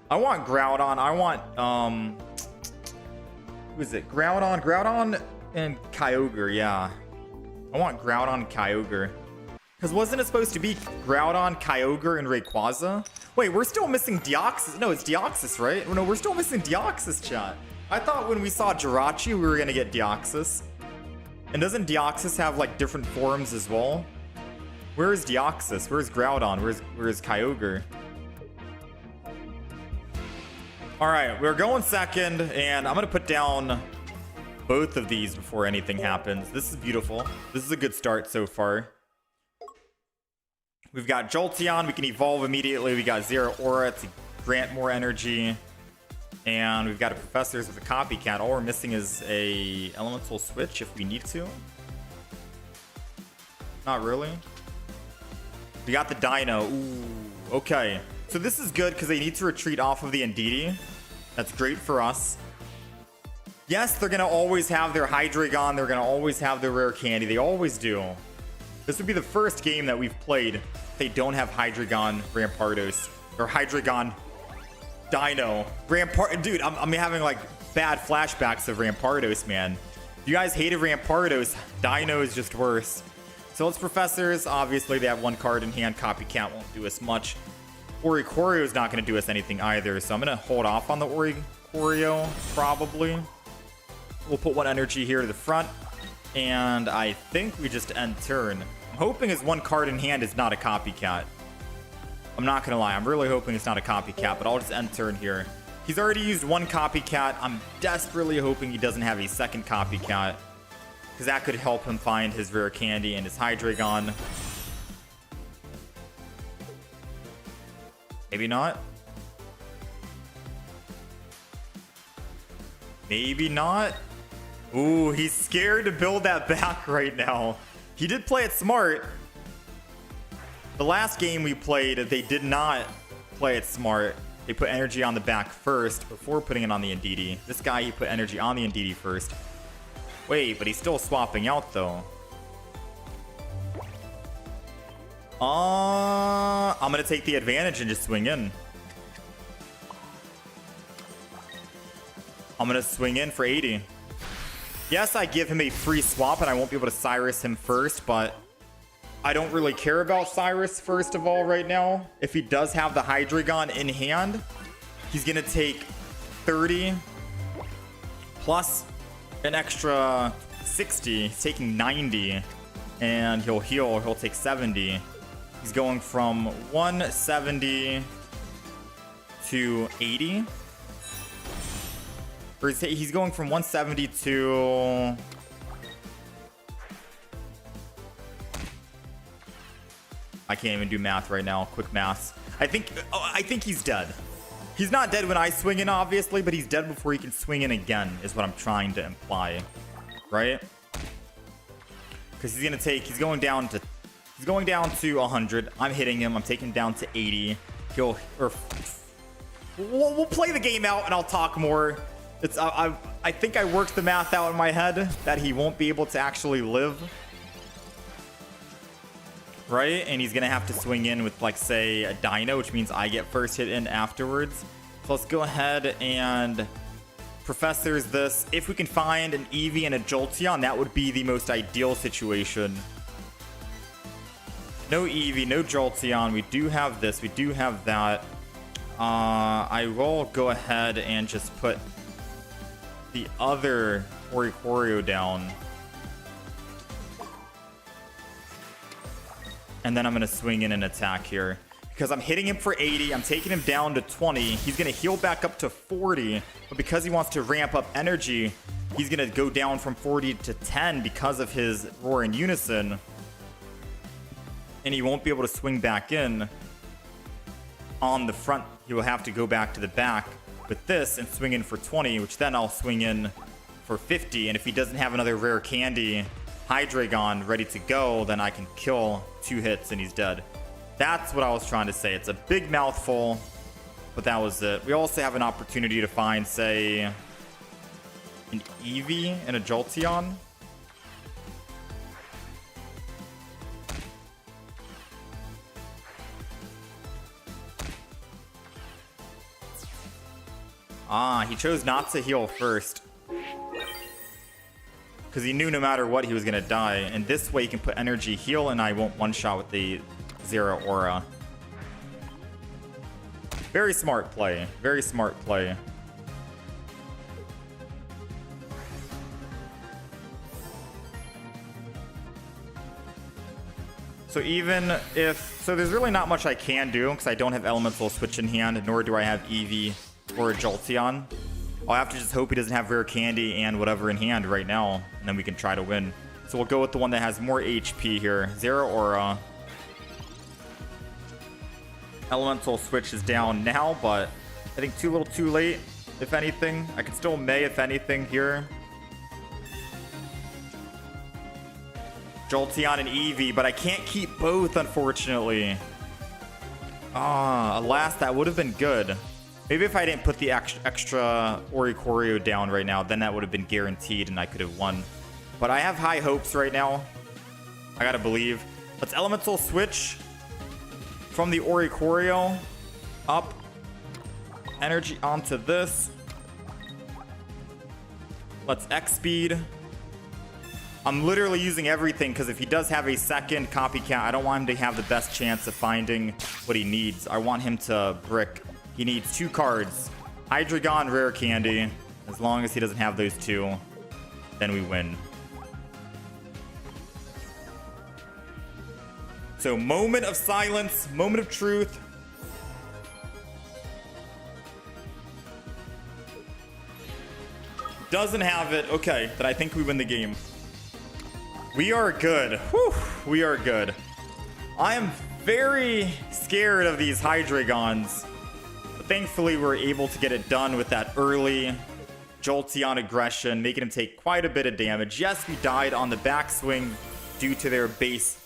I want Groudon. I want who is it? Groudon. Groudon And Kyogre, yeah. I want Groudon, Kyogre. Because wasn't it supposed to be Groudon, Kyogre, and Rayquaza? Wait, we're still missing Deoxys. No, it's Deoxys, right? No, we're still missing Deoxys, chat. I thought when we saw Jirachi, we were going to get Deoxys. And doesn't Deoxys have, like, different forms as well? Where is Deoxys? Where's Groudon? Where's Kyogre? Alright, we're going second, and I'm going to put down both of these before anything happens. This is beautiful. This is a good start so far. We've got Jolteon. We can evolve immediately. We got Zero Aura to grant more energy. And we've got a Professors with a Copycat. All we're missing is a Elemental Switch if we need to. Not really. We got the Dino. Ooh, okay. So this is good because they need to retreat off of the Indeedee. That's great for us. Yes, they're going to always have their Hydreigon. They're going to always have their rare candy. They always do. This would be the first game that we've played if they don't have Hydreigon Rampardos. Or Hydreigon Dino. Dude, I'm having like bad flashbacks of Rampardos, man. If you guys hated Rampardos, Dino is just worse. So it's Professors. Obviously, they have one card in hand. Copycat won't do us much. Oricorio is not going to do us anything either. So I'm going to hold off on the Oricorio, probably. We'll put one energy here to the front. And I think we just end turn. I'm hoping his one card in hand is not a Copycat. I'm not going to lie. I'm really hoping it's not a Copycat, but I'll just end turn here. He's already used one Copycat. I'm desperately hoping he doesn't have a second Copycat, because that could help him find his rare candy and his Hydreigon. Maybe not. Maybe not. Ooh, he's scared to build that back right now. He did play it smart. The last game we played, they did not play it smart. They put energy on the back first before putting it on the Indeedee. This guy, he put energy on the Indeedee first. Wait, but he's still swapping out though. I'm gonna take the advantage and just swing in. I'm gonna swing in for 80. Yes, I give him a free swap and I won't be able to Cyrus him first, but I don't really care about Cyrus first of all right now. If he does have the Hydreigon in hand, he's gonna take 30 plus an extra 60. He's taking 90 and he'll heal. He'll take 70. He's going from 170 to 80. Or he's going from 170 to... I can't even do math right now. Quick maths. I think he's dead. He's not dead when I swing in, obviously, but he's dead before he can swing in again, is what I'm trying to imply. Right? Because he's going down to 100. I'm hitting him. I'm taking him down to 80. We'll play the game out and I'll talk more. I think I worked the math out in my head that he won't be able to actually live. Right? And he's going to have to swing in with, like, say, a Dino, which means I get first hit in afterwards. So let's go ahead and Professors this. If we can find an Eevee and a Jolteon, that would be the most ideal situation. No Eevee, no Jolteon. We do have this. We do have that. I will go ahead and just put the other Oricorio down. And then I'm going to swing in an attack here. Because I'm hitting him for 80. I'm taking him down to 20. He's going to heal back up to 40. But because he wants to ramp up energy, he's going to go down from 40 to 10 because of his Roar in Unison. And he won't be able to swing back in on the front. He will have to go back to the back with this and swing in for 20, which then I'll swing in for 50. And if he doesn't have another rare candy Hydreigon ready to go, then I can kill 2 hits and he's dead. That's what I was trying to say. It's a big mouthful, but that was it. We also have an opportunity to find, say, an Eevee and a Jolteon. He chose not to heal first. because he knew no matter what he was going to die. And this way he can put energy heal, and I won't one-shot with the Zero Aura. Very smart play. Very smart play. So even if... So there's really not much I can do, because I don't have Elemental Switch in hand, nor do I have Eevee or a Jolteon. I'll have to just hope he doesn't have Rare Candy and whatever in hand right now, and then we can try to win. So we'll go with the one that has more HP here. Zero Aura. Elemental Switch is down now, but I think too little too late, if anything. I can still May, if anything, here. Jolteon and Eevee, but I can't keep both, unfortunately. Alas, that would have been good. Maybe if I didn't put the extra Oricorio down right now, then that would have been guaranteed and I could have won. But I have high hopes right now. I gotta believe. Let's Elemental Switch from the Oricorio up. Energy onto this. Let's X-Speed. I'm literally using everything because if he does have a second copycat, I don't want him to have the best chance of finding what he needs. I want him to brick. He needs 2 cards. Hydreigon, Rare Candy. As long as he doesn't have those 2, then we win. So moment of silence, moment of truth. Doesn't have it. Okay, then I think we win the game. We are good. Whew, we are good. I am very scared of these Hydreigons. But thankfully, we're able to get it done with that early Jolteon aggression, making him take quite a bit of damage. Yes, we died on the backswing due to their base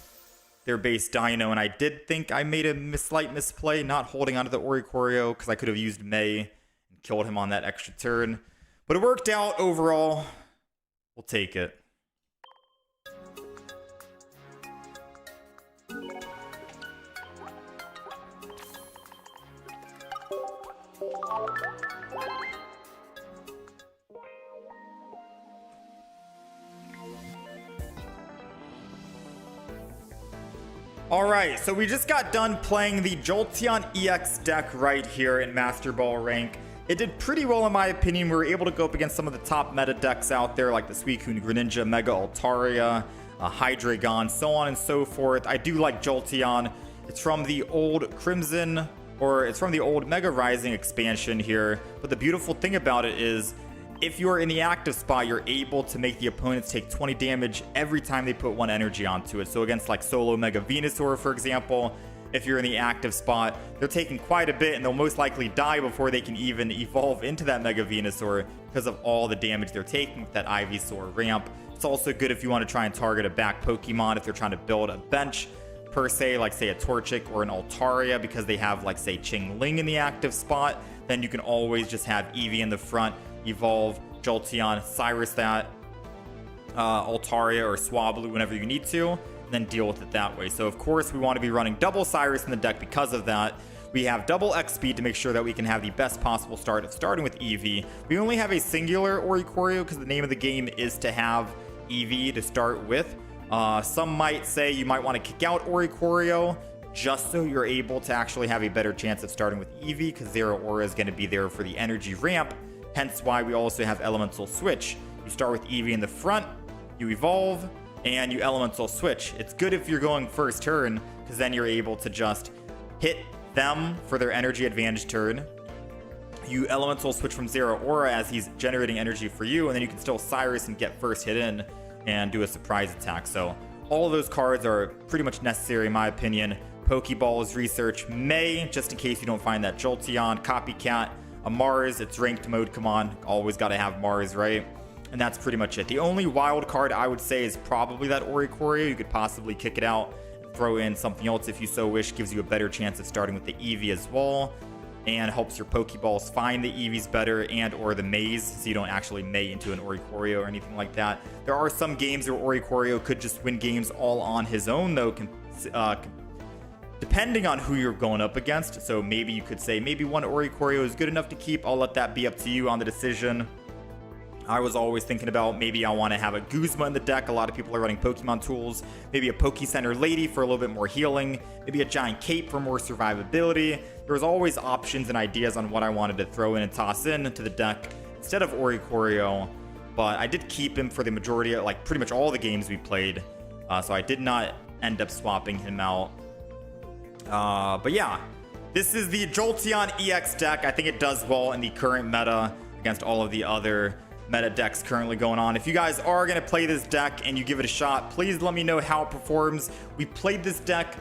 Dino, and I did think I made a slight misplay not holding onto the Oricorio because I could have used May and killed him on that extra turn. But it worked out overall. We'll take it. Alright, so we just got done playing the Jolteon EX deck right here in Master Ball rank. It did pretty well in my opinion. We were able to go up against some of the top meta decks out there like the Suicune Greninja, Mega Altaria, Hydreigon, so on and so forth. I do like Jolteon. It's from the old Crimson, or it's from the old Mega Rising expansion here. But the beautiful thing about it is, if you're in the active spot, you're able to make the opponents take 20 damage every time they put 1 energy onto it. So against like solo Mega Venusaur, for example, if you're in the active spot, they're taking quite a bit and they'll most likely die before they can even evolve into that Mega Venusaur because of all the damage they're taking with that Ivysaur ramp. It's also good if you want to try and target a back Pokemon if they're trying to build a bench per se, like say a Torchic or an Altaria, because they have like say Chingling in the active spot. Then you can always just have Eevee in the front, evolve Jolteon, Cyrus that Altaria or Swablu whenever you need to, and then deal with it that way. So of course we want to be running double Cyrus in the deck because of that. We have double X speed to make sure that we can have the best possible start of starting with Eevee. We only have a singular Oricorio because the name of the game is to have Eevee to start with. Some might say you might want to kick out Oricorio just so you're able to actually have a better chance of starting with Eevee, because Zero Aura is going to be there for the energy ramp. Hence why we also have Elemental Switch. You start with Eevee in the front, you evolve, and you Elemental Switch. It's good if you're going first turn, because then you're able to just hit them for their energy advantage turn. You Elemental Switch from Zero Aura as he's generating energy for you, and then you can still Cyrus and get first hit in and do a surprise attack. So all of those cards are pretty much necessary in my opinion. Pokeballs, Research, May, just in case you don't find that Jolteon, Copycat, a Mars, it's ranked mode, come on, always got to have Mars, right? And that's pretty much it. The only wild card I would say is probably that Oricorio. You could possibly kick it out, throw in something else if you so wish, gives you a better chance of starting with the Eevee as well, and helps your Pokeballs find the Eevees better and or the Maze, so you don't actually May into an Oricorio or anything like that. There are some games where Oricorio could just win games all on his own though, depending on who you're going up against. So maybe you could say maybe one Oricorio is good enough to keep. I'll let that be up to you on the decision. I was always thinking about maybe I want to have a Guzma in the deck. A lot of people are running Pokemon tools. Maybe a Poke Center Lady for a little bit more healing. Maybe a Giant Cape for more survivability. There was always options and ideas on what I wanted to throw in and toss in to the deck instead of Oricorio. But I did keep him for the majority of, like, pretty much all the games we played. So I did not end up swapping him out. But yeah, this is the Jolteon EX deck. I think it does well in the current meta against all of the other meta decks currently going on. If you guys are going to play this deck and you give it a shot, please let me know how it performs. We played this deck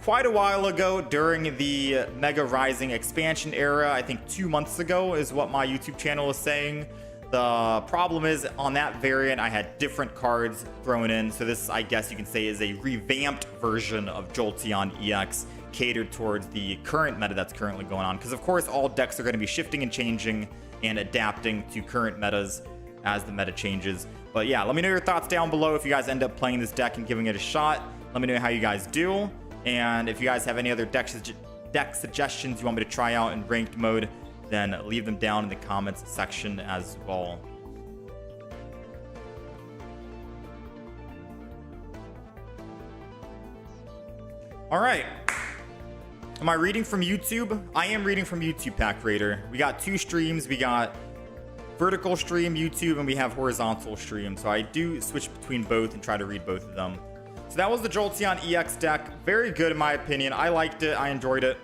quite a while ago during the Mega Rising expansion era. I think 2 months ago is what my YouTube channel is saying. The problem is on that variant, I had different cards thrown in. So this, I guess you can say, is a revamped version of Jolteon EX catered towards the current meta that's currently going on. Because of course, all decks are going to be shifting and changing and adapting to current metas as the meta changes. But yeah, let me know your thoughts down below if you guys end up playing this deck and giving it a shot. Let me know how you guys do. And if you guys have any other deck suggestions you want me to try out in ranked mode, then leave them down in the comments section as well. All right. Am I reading from YouTube? I am reading from YouTube, Pack Raider. We got 2 streams. We got vertical stream, YouTube, and we have horizontal stream. So I do switch between both and try to read both of them. So that was the Jolteon EX deck. Very good in my opinion. I liked it. I enjoyed it.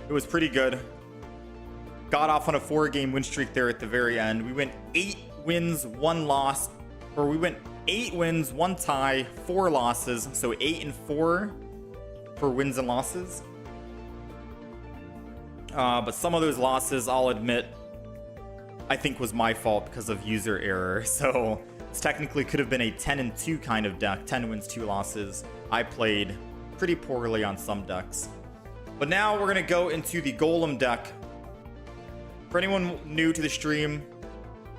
It was pretty good. Got off on a 4-game win streak there at the very end. We went 8 wins, 1 loss. Or we went 8 wins, 1 tie, 4 losses. So 8 and 4 for wins and losses. But some of those losses, I'll admit, I think was my fault because of user error. So this technically could have been a 10 and 2 kind of deck. 10 wins, 2 losses. I played pretty poorly on some decks. But now we're going to go into the Golem deck. For anyone new to the stream,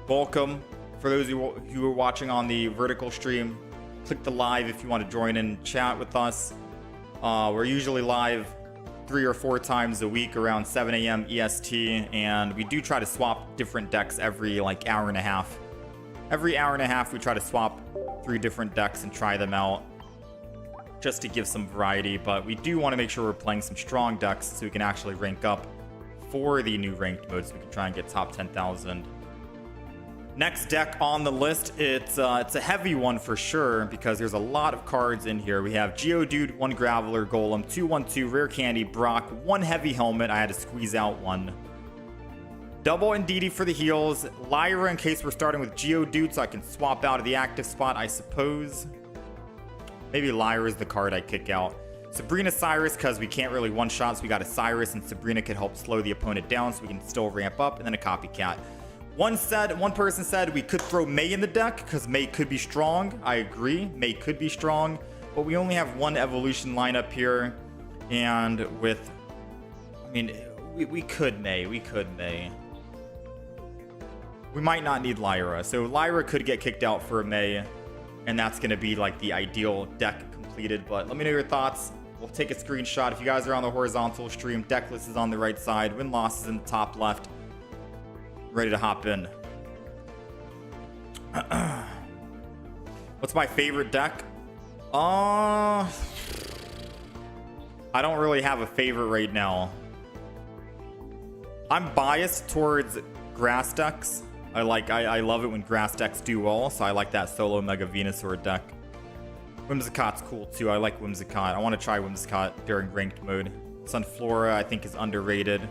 welcome. For those who are watching on the vertical stream, click the live if you want to join in and chat with us. We're usually live 3 or 4 times a week around 7 a.m. EST, and we do try to swap different decks every like hour and a half. Every hour and a half, we try to swap 3 different decks and try them out just to give some variety. But we do want to make sure we're playing some strong decks so we can actually rank up for the new ranked mode, so we can try and get top 10,000. Next deck on the list, it's a heavy one for sure because there's a lot of cards in here. We have Geodude, 1 Graveler, Golem, 2/1/2, Rare Candy, Brock, 1 Heavy Helmet. I had to squeeze out 1. Double Indeedee for the heals. Lyra in case we're starting with Geodude, so I can swap out of the active spot, I suppose. Maybe Lyra is the card I kick out. Sabrina, Cyrus, because we can't really one-shot, so we got a Cyrus, and Sabrina could help slow the opponent down so we can still ramp up, and then a Copycat. One person said we could throw May in the deck because May could be strong. I agree, May could be strong, but we only have 1 evolution lineup here, and with, I mean, we could May. We might not need Lyra, so Lyra could get kicked out for a May, and that's going to be like the ideal deck completed. But let me know your thoughts. We'll take a screenshot. If you guys are on the horizontal stream, deck list is on the right side, win-loss is in the top left. Ready to hop in. What's my favorite deck? I don't really have a favorite right now. I'm biased towards grass decks. I love it when grass decks do well, so I like that solo Mega Venusaur deck. Whimsicott's cool too. I like Whimsicott. I want to try Whimsicott during ranked mode. Sunflora I think is underrated.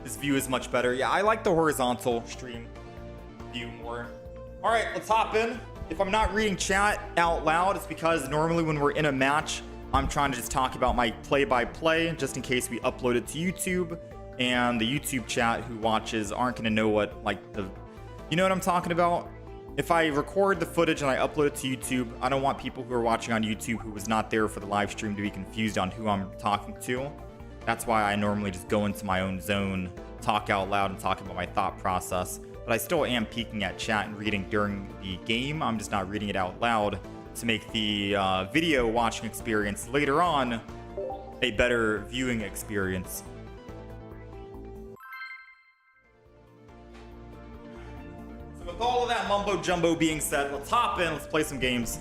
This view is much better. Yeah, I like the horizontal stream view more. All right, let's hop in. If I'm not reading chat out loud, it's because normally when we're in a match, I'm trying to just talk about my play-by-play just in case we upload it to YouTube, and the YouTube chat who watches aren't going to know what, like, you know what I'm talking about? If I record the footage and I upload it to YouTube, I don't want people who are watching on YouTube who was not there for the live stream to be confused on who I'm talking to. That's why I normally just go into my own zone, talk out loud, and talk about my thought process. But I still am peeking at chat and reading during the game. I'm just not reading it out loud to make the video watching experience later on a better viewing experience. mumbo jumbo being said, let's hop in, let's play some games.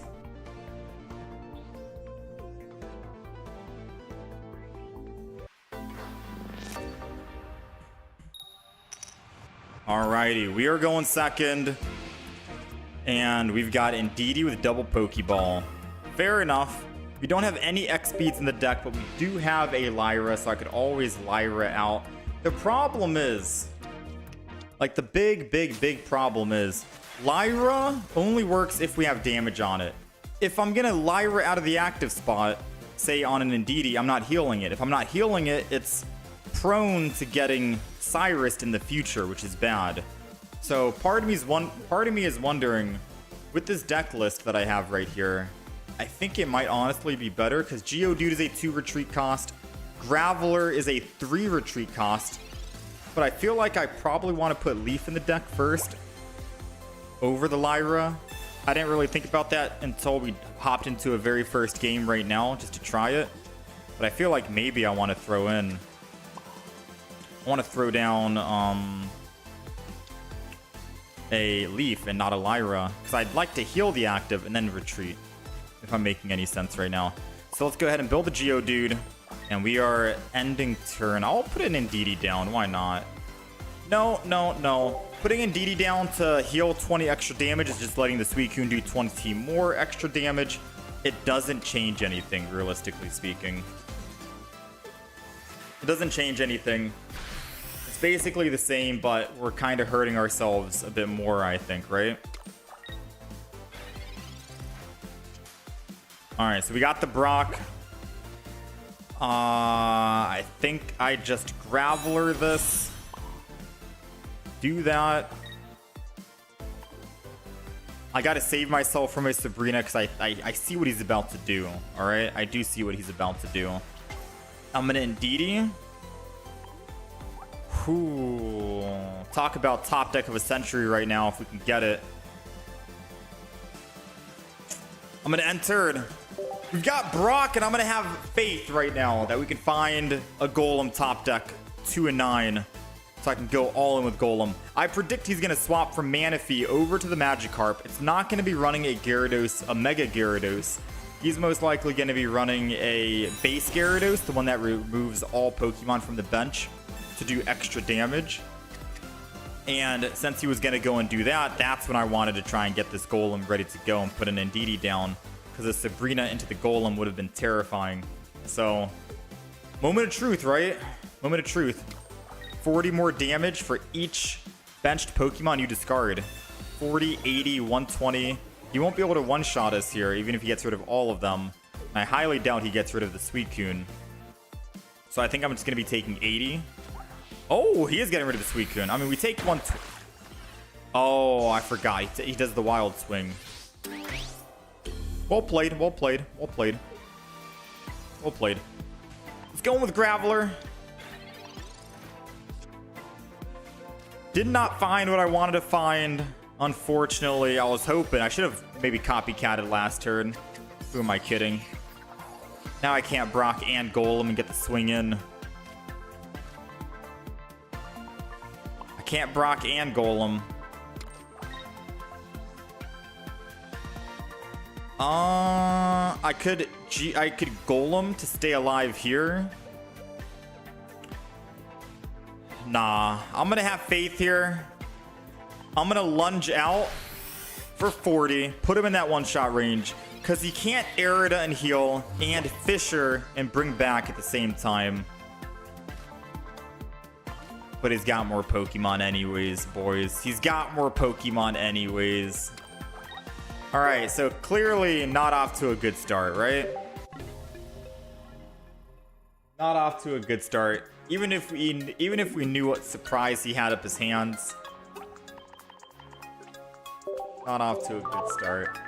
Alrighty, we are going second. And we've got Indeedee with double Pokeball. Fair enough. We don't have any X speeds in the deck, but we do have a Lyra, so I could always Lyra out. The problem is, like the big problem is, Lyra only works if we have damage on it. If I'm gonna Lyra out of the active spot, say on an Indeedee, I'm not healing it. If I'm not healing it, it's prone to getting Cyrused in the future, which is bad. So part of me is wondering, with this deck list that I have right here, I think it might honestly be better because Geodude is a 2 retreat cost, Graveler is a 3 retreat cost, but I feel like I probably want to put Leaf in the deck first over the Lyra. I didn't really think about that until we hopped into a very first game right now just to try it, but I feel like maybe I want to throw down a Leaf and not a Lyra, because I'd like to heal the active and then retreat, if I'm making any sense right now. So let's go ahead and build the Geodude, and we are ending turn. I'll put an Indeedee down, why not? No. Putting Indeedee down to heal 20 extra damage is just letting the Suicune do 20 more extra damage. It doesn't change anything, realistically speaking. It doesn't change anything. It's basically the same, but we're kind of hurting ourselves a bit more, I think, right? Alright, so we got the Brock. I think I just Graveler this. Do that. I gotta save myself from a Sabrina because I see what he's about to do. Alright, I do see what he's about to do. I'm gonna Indeedee. Ooh, talk about top deck of a century right now if we can get it. I'm gonna enter. We've got Brock, and I'm gonna have faith right now that we can find a Golem top deck 2 and 9, so I can go all in with Golem. I predict he's gonna swap from Manaphy over to the Magikarp. It's not gonna be running a Gyarados, a Mega Gyarados. He's most likely gonna be running a base Gyarados, the one that removes all Pokemon from the bench to do extra damage. And since he was gonna go and do that, that's when I wanted to try and get this Golem ready to go and put an Indeedee down, because a Sabrina into the Golem would have been terrifying. So, moment of truth, right? Moment of truth. 40 more damage for each benched Pokemon you discard. 40, 80, 120. He won't be able to one-shot us here, even if he gets rid of all of them. And I highly doubt he gets rid of the Suicune. So I think I'm just going to be taking 80. Oh, he is getting rid of the Suicune. I mean, we take one... Oh, I forgot. He does the Wild Swing. Well played, well played, well played. Well played. Let's go with Graveler. Did not find what I wanted to find. Unfortunately, I was hoping. I should have maybe copycatted last turn. Who am I kidding? Now I can't Brock and Golem and get the swing in. I can't Brock and Golem. I could Golem to stay alive here. Nah, I'm gonna have faith here. I'm gonna lunge out for 40, put him in that one-shot range, because he can't Arida and heal and Fisher and bring back at the same time. But he's got more Pokemon anyways, boys. He's got more Pokemon anyways. All right, so clearly not off to a good start, right? Not off to a good start. Even if we knew what surprise he had up his hands. Not off to a good start.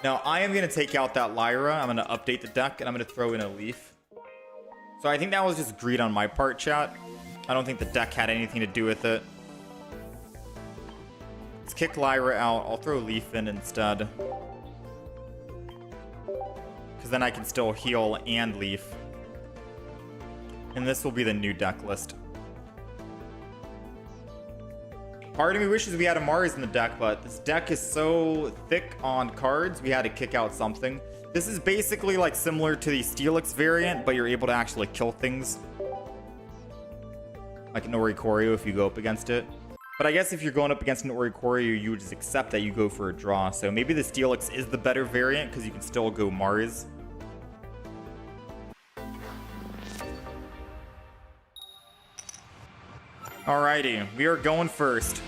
Now, I am going to take out that Lyra. I'm going to update the deck, and I'm going to throw in a Leaf. So I think that was just greed on my part, chat. I don't think the deck had anything to do with it. Let's kick Lyra out. I'll throw Leaf in instead. Because then I can still heal and Leaf. And this will be the new deck list. Part of me wishes we had a Mars in the deck, but this deck is so thick on cards, we had to kick out something. This is basically like similar to the Steelix variant, but you're able to actually kill things. Like an Oricorio if you go up against it. But I guess if you're going up against an Oricorio, you would just accept that you go for a draw. So maybe the Steelix is the better variant because you can still go Mars. Alrighty, we are going first.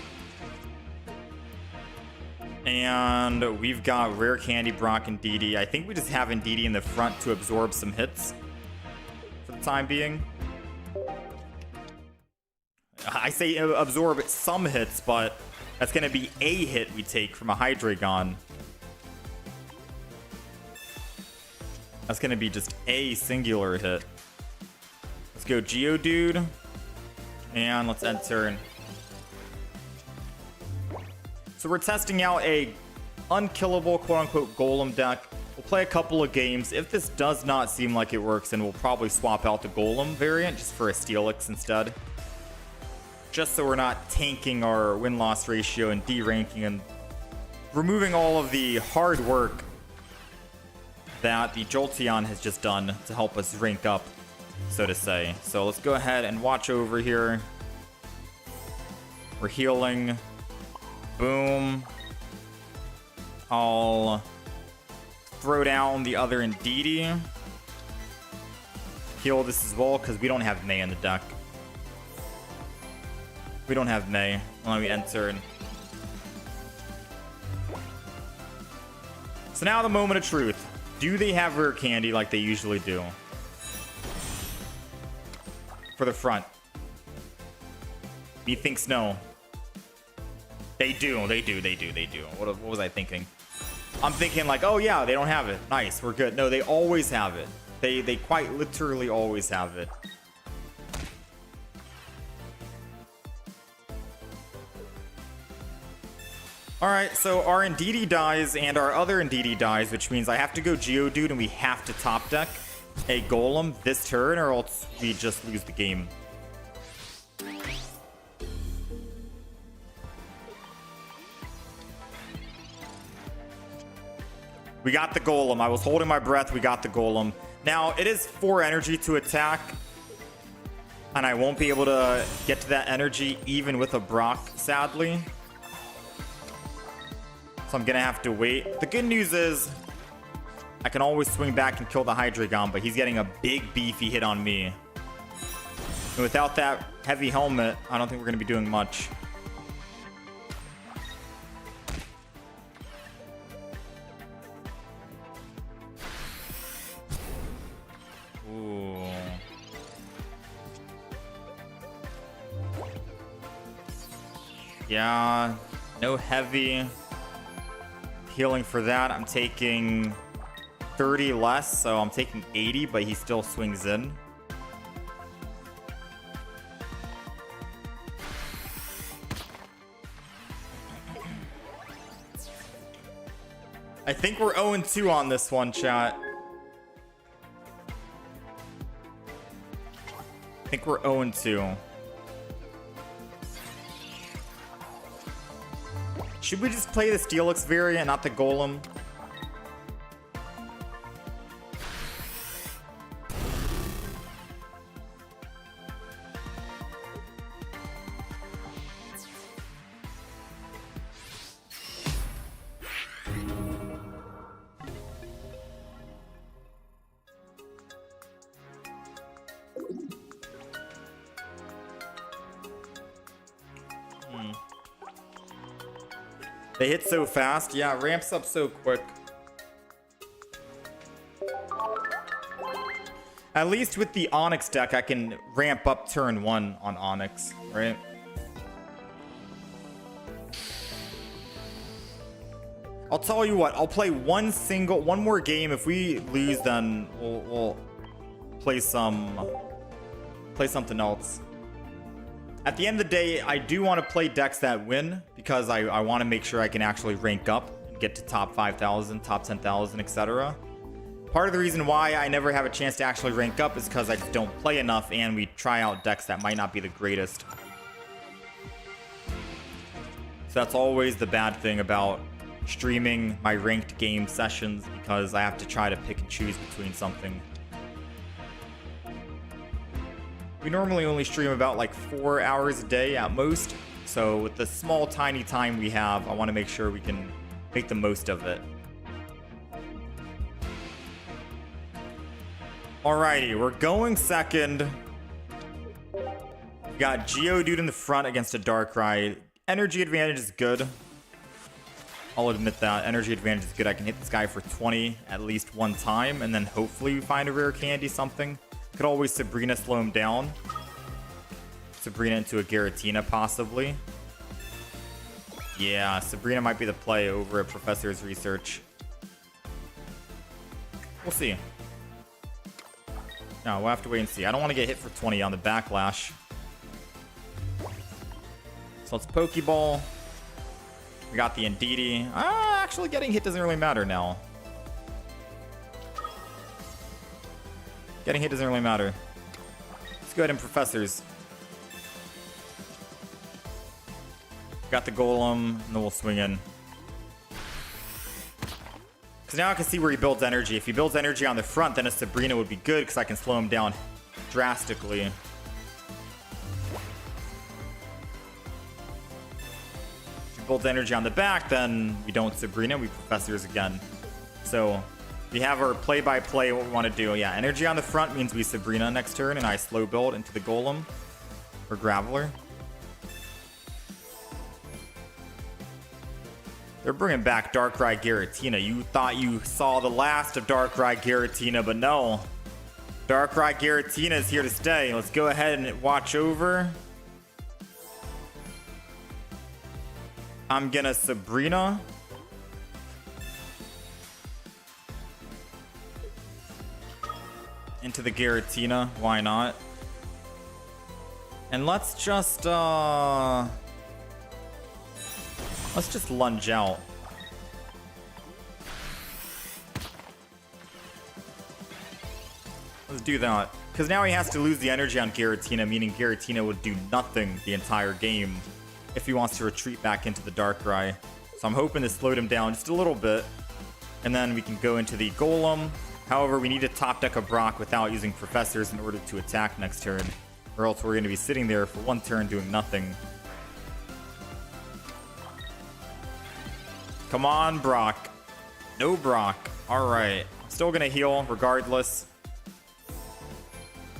And we've got Rare Candy, Brock, and DD. I think we just have DD in the front to absorb some hits for the time being. I say absorb some hits, but that's going to be a hit we take from a Hydreigon. That's going to be just a singular hit. Let's go Geodude. And let's end turn. So we're testing out a unkillable quote-unquote golem deck. We'll play a couple of games. If this does not seem like it works, then we'll probably swap out the golem variant just for a Steelix instead. Just so we're not tanking our win-loss ratio and deranking and removing all of the hard work that the Jolteon has just done to help us rank up, so to say. So let's go ahead and watch over here. We're healing. Boom. I'll throw down the other Indeedee. Heal this as well, because we don't have May in the deck. We don't have May. Let me enter. So now the moment of truth. Do they have Rare Candy like they usually do? For the front. Methinks no. They do. What was I thinking? I'm thinking like, oh yeah, they don't have it. Nice, we're good. No, they always have it. They quite literally always have it. Alright, so our Indeedee dies and our other Indeedee dies, which means I have to go Geodude and we have to top deck a Golem this turn or else we just lose the game. We got the Golem. I was holding my breath. We got the Golem. Now, it is 4 energy to attack. And I won't be able to get to that energy even with a Brock, sadly. So I'm going to have to wait. The good news is I can always swing back and kill the Hydreigon, but he's getting a big beefy hit on me. And without that heavy helmet, I don't think we're going to be doing much. Ooh. Yeah, no heavy. Healing for that. I'm taking 30 less, so I'm taking 80, but he still swings in. I think we're 0-2 on this one, chat. I think we're 0-2. Should we just play the Steelix variant, not the Golem? They hit so fast. Yeah, ramps up so quick. At least with the Onyx deck, I can ramp up turn 1 on Onyx, right? I'll tell you what, I'll play one more game. If we lose, then we'll play something else. At the end of the day, I do want to play decks that win because I want to make sure I can actually rank up and get to top 5,000, top 10,000, etc. Part of the reason why I never have a chance to actually rank up is because I just don't play enough and we try out decks that might not be the greatest. So that's always the bad thing about streaming my ranked game sessions, because I have to try to pick and choose between something. We normally only stream about like 4 hours a day at most. So with the small, tiny time we have, I want to make sure we can make the most of it. Alrighty, we're going second. We got Geodude in the front against a Darkrai. Energy advantage is good. I'll admit that. Energy advantage is good. I can hit this guy for 20 at least one time, and then hopefully we find a rare candy, something. Could always Sabrina slow him down. Sabrina into a Giratina, possibly. Yeah, Sabrina might be the play over at Professor's Research. We'll see. No, we'll have to wait and see. I don't want to get hit for 20 on the backlash. So let's Pokeball. We got the Indeedee. Actually, getting hit doesn't really matter now. Getting hit doesn't really matter. Let's go ahead and Professors. Got the Golem, and then we'll swing in. Because now I can see where he builds energy. If he builds energy on the front, then a Sabrina would be good, because I can slow him down drastically. If he builds energy on the back, then we don't Sabrina, we Professors again. So we have our play-by-play, what we want to do. Yeah, energy on the front means we Sabrina next turn, and I slow build into the Golem or Graveler. They're bringing back Darkrai Giratina. You thought you saw the last of Darkrai Giratina, but no. Darkrai Giratina is here to stay. Let's go ahead and watch over. I'm gonna Sabrina. Into the Giratina. Why not? And let's just lunge out. Let's do that. Because now he has to lose the energy on Giratina, meaning Giratina would do nothing the entire game if he wants to retreat back into the Darkrai. So I'm hoping to slow him down just a little bit. And then we can go into the Golem. However, we need to top deck a Brock without using Professors in order to attack next turn. Or else we're going to be sitting there for one turn doing nothing. Come on, Brock. No Brock. Alright. Still gonna heal regardless.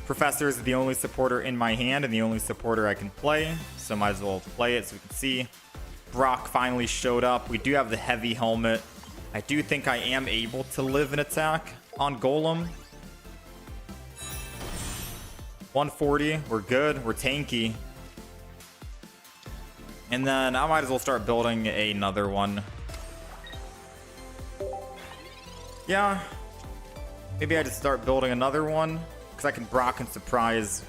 Professor is the only supporter in my hand and the only supporter I can play. So might as well play it so we can see. Brock finally showed up. We do have the heavy helmet. I do think I am able to live an attack on Golem. 140. We're good. We're tanky. And then I might as well start building another one. Yeah, maybe I just start building another one, because I can Brock and Surprise.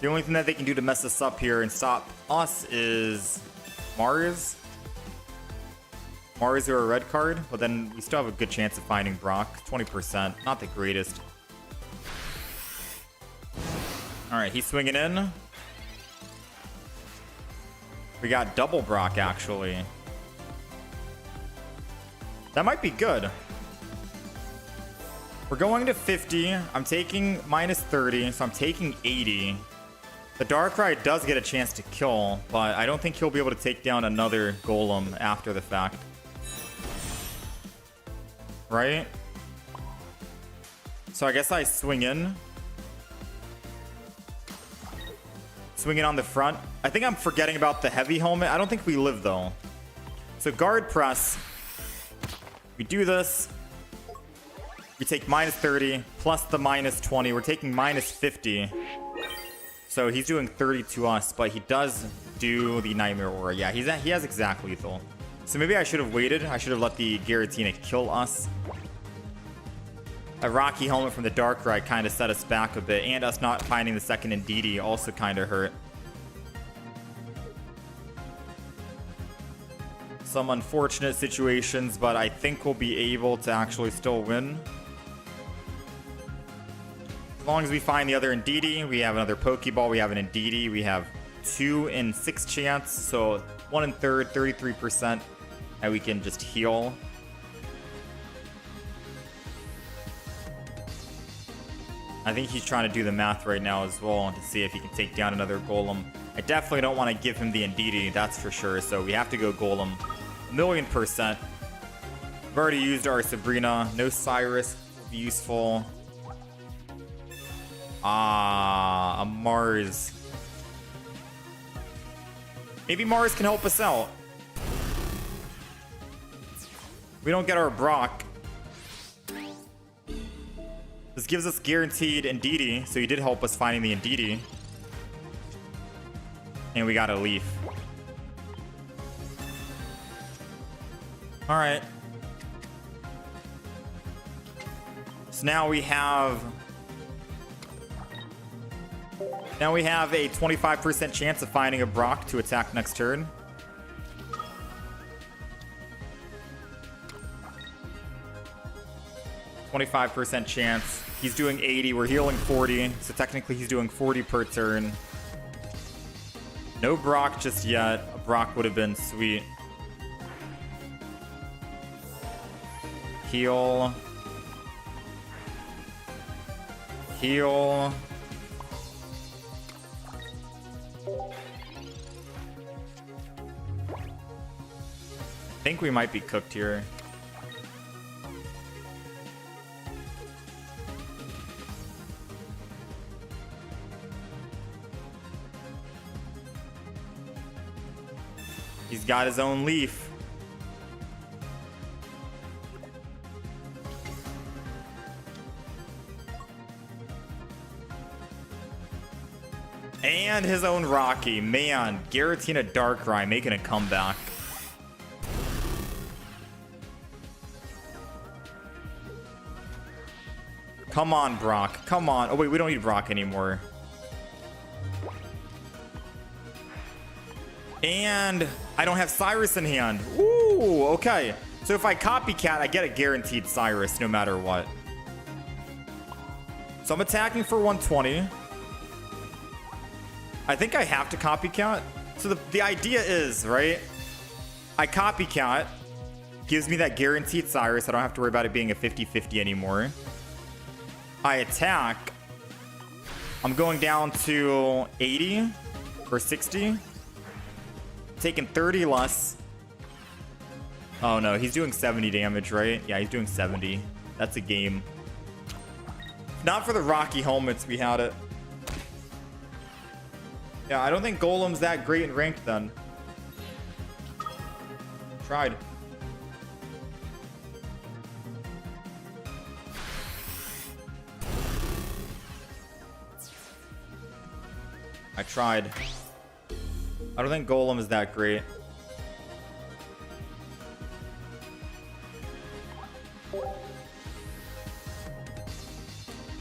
The only thing that they can do to mess us up here and stop us is Mars. Mars or a red card, but then we still have a good chance of finding Brock. 20%, not the greatest. Alright, he's swinging in. We got double Brock, actually. That might be good. We're going to 50. I'm taking minus 30, so I'm taking 80. The Darkrai does get a chance to kill, but I don't think he'll be able to take down another Golem after the fact. Right? So I guess I swing in. Swing in on the front. I think I'm forgetting about the heavy helmet. I don't think we live, though. So guard press. We do this. We take minus 30 plus the minus 20. We're taking minus 50. So he's doing 30 to us, but he does do the Nightmare Aura. Yeah, he has exact lethal. So maybe I should have waited. I should have let the Giratina kill us. A Rocky Helmet from the Darkrai kind of set us back a bit, and us not finding the second Indeedee also kind of hurt. Some unfortunate situations, but I think we'll be able to actually still win. As long as we find the other Indeedee, we have another Pokeball, we have an Indeedee, we have 2 in 6 chance, so 1 in 3rd, 33%, and we can just heal. I think he's trying to do the math right now as well to see if he can take down another Golem. I definitely don't want to give him the Indeedee, that's for sure, so we have to go Golem. 1,000,000%. We've already used our Sabrina. No Cyrus would be useful. Ah, a Mars. Maybe Mars can help us out. We don't get our Brock. This gives us guaranteed Indeedee, so he did help us finding the Indeedee. And we got a Leaf. Alright. So now we have a 25% chance of finding a Brock to attack next turn. %25 chance. He's doing 80. We're healing 40. So technically he's doing 40 per turn. No Brock just yet. A Brock would have been sweet. Heal. Heal. I think we might be cooked here. He's got his own Leaf. And his own Rocky. Man, Giratina Darkrai making a comeback. Come on, Brock. Come on. Oh, wait, we don't need Brock anymore. And I don't have Cyrus in hand. Ooh, okay. So if I copycat, I get a guaranteed Cyrus no matter what. So I'm attacking for 120. I think I have to copycat. So the idea is, right? I copycat. Gives me that guaranteed Cyrus. I don't have to worry about it being a 50-50 anymore. I attack. I'm going down to 80 or 60. Taking 30 less. Oh no, he's doing 70 damage, right? Yeah, he's doing 70. That's a game. Not for the Rocky helmets, we had it. Yeah, I don't think Golem's that great in ranked then. Tried. I tried. I don't think Golem is that great.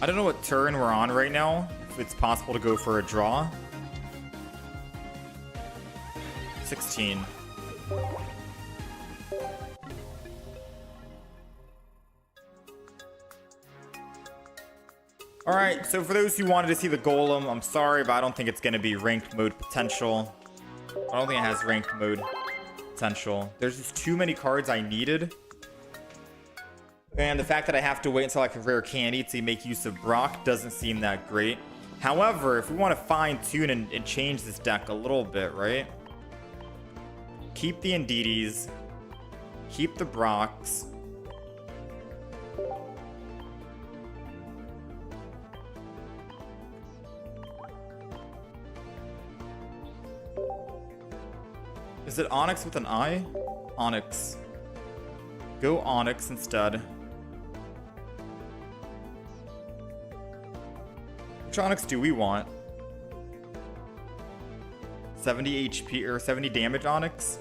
I don't know what turn we're on right now. If it's possible to go for a draw. 16. Alright, so for those who wanted to see the Golem, I'm sorry, but I don't think it's going to be ranked mode potential. I don't think it has ranked mode potential. There's just too many cards I needed. And the fact that I have to wait until like a rare candy to make use of Brock doesn't seem that great. However, if we want to fine-tune and change this deck a little bit, right? Keep the Indeedees. Keep the Brocks. Is it Onyx with an I? Onyx. Go Onyx instead. Which Onyx do we want? 70 HP or 70 damage Onyx?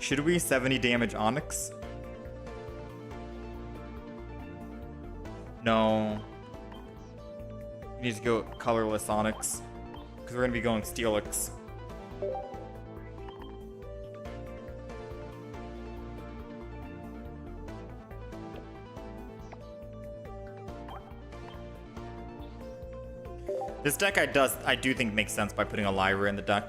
Should we 70 damage Onyx? No. We need to go colorless Onyx. Because we're going to be going Steelix. This deck I do think makes sense by putting a Lyra in the deck.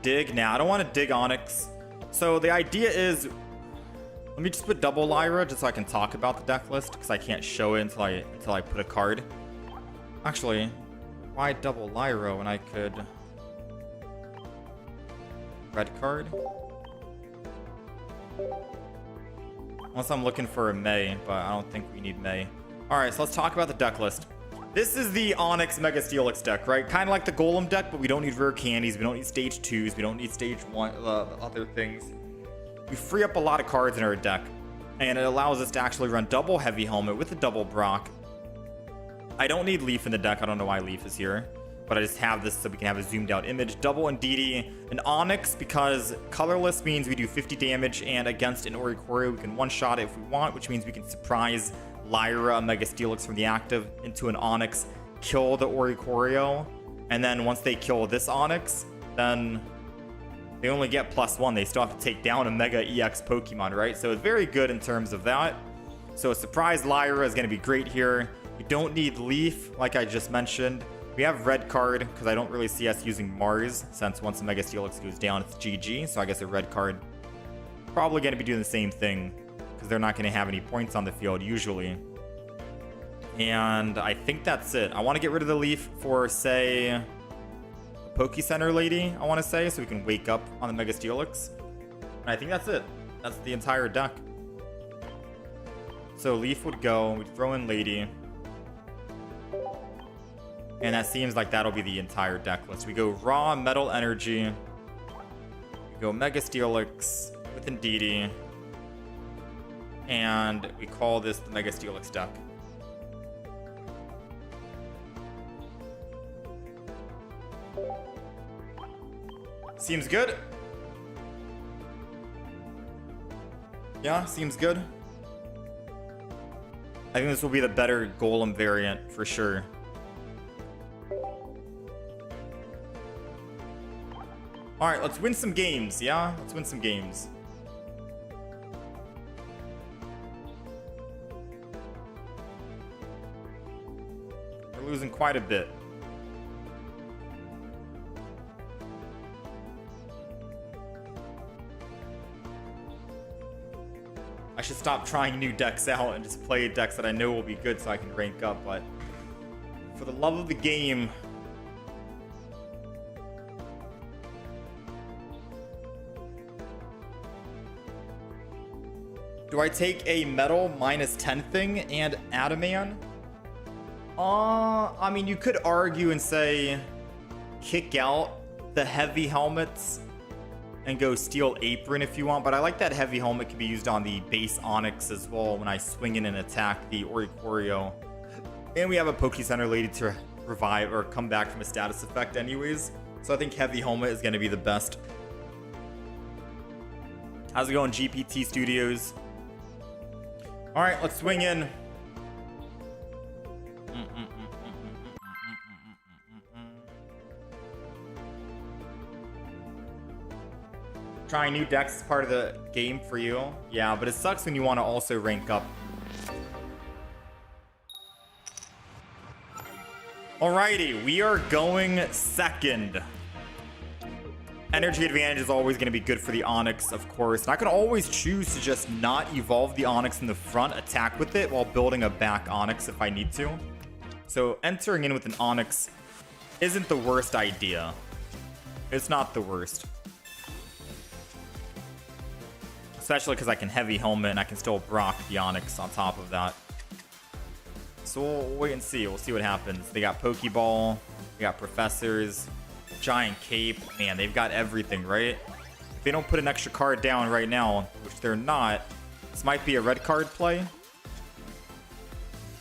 Dig? Nah, I don't want to dig Onyx. So the idea is, let me just put double Lyra just so I can talk about the deck list, because I can't show it until I put a card. Actually, why double Lyra when I could red card? Unless I'm looking for a May, but I don't think we need May. Alright, so let's talk about the deck list. This is the Onyx Mega Steelix deck, right? Kind of like the Golem deck, but we don't need rare candies, we don't need stage 2s, we don't need stage 1, other things. We free up a lot of cards in our deck, and it allows us to actually run double Heavy Helmet with a double Brock. I don't need Leaf in the deck, I don't know why Leaf is here, but I just have this so we can have a zoomed out image. Double Indeedee, an Onyx, because colorless means we do 50 damage, and against an Oricorio we can one-shot it if we want, which means we can surprise Lyra Mega Steelix from the active into an Onyx, kill the Oricorio, and then once they kill this Onyx, then they only get +1. They still have to take down a Mega EX Pokemon, right? So it's very good in terms of that. So a surprise Lyra is going to be great here. We don't need Leaf, like I just mentioned. We have red card, because I don't really see us using Mars, since once the Mega Steelix goes down, it's GG. So I guess a red card probably going to be doing the same thing, because they're not going to have any points on the field usually. And I think that's it. I want to get rid of the Leaf for, say, a Poke Center lady, I want to say, so we can wake up on the Mega Steelix. And I think that's it. That's the entire deck. So Leaf would go, we'd throw in Lady. And that seems like that'll be the entire deck list. We go Raw Metal Energy. We go Mega Steelix with Indeedee. And we call this the Mega Steelix deck. Seems good. Yeah, seems good. I think this will be the better Golem variant for sure. Alright, let's win some games, yeah? Let's win some games. We're losing quite a bit. I should stop trying new decks out and just play decks that I know will be good so I can rank up, but for the love of the game, do I take a metal -10 thing and add a man? I mean, you could argue and say kick out the heavy helmets and go Steel Apron if you want, but I like that heavy helmet can be used on the base Onyx as well when I swing in and attack the Oricorio. And we have a Poke Center lady to revive or come back from a status effect anyways, so I think heavy helmet is going to be the best. How's it going, GPT Studios? Alright, let's swing in. Trying new decks is part of the game for you. Yeah, but it sucks when you want to also rank up. Alrighty, we are going second. Energy advantage is always going to be good for the Onyx, of course. And I can always choose to just not evolve the Onyx in the front, attack with it while building a back Onyx if I need to. So entering in with an Onyx isn't the worst idea. It's not the worst. Especially because I can heavy helmet and I can still Brock the Onyx on top of that. So we'll wait and see. We'll see what happens. They got Pokeball. They got Professors. Giant Cape. Man, they've got everything, right? If they don't put an extra card down right now, which they're not, this might be a red card play.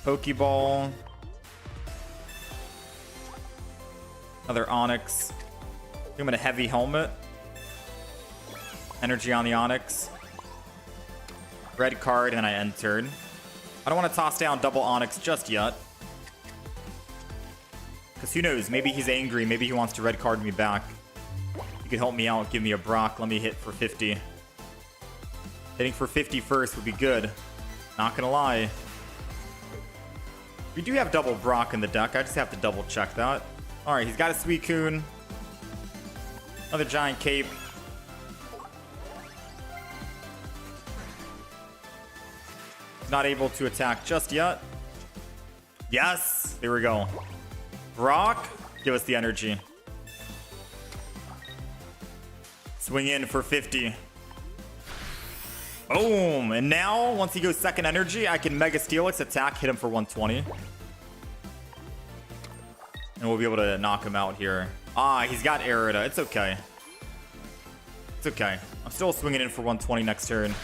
Pokeball. Another Onyx. Give him a heavy helmet. Energy on the Onyx. Red card, and I entered. I don't want to toss down double Onyx just yet. Because who knows, maybe he's angry, maybe he wants to red card me back. You can help me out, give me a Brock, let me hit for 50. Hitting for 50 first would be good. Not gonna lie. We do have double Brock in the deck. I just have to double check that. All right, he's got a Suicune. Another giant cape. Not able to attack just yet. Yes, there we go. Brock, give us the energy. Swing in for 50. Boom. And now, once he goes second energy, I can Mega Steelix attack, hit him for 120. And we'll be able to knock him out here. Ah, he's got Arida. It's okay. It's okay. I'm still swinging in for 120 next turn.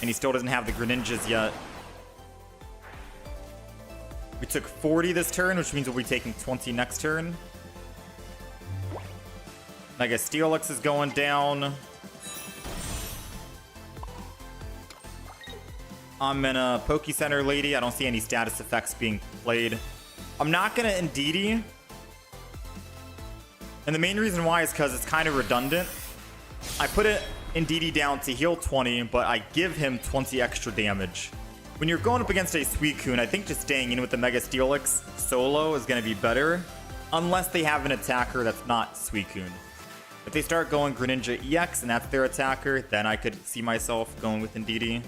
And he still doesn't have the Greninjas yet. We took 40 this turn, which means we'll be taking 20 next turn. Mega Steelix is going down. I'm in a Poke Center Lady. I don't see any status effects being played. I'm not going to Indeedee. And the main reason why is because it's kind of redundant. I put it Indeedee down to heal 20, but I give him 20 extra damage. When you're going up against a Suicune, I think just staying in with the Mega Steelix solo is going to be better. Unless they have an attacker that's not Suicune. If they start going Greninja EX and that's their attacker, then I could see myself going with Indeedee.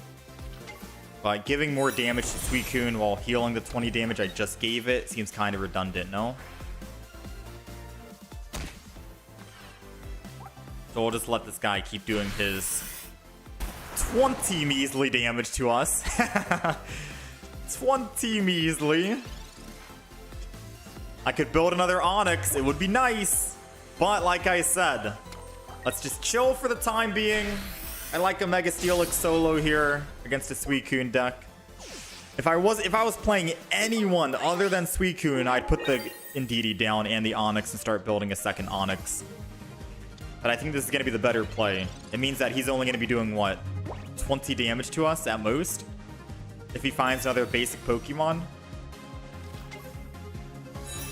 But giving more damage to Suicune while healing the 20 damage I just gave it seems kind of redundant, no? So we'll just let this guy keep doing his 20 measly damage to us. 20 measly. I could build another Onix. It would be nice. But like I said, let's just chill for the time being. I like a Mega Steelix solo here against a Suicune deck. If I was playing anyone other than Suicune, I'd put the Indeedee down and the Onix and start building a second Onix. But I think this is going to be the better play. It means that he's only going to be doing, what, 20 damage to us at most? If he finds another basic Pokemon.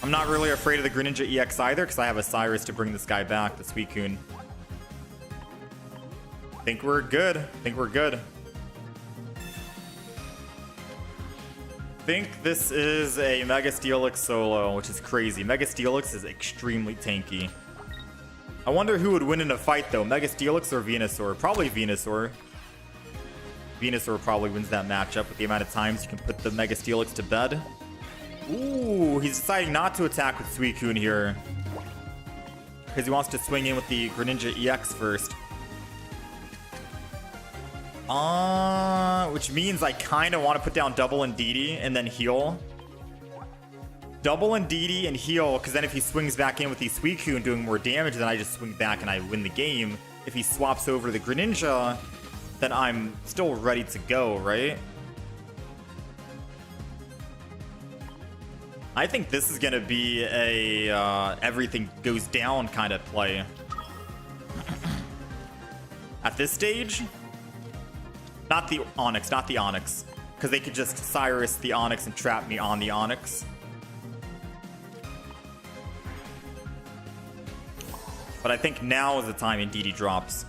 I'm not really afraid of the Greninja EX either, because I have a Cyrus to bring this guy back, the Suicune. Think we're good. Think we're good. Think this is a Mega Steelix solo, which is crazy. Mega Steelix is extremely tanky. I wonder who would win in a fight, though. Mega Steelix or Venusaur? Probably Venusaur. Venusaur probably wins that matchup with the amount of times you can put the Mega Steelix to bed. Ooh, he's deciding not to attack with Suicune here. Because he wants to swing in with the Greninja EX first. Which means I kind of want to put down double Indeedee and then heal. Double Indeedee and heal, because then if he swings back in with the Suicune doing more damage, then I just swing back and I win the game. If he swaps over the Greninja, then I'm still ready to go, right? I think this is going to be a everything goes down kind of play. At this stage, not the Onix, not the Onix. Because they could just Cyrus the Onix and trap me on the Onix. But I think now is the time Indeedee drops.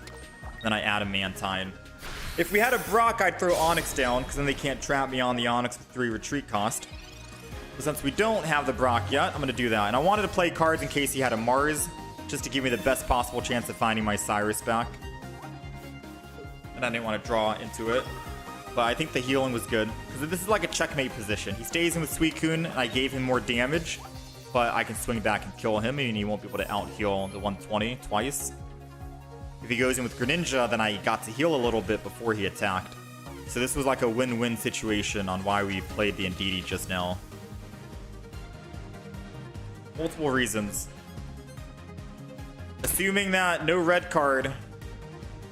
Then I add a Mantine. If we had a Brock, I'd throw Onix down, because then they can't trap me on the Onix with 3 retreat cost. But since we don't have the Brock yet, I'm going to do that. And I wanted to play cards in case he had a Mars, just to give me the best possible chance of finding my Cyrus back. And I didn't want to draw into it. But I think the healing was good, because this is like a checkmate position. He stays in with Suicune, and I gave him more damage. But I can swing back and kill him, and he won't be able to out-heal the 120 twice. If he goes in with Greninja, then I got to heal a little bit before he attacked. So this was like a win-win situation on why we played the Indeedee just now. Multiple reasons. Assuming that no red card,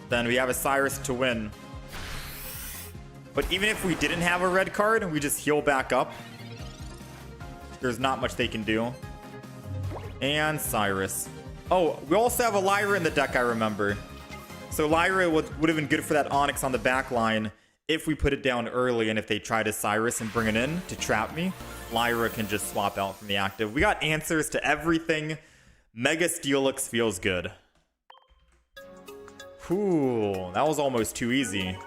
then we have a Cyrus to win. But even if we didn't have a red card, we just heal back up. There's not much they can do. And Cyrus. Oh, we also have a Lyra in the deck, I remember. So Lyra would have been good for that Onix on the back line if we put it down early, and if they try to Cyrus and bring it in to trap me, Lyra can just swap out from the active. We got answers to everything. Mega Steelix feels good. Whew, that was almost too easy.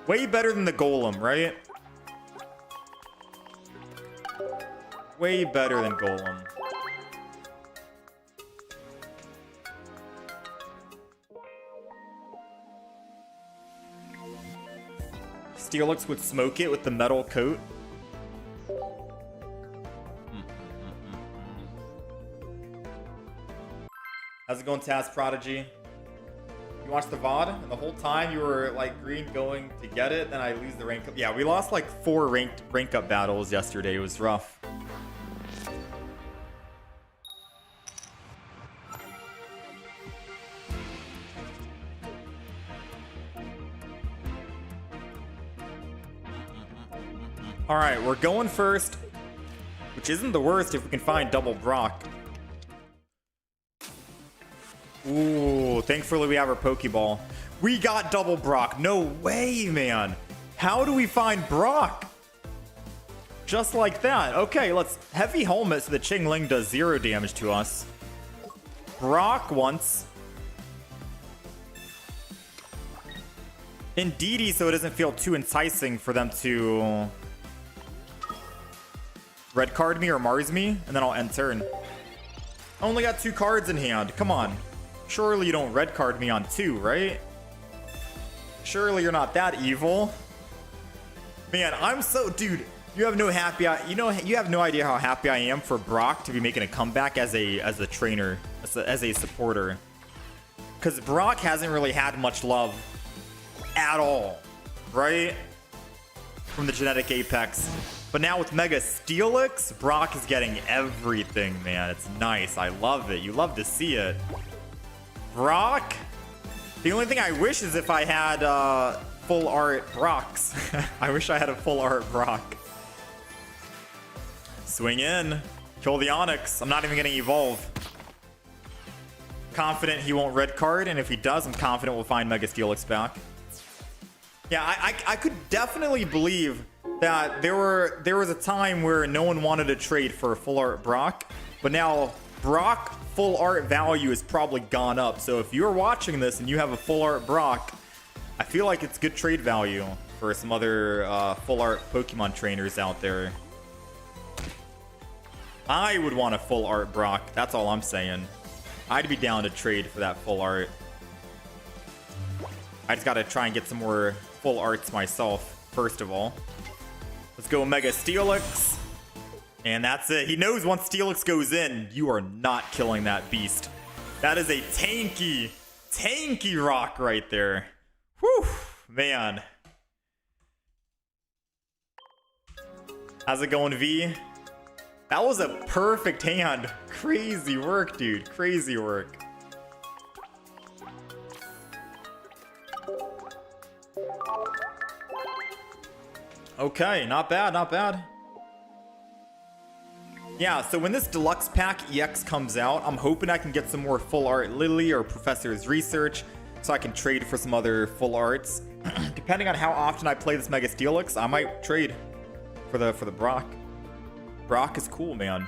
Way better than the Golem, right? Way better than Golem. Steelix would smoke it with the metal coat. How's it going, Taz Prodigy? You watched the VOD, and the whole time you were like green going to get it, then I lose the rank up. Yeah, we lost like 4 rank up battles yesterday. It was rough. All right, we're going first, which isn't the worst if we can find double Brock. Ooh, thankfully we have our Pokeball. We got double Brock. No way, man. How do we find Brock? Just like that. Okay, let's heavy helmet so the Chingling does 0 damage to us. Brock once. Indeedee, so it doesn't feel too enticing for them to red card me or Mars me, and then I'll end turn. I only got 2 cards in hand. Come on. Surely you don't red card me on 2, right? Surely you're not that evil. Man, I'm so... Dude, you have no happy... you have no idea how happy I am for Brock to be making a comeback as a trainer, as a supporter. Because Brock hasn't really had much love at all, right? From the Genetic Apex. But now with Mega Steelix, Brock is getting everything, man. It's nice. I love it. You love to see it. Brock? The only thing I wish is if I had full art Brocks. I wish I had a full art Brock. Swing in. Kill the Onyx. I'm not even going to evolve. Confident he won't red card, and if he does, I'm confident we'll find Mega Steelix back. Yeah, I could definitely believe that there was a time where no one wanted to trade for a full art Brock, but now Brock full art value has probably gone up. So if you're watching this and you have a full art Brock, I feel like it's good trade value for some other full art Pokemon trainers out there. I would want a full art Brock. That's all I'm saying. I'd be down to trade for that full art. I just gotta try and get some more full arts myself, first of all. Let's go Mega Steelix. And that's it. He knows once Steelix goes in, you are not killing that beast. That is a tanky rock right there. Whew, man. How's it going, V? That was a perfect hand. Crazy work, dude. Crazy work. Okay, not bad, not bad. Yeah, so when this deluxe pack EX comes out, I'm hoping I can get some more full art Lily or Professor's Research so I can trade for some other full arts. Depending on how often I play this Mega Steelix, I might trade for the Brock. Brock is cool, man.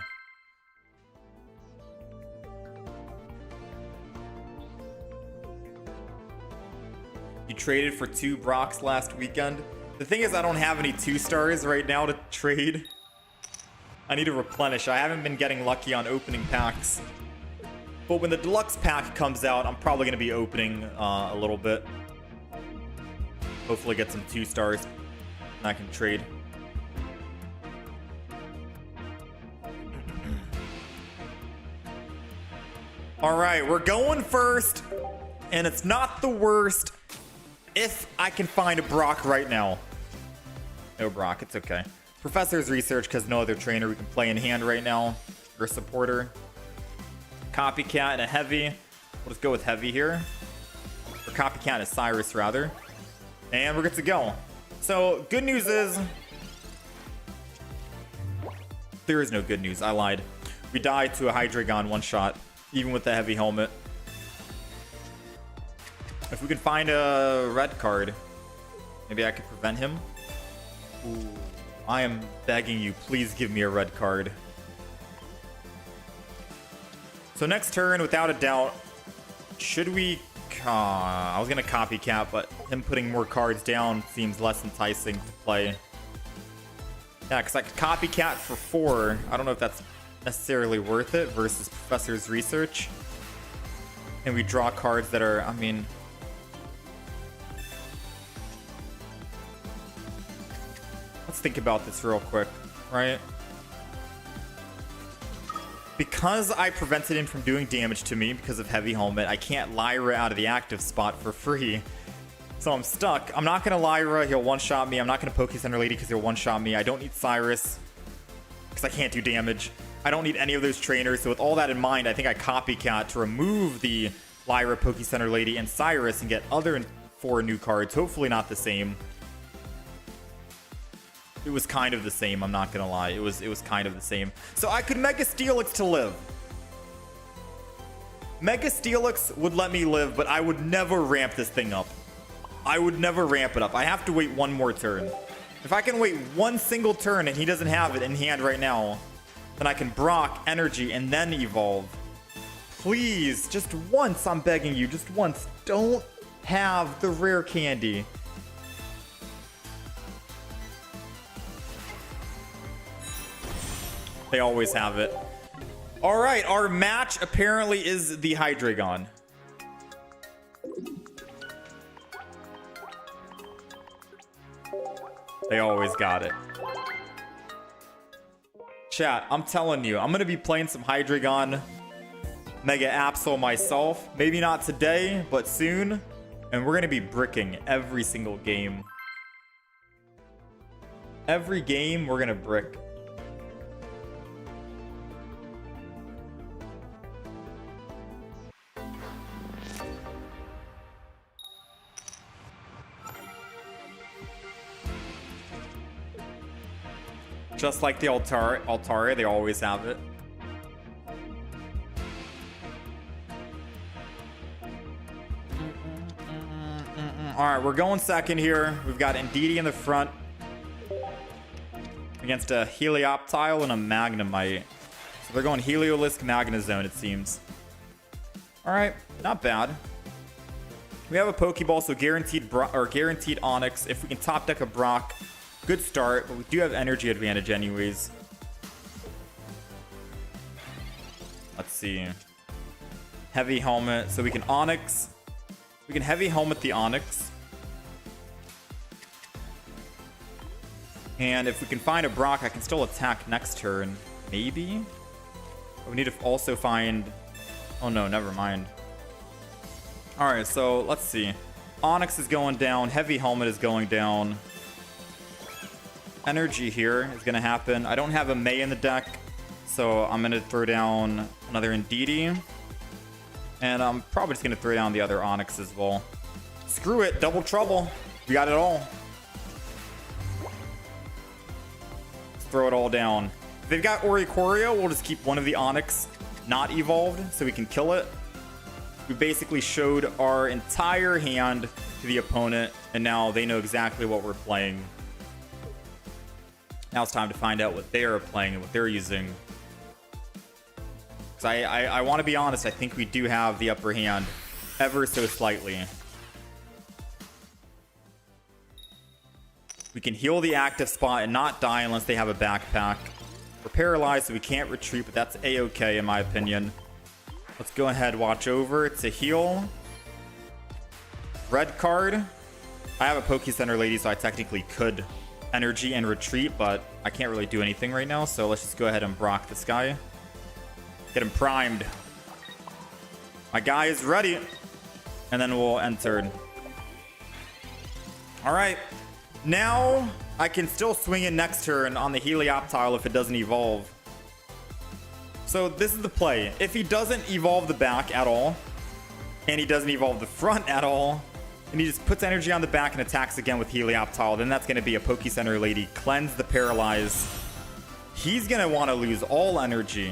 You traded for 2 Brocks last weekend. The thing is, I don't have any 2-stars right now to trade. I need to replenish. I haven't been getting lucky on opening packs. But when the deluxe pack comes out, I'm probably going to be opening a little bit. Hopefully get some 2-stars and I can trade. Alright, we're going first. And it's not the worst if I can find a Brock right now. No Brock, it's okay. Professor's Research, because no other trainer we can play in hand right now. Or supporter. Copycat and a Heavy. We'll just go with Heavy here. Or Copycat and a Cyrus, rather. And we're good to go. So, good news is... There is no good news. I lied. We died to a Hydreigon one-shot. Even with the Heavy Helmet. If we could find a red card, maybe I could prevent him. Ooh, I am begging you, please give me a red card. So next turn, without a doubt, should we... I was going to Copycat, but him putting more cards down seems less enticing to play. Yeah, because I could copycat for 4. I don't know if that's necessarily worth it versus Professor's Research. And we draw cards that are, I mean... Let's think about this real quick, right? Because I prevented him from doing damage to me because of Heavy Helmet, I can't Lyra out of the active spot for free. So I'm stuck. I'm not going to Lyra. He'll one-shot me. I'm not going to Poke Center Lady because he'll one-shot me. I don't need Cyrus because I can't do damage. I don't need any of those trainers. So with all that in mind, I think I copycat to remove the Lyra, Poke Center Lady, and Cyrus and get other 4 new cards. Hopefully not the same. It was kind of the same, I'm not gonna lie. It was kind of the same. So I could Mega Steelix to live. Mega Steelix would let me live, but I would never ramp this thing up. I would never ramp it up. I have to wait 1 more turn. If I can wait 1 single turn and he doesn't have it in hand right now, then I can Brock, Energy, and then evolve. Please, just once, I'm begging you, just once. Don't have the rare candy. They always have it. All right, our match apparently is the Hydreigon. They always got it. Chat, I'm telling you, I'm going to be playing some Hydreigon Mega Absol myself. Maybe not today, but soon. And we're going to be bricking every single game. Every game, we're going to brick. Just like the Altaria, they always have it. Alright, we're going second here. We've got Indeedee in the front against a Helioptile and a Magnemite. So they're going Heliolisk Magnezone, it seems. Alright, not bad. We have a Pokeball, so guaranteed Onyx. If we can top deck a Brock, good start, but we do have energy advantage anyways. Let's see. Heavy Helmet, so we can Onyx. We can Heavy Helmet the Onyx. And if we can find a Brock, I can still attack next turn. Maybe? But we need to also find... Oh no, never mind. Alright, so let's see. Onyx is going down. Heavy Helmet is going down. Energy here is going to happen. I don't have a May in the deck, so I'm going to throw down another Indeedee. And I'm probably just going to throw down the other Onyx as well. Screw it, double trouble. We got it all. Let's throw it all down. If they've got Oricorio, we'll just keep one of the Onyx not evolved so we can kill it. We basically showed our entire hand to the opponent, and now they know exactly what we're playing. Now it's time to find out what they are playing and what they're using. Because I want to be honest, I think we do have the upper hand ever so slightly. We can heal the active spot and not die unless they have a backpack. We're paralyzed, so we can't retreat, but that's a-okay in my opinion. Let's go ahead, watch over. It's a heal. Red card. I have a Poke Center Lady, so I technically could energy and retreat, but I can't really do anything right now, so let's just go ahead and Brock this guy. Get him primed. My guy is ready. And then we'll enter. Alright. Now I can still swing in next turn on the Helioptile if it doesn't evolve. So this is the play. If he doesn't evolve the back at all, and he doesn't evolve the front at all, and he just puts energy on the back and attacks again with Helioptile, then that's going to be a Poke Center Lady. Cleanse the Paralyze. He's going to want to lose all energy.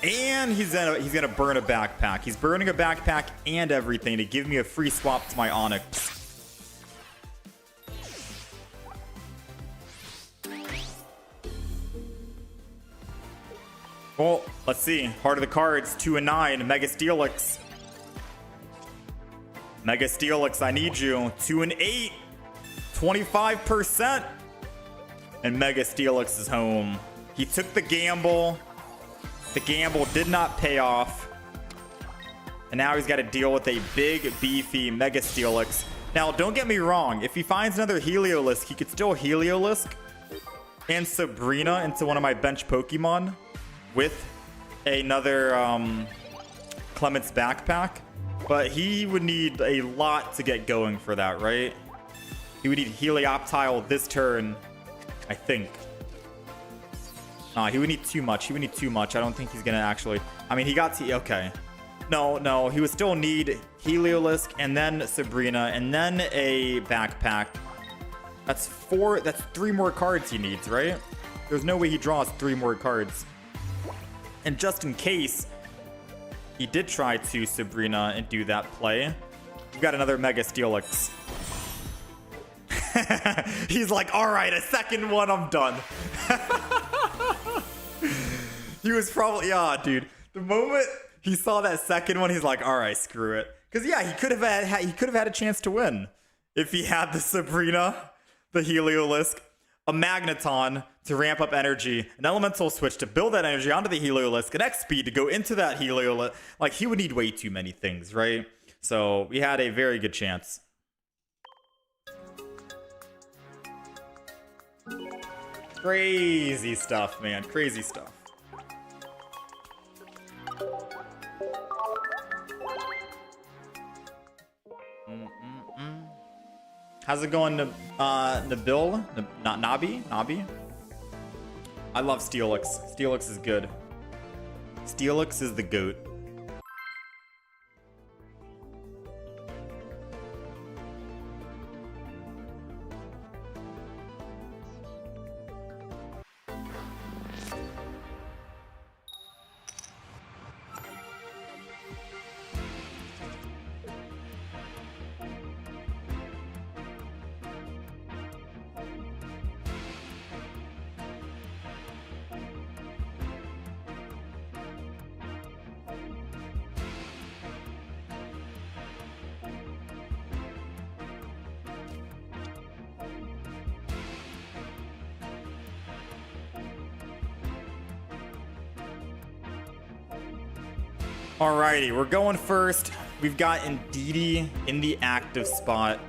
And he's gonna burn a backpack. He's burning a backpack and everything to give me a free swap to my Onyx. Well, let's see. Heart of the cards, 2 and 9. Mega Steelix. Mega Steelix, I need you. 2 and 8. 25%. and Mega Steelix is home. He took the gamble. The gamble did not pay off. And now he's got to deal with a big, beefy Mega Steelix. Now, don't get me wrong. If he finds another Heliolisk, he could still Heliolisk and Sabrina into one of my bench Pokemon with another Clement's backpack. But he would need a lot to get going for that, right? He would need Helioptile this turn, I think. Nah, he would need too much. He would need too much. I don't think he's going to actually... I mean, he got to... Okay. No. He would still need Heliolisk and then Sabrina and then a backpack. That's 3 more cards he needs, right? There's no way he draws 3 more cards. And just in case he did try to Sabrina and do that play, we've got another Mega Steelix. He's like, all right, a second one, I'm done. He was probably, yeah, dude. The moment he saw that second one, he's like, all right, screw it. Because yeah, he could have had a chance to win if he had the Sabrina, the Heliolisk, a Magneton to ramp up energy, an Elemental Switch to build that energy onto the Heliolisk, an X-Speed to go into that Heliolisk. Like, he would need way too many things, right? So we had a very good chance. Crazy stuff, man. Crazy stuff. How's it going, Nabil? Not Nabi? Nabi? I love Steelix. Steelix is good. Steelix is the GOAT. Alrighty, we're going first. We've got Indeedee in the active spot.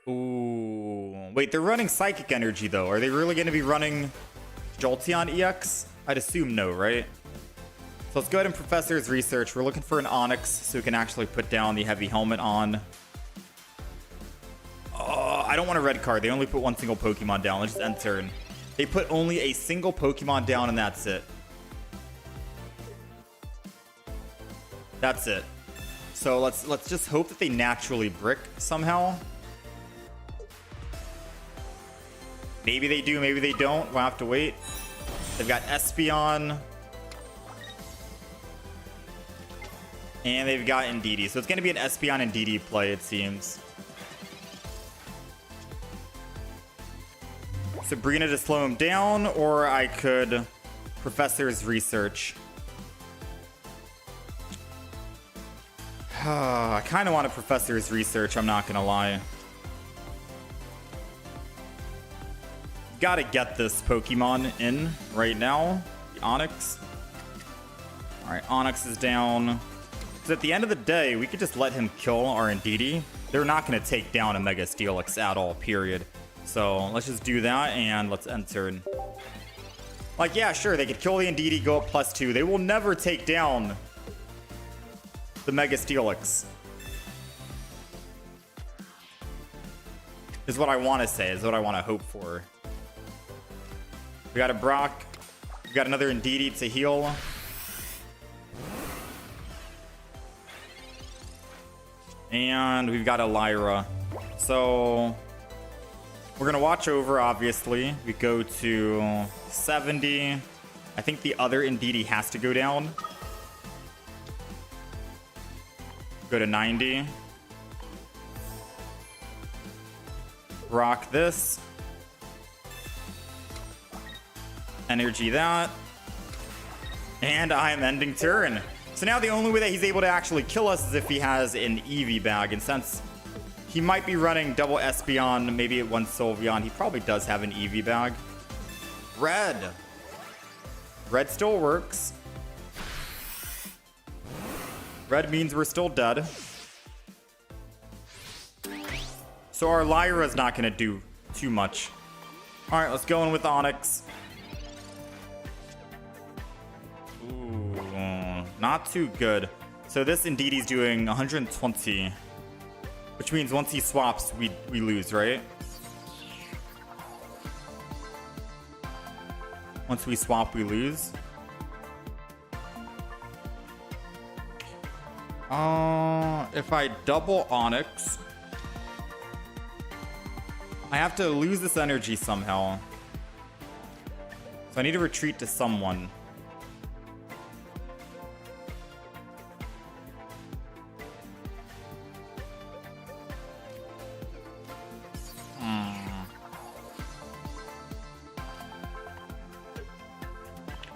Ooh. Wait, they're running Psychic Energy, though. Are they really going to be running Jolteon EX? I'd assume no, right? So let's go ahead and Professor's Research. We're looking for an Onyx so we can actually put down the Heavy Helmet on. I don't want a red card. They only put one single Pokemon down. Let's just end turn. They put only a single Pokemon down, and that's it. That's it. So let's just hope that they naturally brick somehow. Maybe they do, maybe they don't. We'll have to wait. They've got Espeon. And they've got Indeedee. So it's going to be an Espeon Indeedee play, it seems. Sabrina to slow him down, or I could Professor's Research. I kind of want a Professor's Research, I'm not gonna lie. Gotta get this Pokemon in right now. The Onyx. Alright, Onyx is down. Because at the end of the day, we could just let him kill our Indeedee. They're not gonna take down a Mega Steelix at all, period. So let's just do that and let's end turn. Like, yeah, sure, they could kill the Indeedee, go up +2. They will never take down the Mega Steelix. Is what I want to say, is what I want to hope for. We got a Brock. We got another Indeedee to heal. And we've got a Lyra. So we're gonna watch over, obviously. We go to 70. I think the other Indeedee has to go down. Go to 90. Rock this. Energy that. And I'm ending turn. So now the only way that he's able to actually kill us is if he has an Eevee bag. And since he might be running double Espeon, maybe one Sylveon, he probably does have an Eevee bag. Red. Red still works. Red means we're still dead. So our Lyra's not going to do too much. All right, let's go in with Onyx. Ooh, not too good. So this Indeedee doing 120, which means once he swaps, we lose, right? Once we swap, we lose. If I double Onyx, I have to lose this energy somehow. So I need to retreat to someone.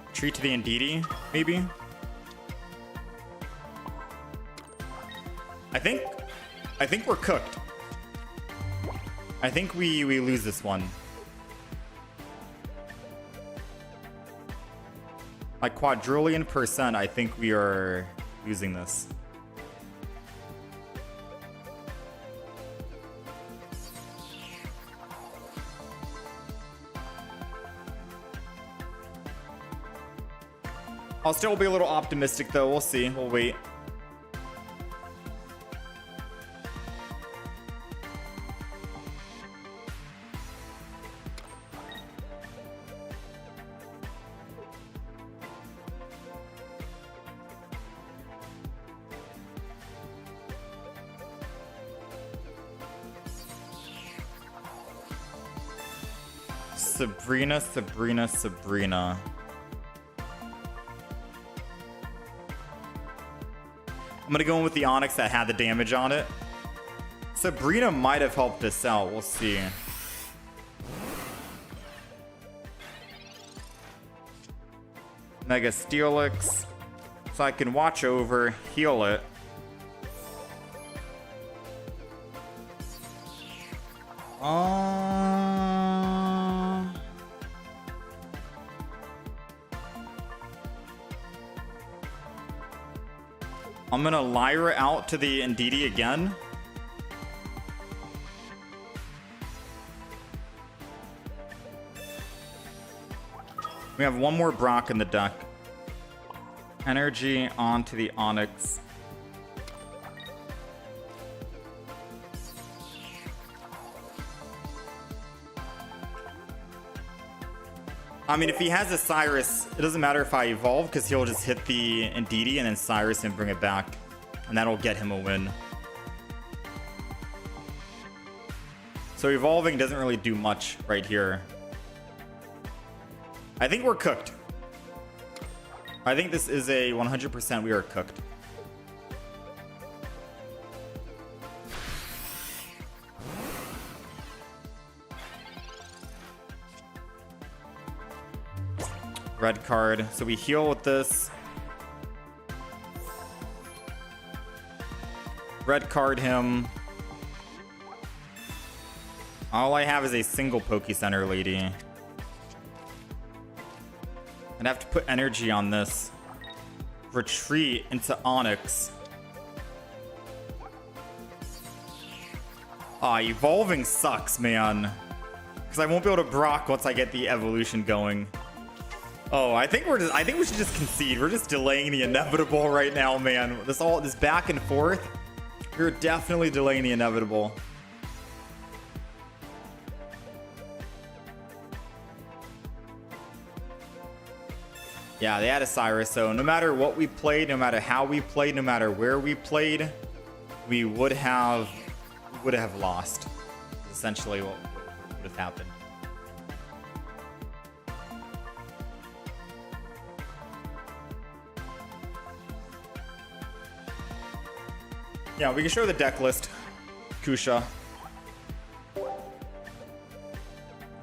Retreat to the Indeedee, maybe? I think we're cooked. I think we lose this one. Like quadrillion %, I think we are losing this. I'll still be a little optimistic though. We'll see. We'll wait. Sabrina. I'm gonna go in with the Onyx that had the damage on it. Sabrina might have helped us out. We'll see. Mega Steelix. So I can watch over, heal it. I'm gonna Lyra out to the Indeedee again. We have one more Brock in the deck. Energy onto the Onyx. I mean, if he has a Cyrus, it doesn't matter if I evolve because he'll just hit the Indeedee and then Cyrus and bring it back. And that'll get him a win. So evolving doesn't really do much right here. I think we're cooked. I think this is a 100% we are cooked. Red card. So we heal with this. Red card him. All I have is a single Poke Center lady. I'd have to put energy on this. Retreat into Onyx. Evolving sucks, man. Because I won't be able to Brock once I get the evolution going. Oh, I think we should just concede. We're just delaying the inevitable right now, man. This back and forth. We're definitely delaying the inevitable. Yeah, they had a Cyrus, so no matter what we played, no matter how we played, no matter where we played, we would have lost. Essentially what would have happened. Yeah, we can show the deck list. Kusha.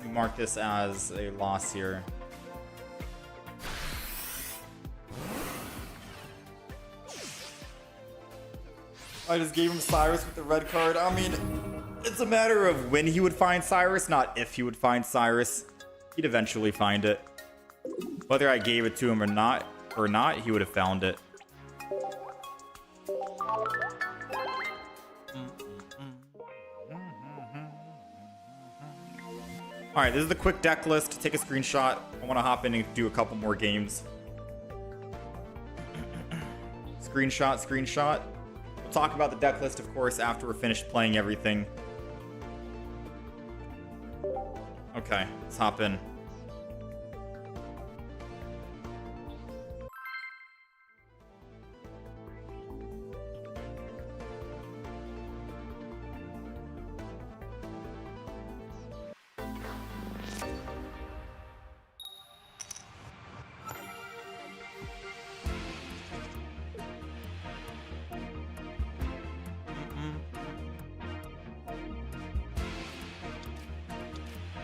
We mark this as a loss here. I just gave him Cyrus with the red card. I mean, it's a matter of when he would find Cyrus, not if he would find Cyrus. He'd eventually find it. Whether I gave it to him or not, he would have found it. All right, this is the quick deck list. Take a screenshot. I want to hop in and do a couple more games. Screenshot. We'll talk about the deck list, of course, after we're finished playing everything. Okay, let's hop in.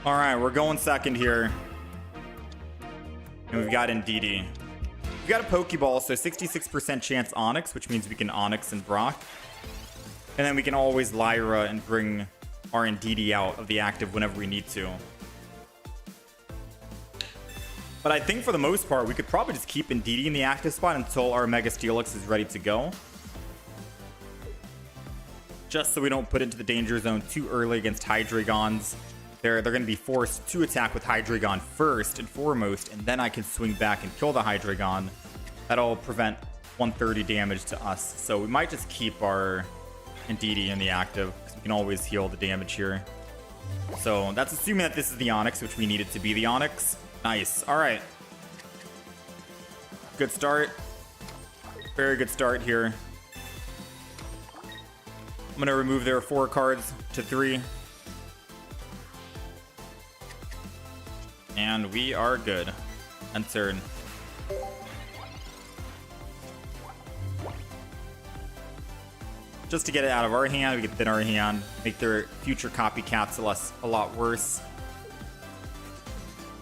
All right, we're going second here. And we've got Indeedee. We've got a Pokeball, so 66% chance Onyx, which means we can Onyx and Brock. And then we can always Lyra and bring our Indeedee out of the active whenever we need to. But I think for the most part, we could probably just keep Indeedee in the active spot until our Mega Steelix is ready to go. Just so we don't put into the danger zone too early against Hydreigons. They're going to be forced to attack with Hydreigon first and foremost, and then I can swing back and kill the Hydreigon. That'll prevent 130 damage to us. So we might just keep our Indeedee in the active, because we can always heal the damage here. So that's assuming that this is the Onyx, which we need it to be the Onyx. Nice. All right. Good start. Very good start here. I'm going to remove their 4 cards to 3. And we are good. End turn. Just to get it out of our hand, we can thin our hand, make their future copycats a lot worse.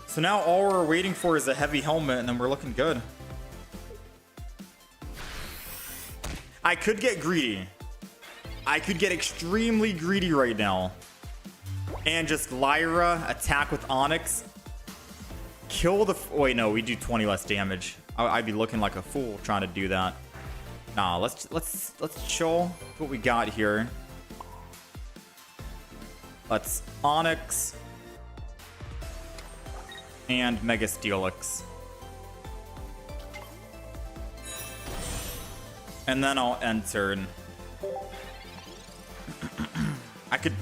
So now all we're waiting for is a heavy helmet, and then we're looking good. I could get greedy. I could get extremely greedy right now. And just Lyra, attack with Onyx. Kill the... Wait, no, we do 20 less damage. I'd be looking like a fool trying to do that. Nah, let's chill what we got here. Let's Onyx and Mega Steelix. And then I'll end turn. I could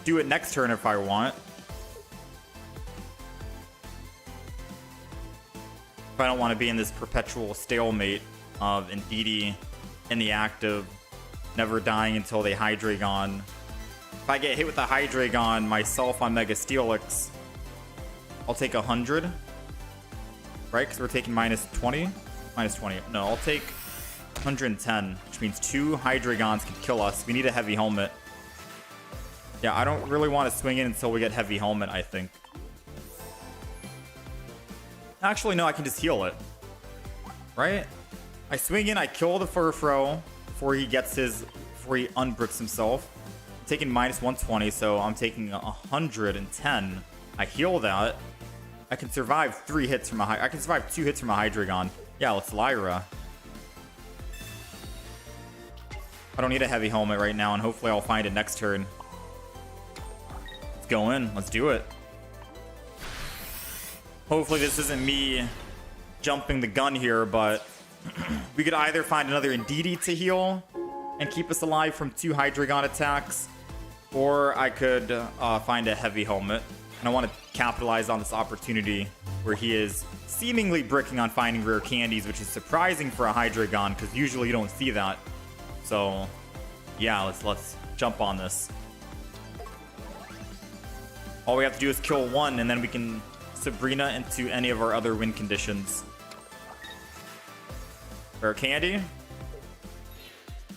do it next turn if I want. If I don't want to be in this perpetual stalemate of Indeedee in the active, never dying until they Hydreigon. If I get hit with a Hydreigon myself on Mega Steelix, I'll take 100. Right? Because we're taking minus 20? Minus 20. No, I'll take 110, which means 2 Hydreigons can kill us. We need a heavy helmet. Yeah, I don't really want to swing in until we get heavy helmet, I think. Actually, no, I can just heal it. Right? I swing in, I kill the Furfrou before he unbricks himself. I'm taking minus 120, so I'm taking 110. I heal that. I can survive 2 hits from a Hydreigon. Yeah, let's Lyra. I don't need a heavy helmet right now, and hopefully I'll find it next turn. Let's go in. Let's do it. Hopefully this isn't me jumping the gun here, but we could either find another Indeedee to heal and keep us alive from 2 Hydreigon attacks, or I could find a heavy helmet. And I want to capitalize on this opportunity where he is seemingly bricking on finding rare candies, which is surprising for a Hydreigon because usually you don't see that. So yeah, let's jump on this. All we have to do is kill 1, and then we can Sabrina into any of our other win conditions. Rare candy?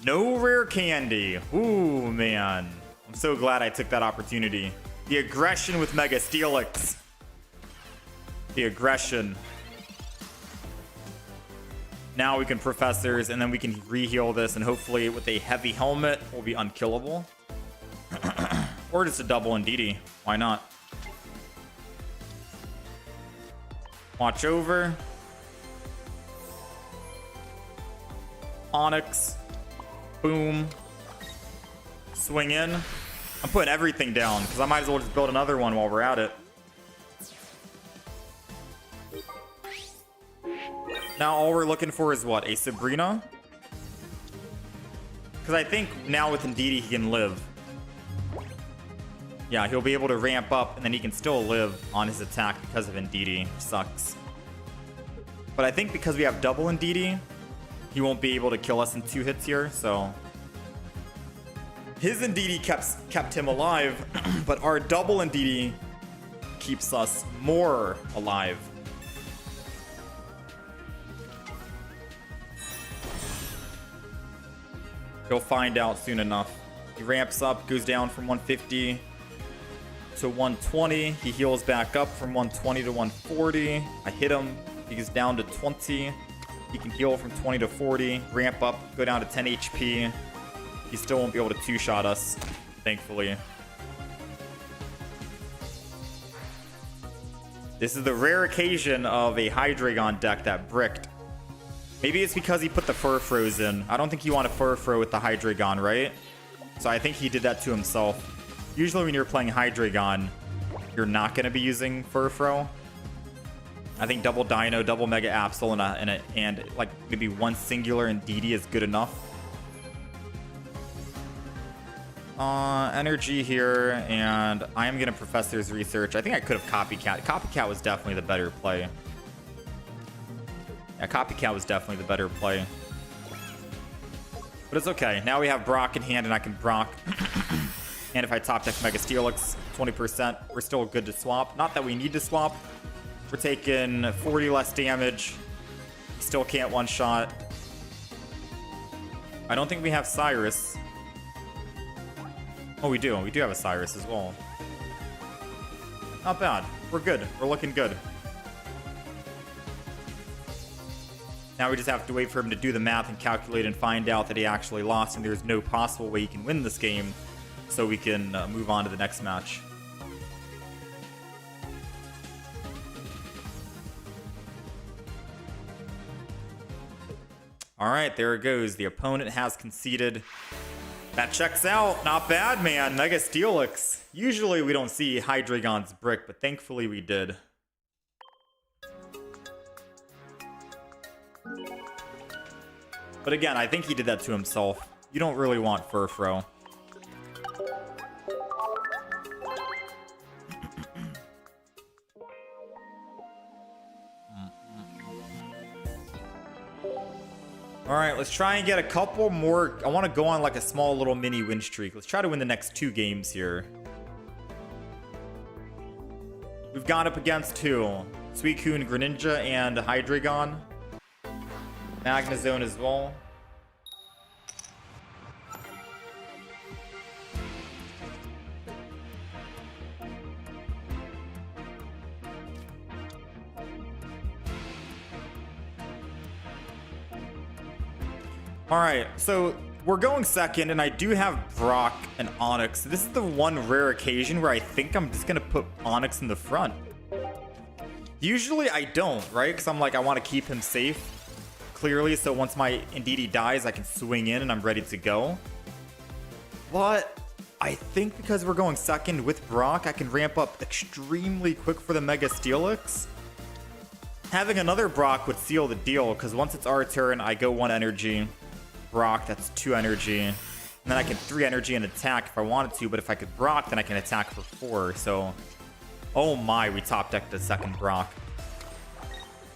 No rare candy. Ooh, man. I'm so glad I took that opportunity. The aggression with Mega Steelix. The aggression. Now we can Professors, and then we can re-heal this, and hopefully with a heavy helmet, we'll be unkillable. Or just a double Indeedee. Why not? Watch over. Onyx. Boom. Swing in. I'm putting everything down because I might as well just build another one while we're at it. Now all we're looking for is what? A Sabrina? Because I think now with Indeedee he can live. Yeah, he'll be able to ramp up and then he can still live on his attack because of Indeedee. Sucks. But I think because we have double Indeedee, he won't be able to kill us in 2 hits here, so... His Indeedee kept him alive, but our double Indeedee keeps us more alive. He'll find out soon enough. He ramps up, goes down from 150 to 120. He heals back up from 120 to 140. I hit him. He goes down to 20. He can heal from 20 to 40. Ramp up, go down to 10 HP. He still won't be able to 2-shot us, thankfully. This is the rare occasion of a Hydreigon deck that bricked. Maybe it's because he put the Furfrows in. I don't think you want a Furfrow with the Hydreigon, right? So I think he did that to himself. Usually when you're playing Hydreigon, you're not going to be using Furfrow. I think double Dino, double Mega Absol, and like maybe one singular Indeedee is good enough. Energy here, and I am gonna Professor's Research. I think I could have Copycat. Copycat was definitely the better play. Yeah, Copycat was definitely the better play. But it's okay. Now we have Brock in hand, and I can Brock. And if I top deck Mega Steelix, 20%, we're still good to swap. Not that we need to swap. We're taking 40 less damage. Still can't one-shot. I don't think we have Cyrus. Oh, we do. We do have a Cyrus as well. Not bad. We're good. We're looking good. Now we just have to wait for him to do the math and calculate and find out that he actually lost and there's no possible way he can win this game, so we can move on to the next match. All right, there it goes. The opponent has conceded. That checks out. Not bad, man. Mega Steelix. Usually we don't see Hydreigon's brick, but thankfully we did. But again, I think he did that to himself. You don't really want Furfrow. Alright, let's try and get a couple more. I want to go on like a small little mini win streak. Let's try to win the next 2 games here. We've gone up against who? Suicune, Greninja, and Hydreigon. Magnezone as well. Alright, so we're going second, and I do have Brock and Onyx. This is the one rare occasion where I think I'm just going to put Onyx in the front. Usually I don't, right? Because I'm like, I want to keep him safe, clearly, so once my Indeedee dies, I can swing in and I'm ready to go. But I think because we're going second with Brock, I can ramp up extremely quick for the Mega Steelix. Having another Brock would seal the deal, because once it's our turn, I go 1 energy. Brock, that's 2 energy. And then I can 3 energy and attack if I wanted to, but if I could Brock, then I can attack for 4. So, oh my, we top decked the second Brock.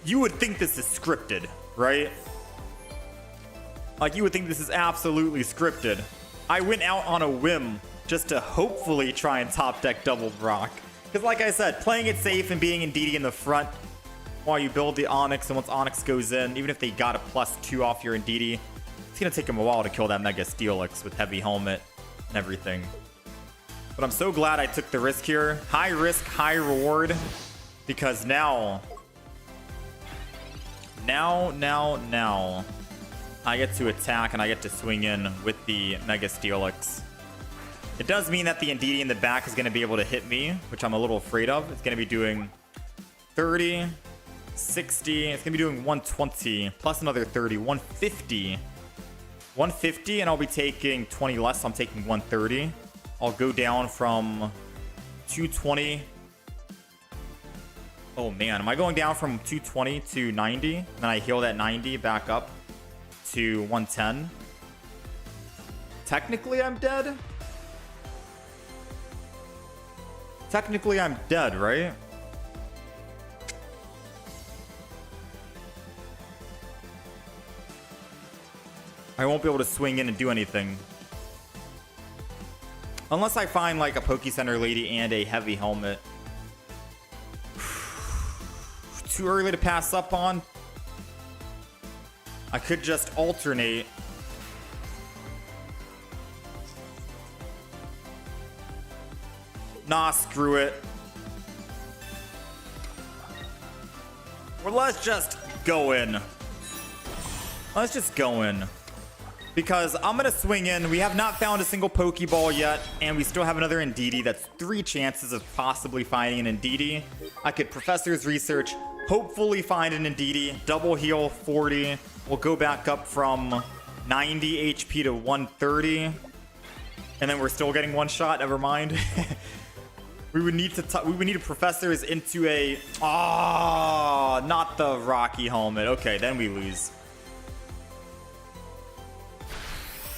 You would think this is scripted, right? Like, you would think this is absolutely scripted. I went out on a whim just to hopefully try and top deck double Brock. Because like I said, playing it safe and being Indeedee in the front while you build the Onyx, and once Onyx goes in, even if they got a +2 off your Indeedee, it's going to take him a while to kill that Mega Steelix with Heavy Helmet and everything. But I'm so glad I took the risk here. High risk, high reward. Because now, I get to attack and I get to swing in with the Mega Steelix. It does mean that the Indeedee in the back is going to be able to hit me, which I'm a little afraid of. It's going to be doing 30, 60. It's gonna be doing 120 plus another 30. 150. 150, and I'll be taking 20 less. So I'm taking 130. I'll go down from 220. Oh man, am I going down from 220 to 90? And then I heal that 90 back up to 110. Technically, I'm dead. Technically, I'm dead, right? I won't be able to swing in and do anything. Unless I find like a Poke Center lady and a heavy helmet. Too early to pass up on. I could just alternate. Nah, screw it. Well, let's just go in. Let's just go in. Because I'm going to swing in. We have not found a single Pokeball yet. And we still have another Indeedee. That's 3 chances of possibly finding an Indeedee. I could Professor's Research. Hopefully find an Indeedee. Double heal 40. We'll go back up from 90 HP to 130. And then we're still getting one shot. Never mind. We would need a Professor's into a... Ah, not the Rocky helmet. Okay, then we lose.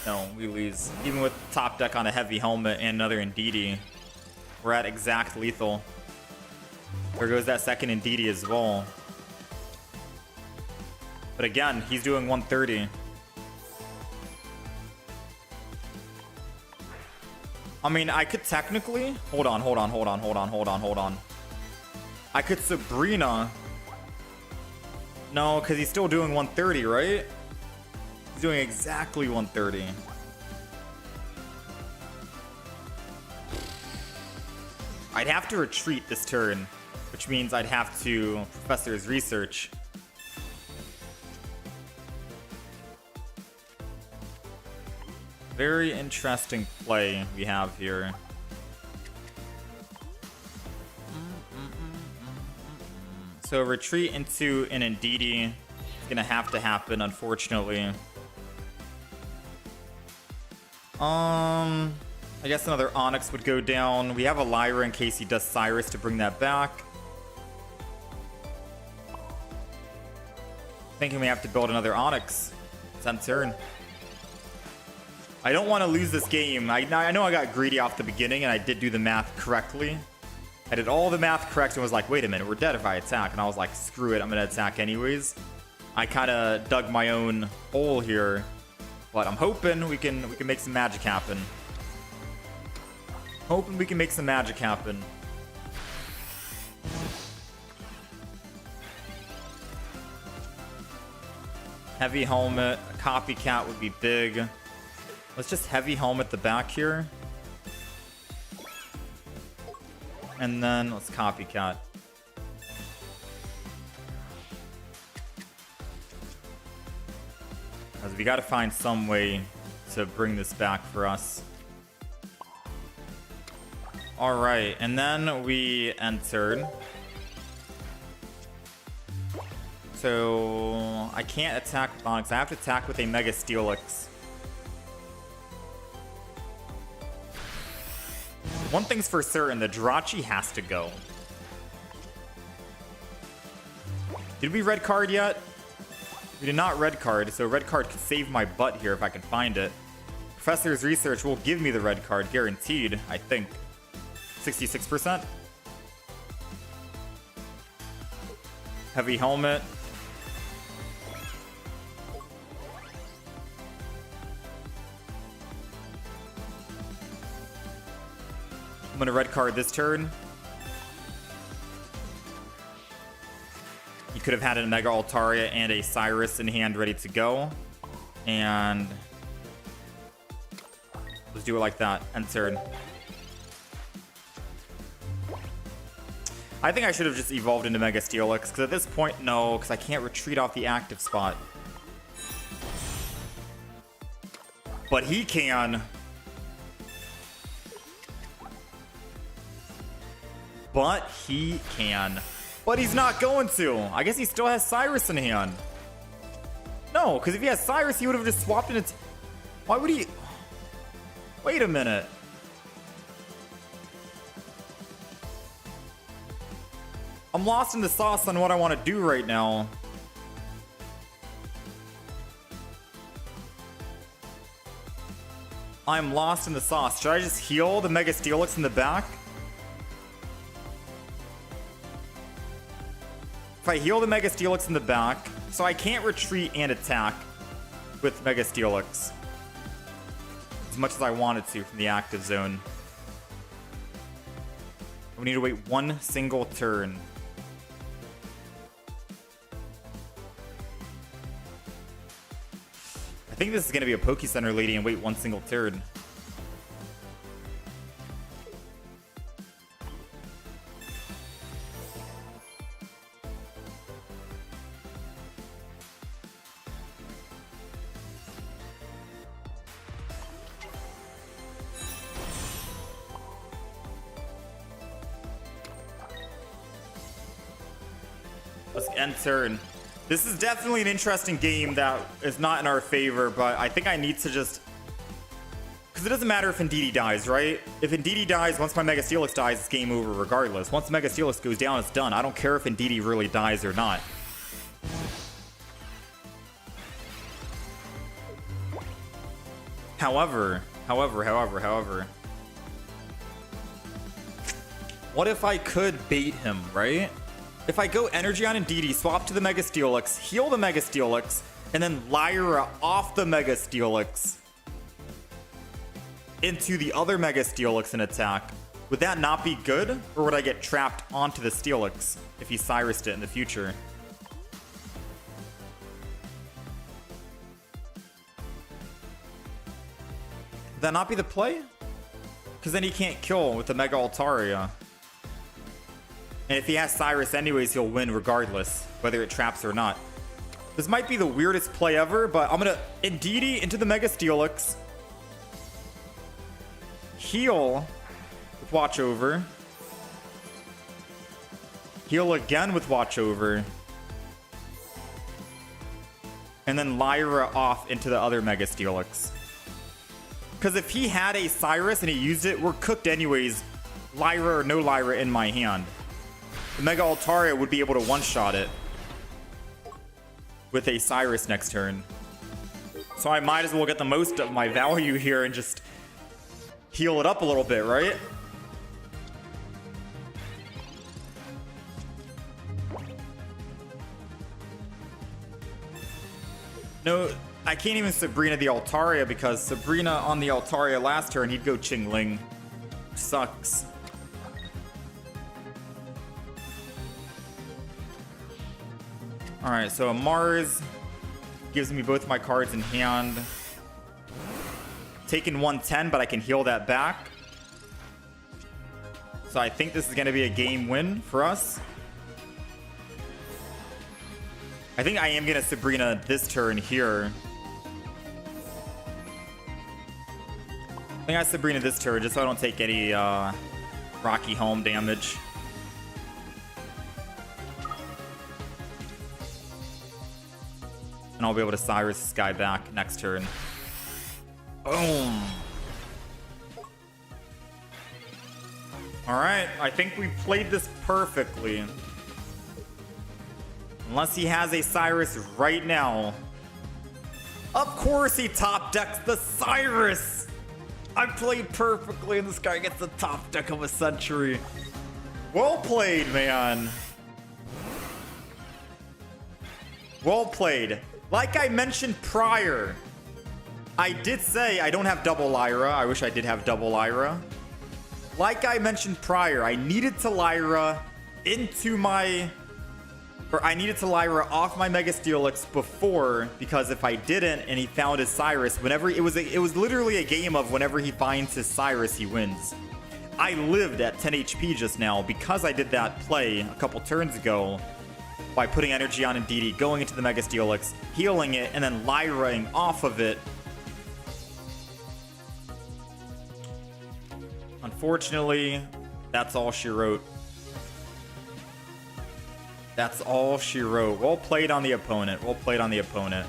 No, we lose. Even with top deck on a heavy helmet and another Indeedee, we're at exact lethal. There goes that second Indeedee as well. But again, he's doing 130. I mean, I could technically... Hold on. I could Sabrina. No, because he's still doing 130, right? He's doing exactly 130. I'd have to retreat this turn, which means I'd have to Professor's Research. Very interesting play we have here. So retreat into an Indeedee is gonna have to happen, unfortunately. I guess another Onyx would go down. We have a Lyra in case he does Cyrus to bring that back. Thinking we have to build another Onyx. It's on turn. I don't want to lose this game. I know I got greedy off the beginning and I did do the math correctly. I did all the math correct and was like, wait a minute, we're dead if I attack. And I was like, screw it, I'm going to attack anyways. I kind of dug my own hole here. But I'm hoping we can make some magic happen. Hoping we can make some magic happen. Heavy helmet, a copycat would be big. Let's just heavy helmet the back here. And then let's copycat. Because we gotta find some way to bring this back for us. Alright, and then we entered. So I can't attack with Onyx. I have to attack with a Mega Steelix. One thing's for certain, the Jirachi has to go. Did we red card yet? We did not red card, so red card could save my butt here if I can find it. Professor's Research will give me the red card, guaranteed, I think. 66%. Heavy helmet. I'm gonna red card this turn. He could have had a Mega Altaria and a Cyrus in hand ready to go. And let's do it like that. End turn. I think I should have just evolved into Mega Steelix, because at this point, no, because I can't retreat off the active spot. But he can. But he can. But he's not going to. I guess he still has Cyrus in hand. No, because if he has Cyrus, he would have just swapped in its... Why would he... Wait a minute. I'm lost in the sauce on what I want to do right now. I'm lost in the sauce. Should I just heal the Mega Steelix in the back? If I heal the Mega Steelix in the back, so I can't retreat and attack with Mega Steelix as much as I wanted to from the active zone. We need to wait one single turn. I think this is going to be a Poke Center lady and wait one single turn. Let's end turn. This is definitely an interesting game that is not in our favor, but I think I need to just... Because it doesn't matter if Indeedee dies, right? If Indeedee dies, once my Mega Steelix dies, it's game over regardless. Once Mega Steelix goes down, it's done. I don't care if Indeedee really dies or not. However... What if I could bait him, right? If I go Energy on Indeedee, swap to the Mega Steelix, heal the Mega Steelix, and then Lyra off the Mega Steelix into the other Mega Steelix and attack, would that not be good? Or would I get trapped onto the Steelix if he Cyrused it in the future? Would that not be the play? Because then he can't kill with the Mega Altaria. And if he has Cyrus anyways, he'll win regardless, whether it traps or not. This might be the weirdest play ever, but I'm going to Indeedee into the Mega Steelix. Heal with Watch Over. Heal again with Watch Over. And then Lyra off into the other Mega Steelix. Because if he had a Cyrus and he used it, we're cooked anyways. Lyra or no Lyra in my hand. The Mega Altaria would be able to one-shot it with a Cyrus next turn. So I might as well get the most of my value here and just heal it up a little bit, right? No, I can't even Sabrina the Altaria because Sabrina on the Altaria last turn, he'd go Ching Ling. Sucks. Alright, so a Mars gives me both my cards in hand. Taking 110, but I can heal that back. So I think this is going to be a game win for us. I think I am going to Sabrina this turn here. I think I Sabrina this turn just so I don't take any Rocky Helm damage. And I'll be able to Cyrus this guy back next turn. Boom. Alright, I think we played this perfectly. Unless he has a Cyrus right now. Of course he top decks the Cyrus! I played perfectly and this guy gets the top deck of a century. Well played, man. Well played. Like I mentioned prior, I did say I don't have double Lyra. I wish I did have double Lyra. Like I mentioned prior, I needed to Lyra into my... Or I needed to Lyra off my Mega Steelix before, because if I didn't and he found his Cyrus, whenever... It was literally a game of whenever he finds his Cyrus, he wins. I lived at 10 HP just now because I did that play a couple turns ago. By putting energy on Indeedee, going into the Mega Steelix, healing it, and then Lyraing off of it. Unfortunately, that's all she wrote. That's all she wrote. Well played on the opponent. Well played on the opponent.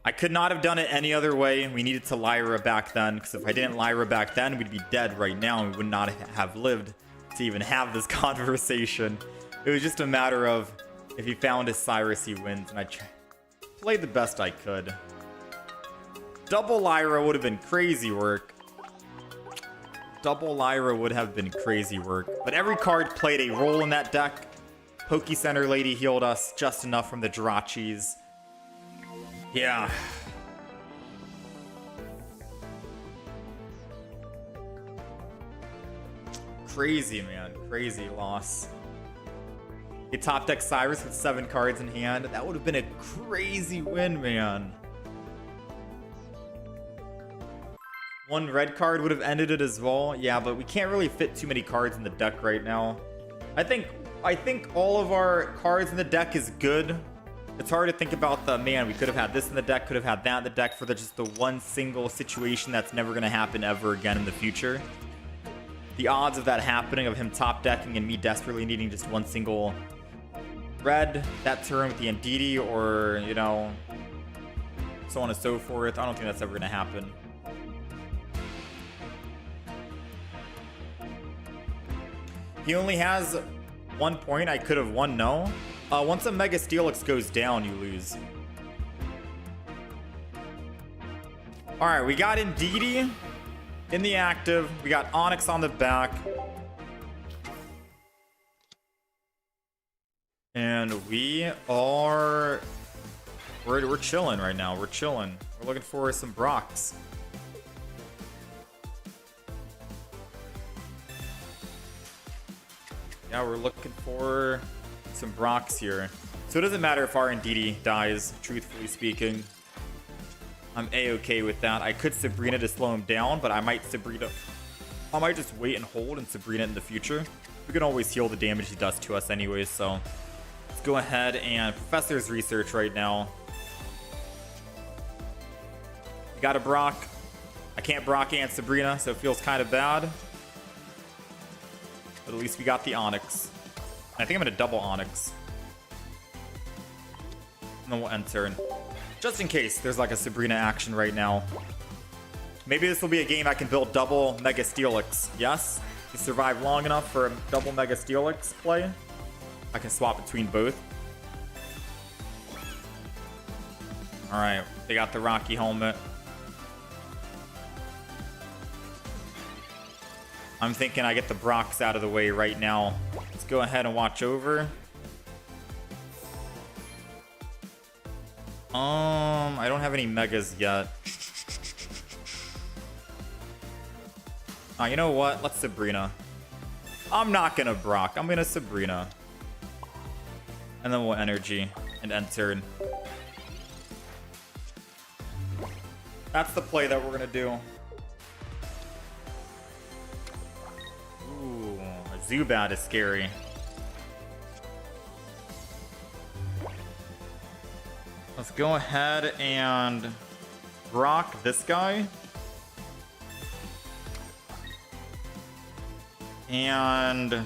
I could not have done it any other way. We needed to Lyra back then, because if I didn't Lyra back then, we'd be dead right now, and we would not have lived to even have this conversation. It was just a matter of, if he found his Cyrus, he wins, and I played the best I could. Double Lyra would have been crazy work. Double Lyra would have been crazy work. But every card played a role in that deck. Poke Center Lady healed us just enough from the Jirachis. Yeah. Crazy, man. Crazy loss. A top deck Cyrus with 7 cards in hand. That would have been a crazy win, man. One red card would have ended it as well. Yeah, but we can't really fit too many cards in the deck right now. I think all of our cards in the deck is good. It's hard to think about the, man, we could have had this in the deck, could have had that in the deck for just the one single situation that's never going to happen ever again in the future. The odds of that happening, of him top decking and me desperately needing just one single red that turn with the Ndidi, or, you know, so on and so forth. I don't think that's ever going to happen. He only has 1 point. I could have won, no. Once a Mega Steelix goes down, you lose. Alright, we got Ndidi in the active. We got Onyx on the back. And we are... We're chilling right now. We're chilling. We're looking for some Brocks. Yeah, we're looking for some Brocks here. So it doesn't matter if our Ndidi dies, truthfully speaking. I'm a-okay with that. I could Sabrina to slow him down, but I might just wait and hold and Sabrina in the future. We can always heal the damage he does to us anyways, so let's go ahead and Professor's Research right now. We got a Brock. I can't Brock and Sabrina, so it feels kind of bad. But at least we got the Onyx. I think I'm going to double Onyx. And then we'll end turn. Just in case there's like a Sabrina action right now. Maybe this will be a game I can build double Mega Steelix. Yes? If you survive long enough for a double Mega Steelix play, I can swap between both. Alright, they got the Rocky helmet. I'm thinking I get the Brocks out of the way right now. Let's go ahead and watch over. I don't have any Megas yet. You know what? Let's Sabrina. I'm not gonna Brock. I'm gonna Sabrina. And then we'll Energy and end turn. That's the play that we're gonna do. Ooh, a Zubat is scary. Let's go ahead and Brock this guy. And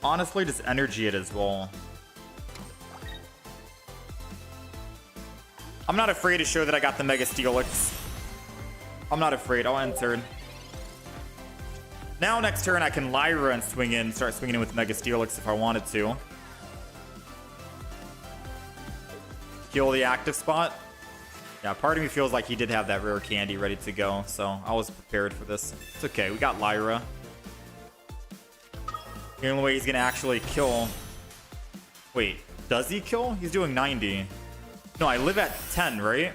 honestly, just Energy it as well. I'm not afraid to show that I got the Mega Steelix. I'm not afraid. I'll end turn. Now next turn I can Lyra and swing in, start swinging in with Mega Steelix if I wanted to. Heal the active spot. Yeah, part of me feels like he did have that rare candy ready to go, so I was prepared for this. It's okay, we got Lyra. The only way he's gonna actually kill... Wait, does he kill? He's doing 90. No, I live at 10, right?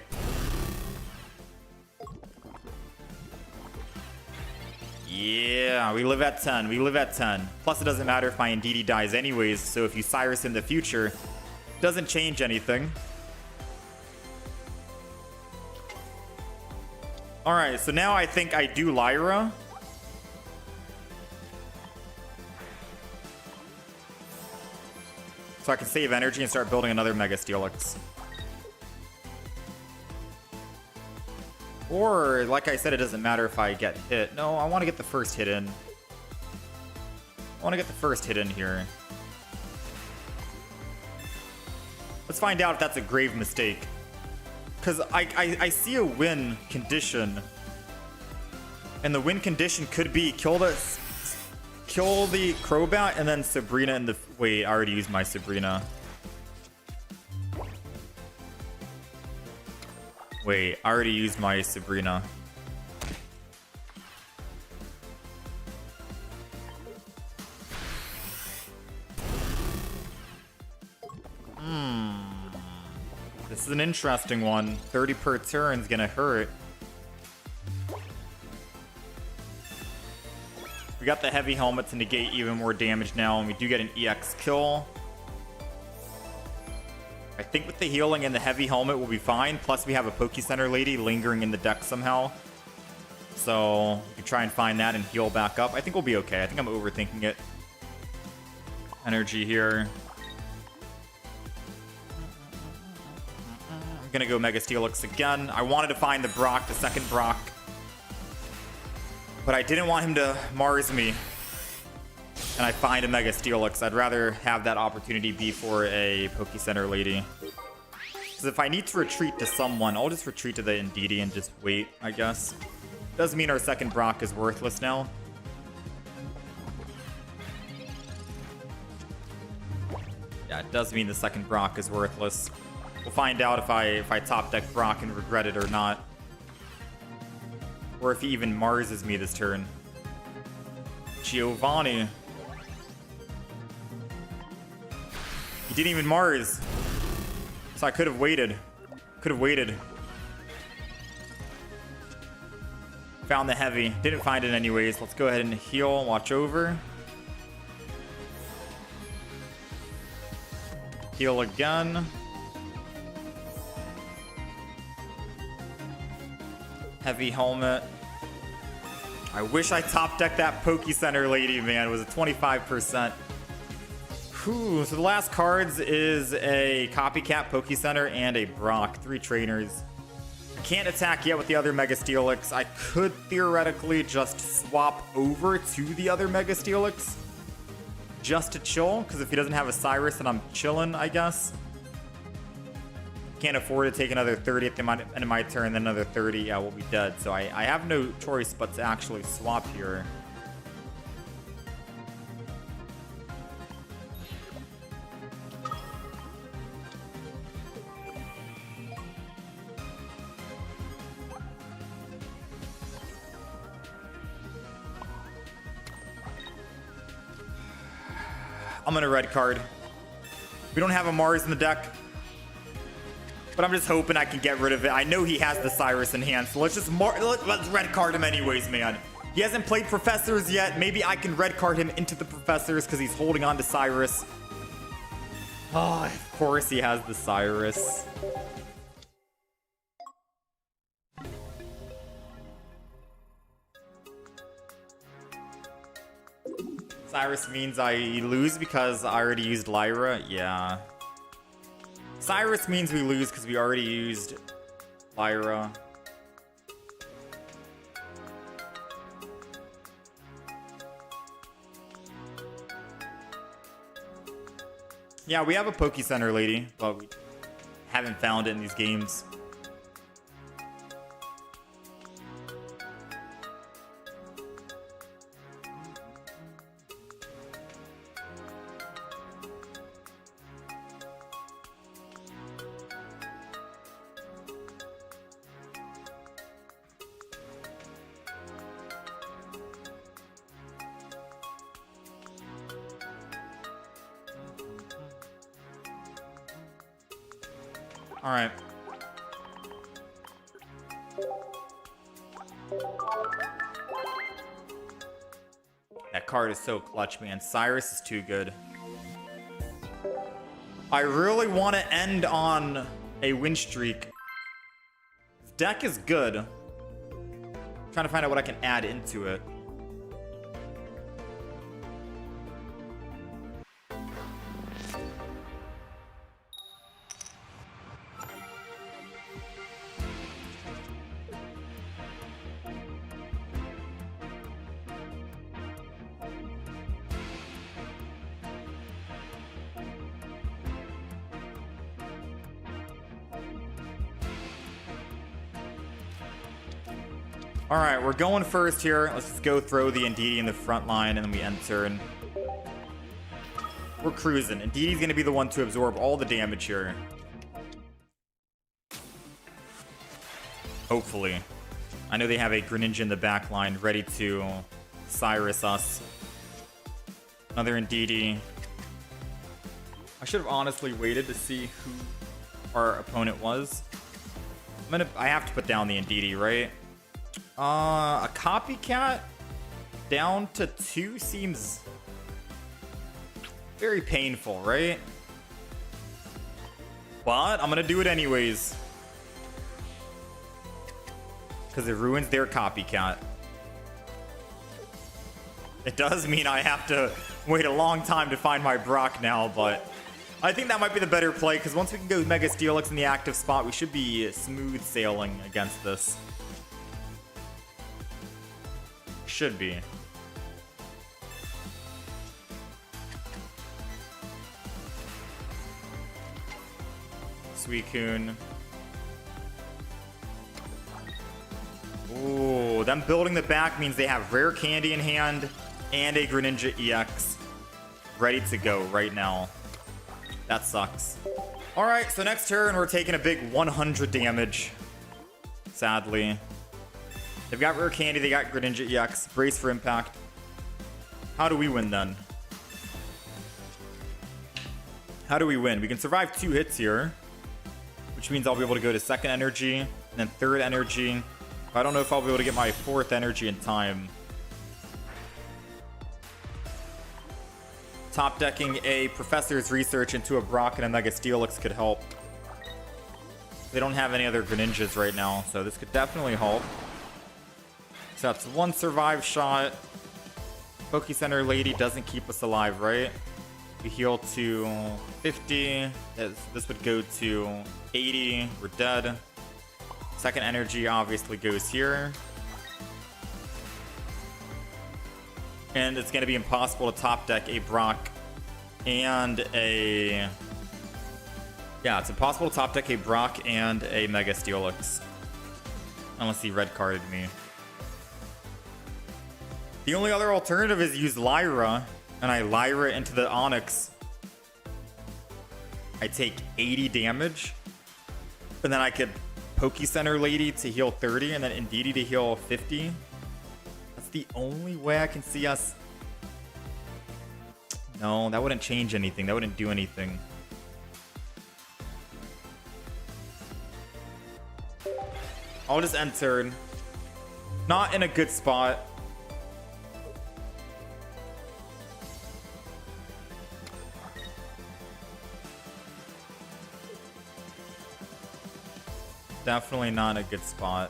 Yeah, we live at 10. We live at 10. Plus, it doesn't matter if my Ndidi dies anyways, so if you Cyrus in the future, doesn't change anything. Alright, so now I think I do Lyra. So I can save energy and start building another Mega Steelix. Or, like I said, it doesn't matter if I get hit. No, I want to get the first hit in. I want to get the first hit in here. Let's find out if that's a grave mistake. Because I see a win condition. And the win condition could be kill the Crobat and then Sabrina in the... Wait, I already used my Sabrina. Wait, I already used my Sabrina. This is an interesting one. 30 per turn is gonna hurt. We got the heavy helmet to negate even more damage now, and we do get an EX kill. I think with the healing and the heavy helmet we'll be fine. Plus we have a Poke Center lady lingering in the deck somehow. So we can try and find that and heal back up. I think we'll be okay. I think I'm overthinking it. Energy here. Gonna go Mega Steelix again. I wanted to find the Brock, the second Brock, but I didn't want him to Mars me and I find a Mega Steelix. I'd rather have that opportunity be for a Poke Center lady, because if I need to retreat to someone, I'll just retreat to the Indeedee and just wait, I guess. Does mean our second Brock is worthless now. Yeah, it does mean the second Brock is worthless. We'll find out if I top deck Brock and regret it or not. Or if he even Marses me this turn. Giovanni. He didn't even Mars. So I could have waited. Could have waited. Found the heavy. Didn't find it anyways. Let's go ahead and heal. Watch over. Heal again. Heavy helmet. I wish I top decked that Poke Center lady, man. It was a 25%. Whew. So the last cards is a Copycat Poke Center and a Brock. 3 trainers. Can't attack yet with the other Mega Steelix. I could theoretically just swap over to the other Mega Steelix just to chill, because if he doesn't have a Cyrus, then I'm chilling, I guess. Can't afford to take another 30 at the end of my turn, then another 30. Yeah, we'll be dead. So I have no choice but to actually swap here. I'm gonna red card. We don't have a Mars in the deck, but I'm just hoping I can get rid of it. I know he has the Cyrus in hand, so let's just let's red card him anyways, man. He hasn't played Professors yet. Maybe I can red card him into the Professors because he's holding on to Cyrus. Oh, of course he has the Cyrus. Cyrus means I lose because I already used Lyra? Yeah. Cyrus means we lose because we already used Lyra. Yeah, we have a Poke Center lady, but we haven't found it in these games. All right. That card is so clutch, man. Cyrus is too good. I really want to end on a win streak. This deck is good. I'm trying to find out what I can add into it. All right, we're going first here. Let's just go throw the Indeedee in the front line, and then we end turn. We're cruising. Indeedee's going to be the one to absorb all the damage here. Hopefully. I know they have a Greninja in the back line ready to Cyrus us. Another Indeedee. I should have honestly waited to see who our opponent was. I have to put down the Indeedee, right? A copycat down to 2 seems very painful, right? But I'm gonna do it anyways, because it ruins their copycat. It does mean I have to wait a long time to find my Brock now, but I think that might be the better play, because once we can go Mega Steelix in the active spot, we should be smooth sailing against this. Should be. Suicune. Ooh, them building the back means they have Rare Candy in hand and a Greninja EX ready to go right now. That sucks. All right, so next turn, we're taking a big 100 damage. Sadly. They've got Rare Candy, they got Greninja EX. Brace for impact. How do we win then? How do we win? We can survive 2 hits here, which means I'll be able to go to second energy and then third energy. I don't know if I'll be able to get my 4th energy in time. Top decking a Professor's Research into a Brock and a Mega Steelix could help. They don't have any other Greninjas right now, so this could definitely help. So that's 1 survive shot. Poke Center Lady doesn't keep us alive, right? We heal to 50. This would go to 80. We're dead. Second energy obviously goes here. And it's going to be impossible to top deck a Brock and a... Yeah, it's impossible to top deck a Brock and a Mega Steelix. Unless he red carded me. The only other alternative is use Lyra, and I Lyra into the Onyx. I take 80 damage, and then I could Poke Center Lady to heal 30, and then Indeedee to heal 50. That's the only way I can see us. No, that wouldn't change anything. That wouldn't do anything. I'll just end turn. Not in a good spot. Definitely not a good spot.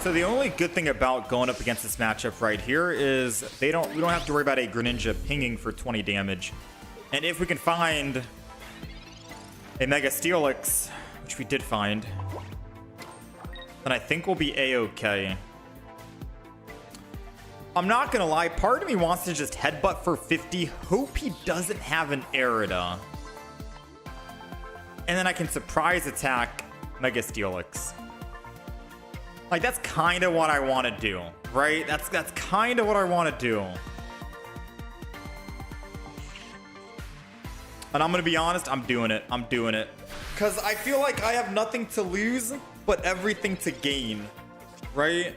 So the only good thing about going up against this matchup right here is we don't have to worry about a Greninja pinging for 20 damage. And if we can find a Mega Steelix, which we did find, then I think we'll be A-okay. I'm not gonna lie, part of me wants to just headbutt for 50. Hope he doesn't have an Arida. And then I can surprise attack Mega Steelix. Like, that's kind of what I want to do, right? That's kind of what I want to do. And I'm going to be honest, I'm doing it. I'm doing it. Because I feel like I have nothing to lose, but everything to gain, right?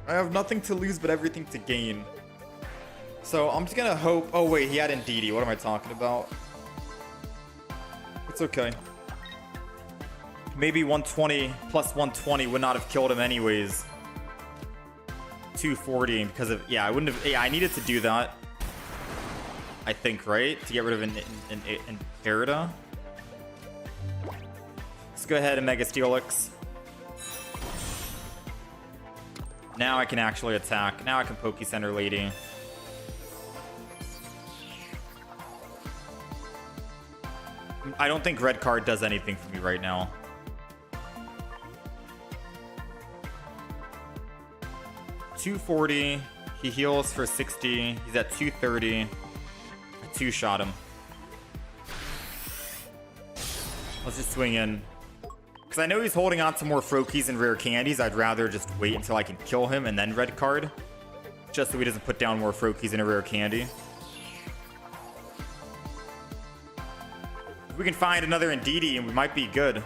I have nothing to lose, but everything to gain. So I'm just going to hope... Oh, wait, he had Indeedee. What am I talking about? It's okay. Maybe 120 plus 120 would not have killed him anyways. 240 because of... Yeah, I wouldn't have... Yeah, I needed to do that. I think, right? To get rid of an Arida. Let's go ahead and Mega Steelix. Now I can actually attack. Now I can Poke Center Lady. I don't think red card does anything for me right now. $240. He heals for 60. He's at 230. I 2-shot him. Let's just swing in. Because I know he's holding on to more Froakies and rare candies. I'd rather just wait until I can kill him and then red card. Just so he doesn't put down more Froakies and a rare candy. If we can find another Indeedee, and we might be good.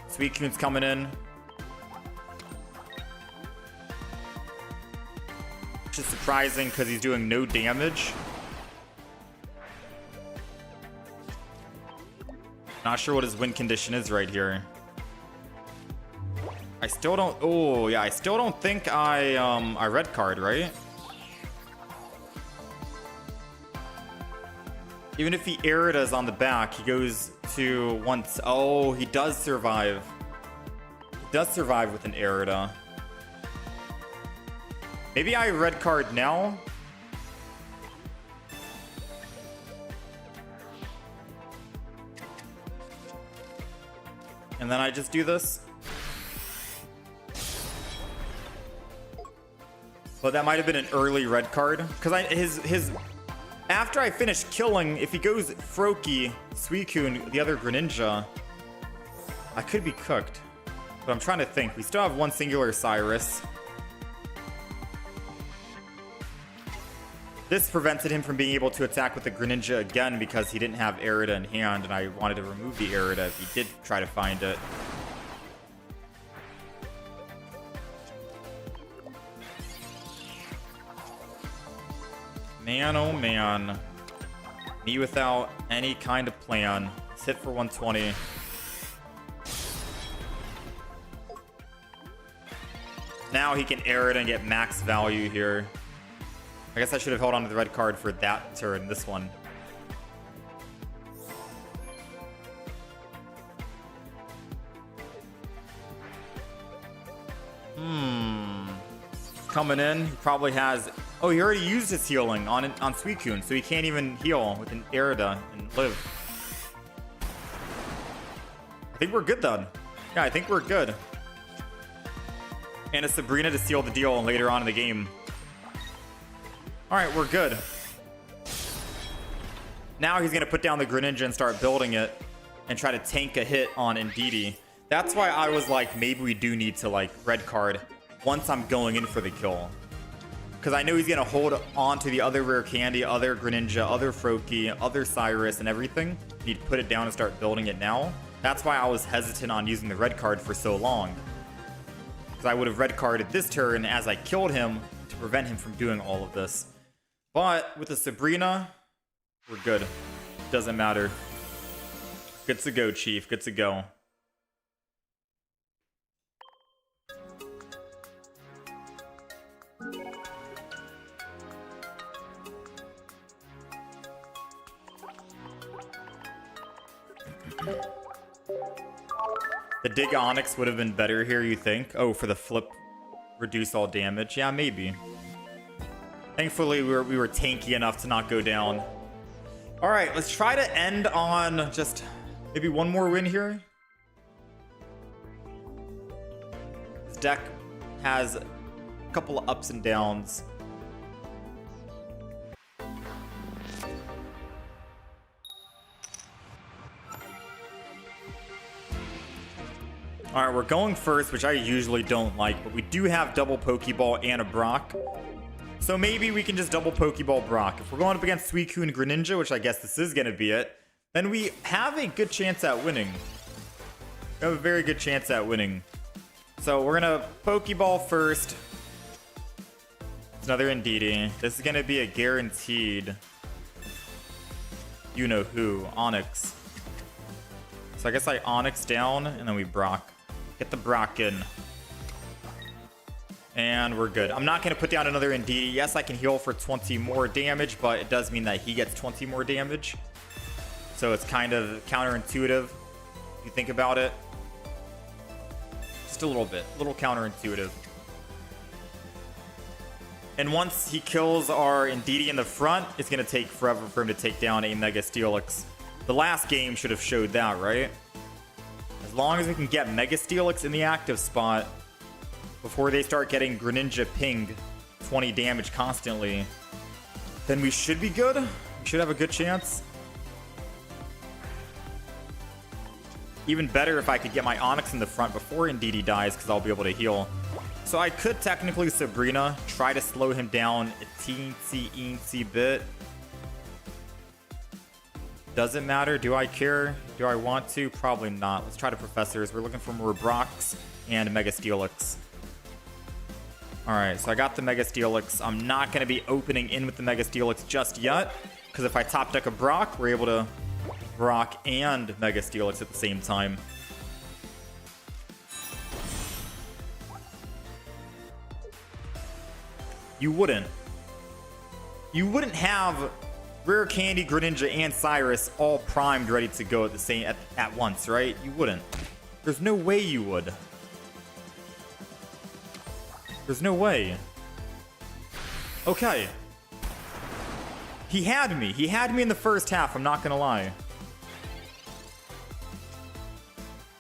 Suicune's coming in. Which is surprising because he's doing no damage. Not sure what his win condition is right here. I still don't... Oh, yeah. I still don't think I red card, right? Even if he Aridas on the back, he goes to once... Oh, he does survive. He does survive with an Arida. Maybe I red card now. And then I just do this. But that might have been an early red card. Because his after I finish killing, if he goes Froakie, Suicune, the other Greninja, I could be cooked. But I'm trying to think. We still have one singular Cyrus. This prevented him from being able to attack with the Greninja again because he didn't have Arida in hand, and I wanted to remove the Arida if he did try to find it. Man, oh man. Me without any kind of plan. Let's hit for 120. Now he can Arida and get max value here. I guess I should have held on to the red card for that turn, this one. Coming in, he probably has... Oh, he already used his healing on Suicune, so he can't even heal with an Arida and live. I think we're good, then. Yeah, I think we're good. And a Sabrina to seal the deal later on in the game. Alright, we're good. Now he's going to put down the Greninja and start building it and try to tank a hit on Indeedee. That's why I was like, maybe we do need to like red card once I'm going in for the kill. Because I know he's going to hold on to the other rare candy, other Greninja, other Froakie, other Cyrus and everything. He'd put it down and start building it now. That's why I was hesitant on using the red card for so long. Because I would have red carded this turn as I killed him to prevent him from doing all of this. But with the Sabrina, we're good. Doesn't matter. Good to go, Chief. Good to go. The Dig Onyx would have been better here, you think? Oh, for the flip, reduce all damage. Yeah, maybe. Thankfully, we were tanky enough to not go down. All right, let's try to end on just maybe one more win here. This deck has a couple of ups and downs. All right, we're going first, which I usually don't like, but we do have double Pokeball and a Brock. So maybe we can just double Pokeball Brock. If we're going up against Suicune Greninja, which I guess this is going to be it, then we have a good chance at winning. We have a very good chance at winning. So we're going to Pokeball first. It's another Indeedee. This is going to be a guaranteed you-know-who, Onyx. So I guess I Onyx down, and then we Brock. Get the Brock in. And we're good. I'm not going to put down another Indeedee. Yes, I can heal for 20 more damage, but it does mean that he gets 20 more damage. So it's kind of counterintuitive, if you think about it. Just a little bit. A little counterintuitive. And once he kills our Indeedee in the front, it's going to take forever for him to take down a Mega Steelix. The last game should have showed that, right? As long as we can get Mega Steelix in the active spot before they start getting Greninja pinged 20 damage constantly, then we should be good. We should have a good chance. Even better if I could get my Onyx in the front before Indeedee dies, because I'll be able to heal. So I could technically Sabrina, try to slow him down a teensy bit. Doesn't matter. Do I care? Do I want to? Probably not. Let's try to Professors. We're looking for more Brox and Mega Steelix. Alright, so I got the Mega Steelix. I'm not going to be opening in with the Mega Steelix just yet, because if I top deck a Brock, we're able to Brock and Mega Steelix at the same time. You wouldn't have Rare Candy, Greninja, and Cyrus all primed ready to go at the same at once, right? You wouldn't. There's no way you would. There's no way. Okay. He had me. He had me in the first half, I'm not gonna lie.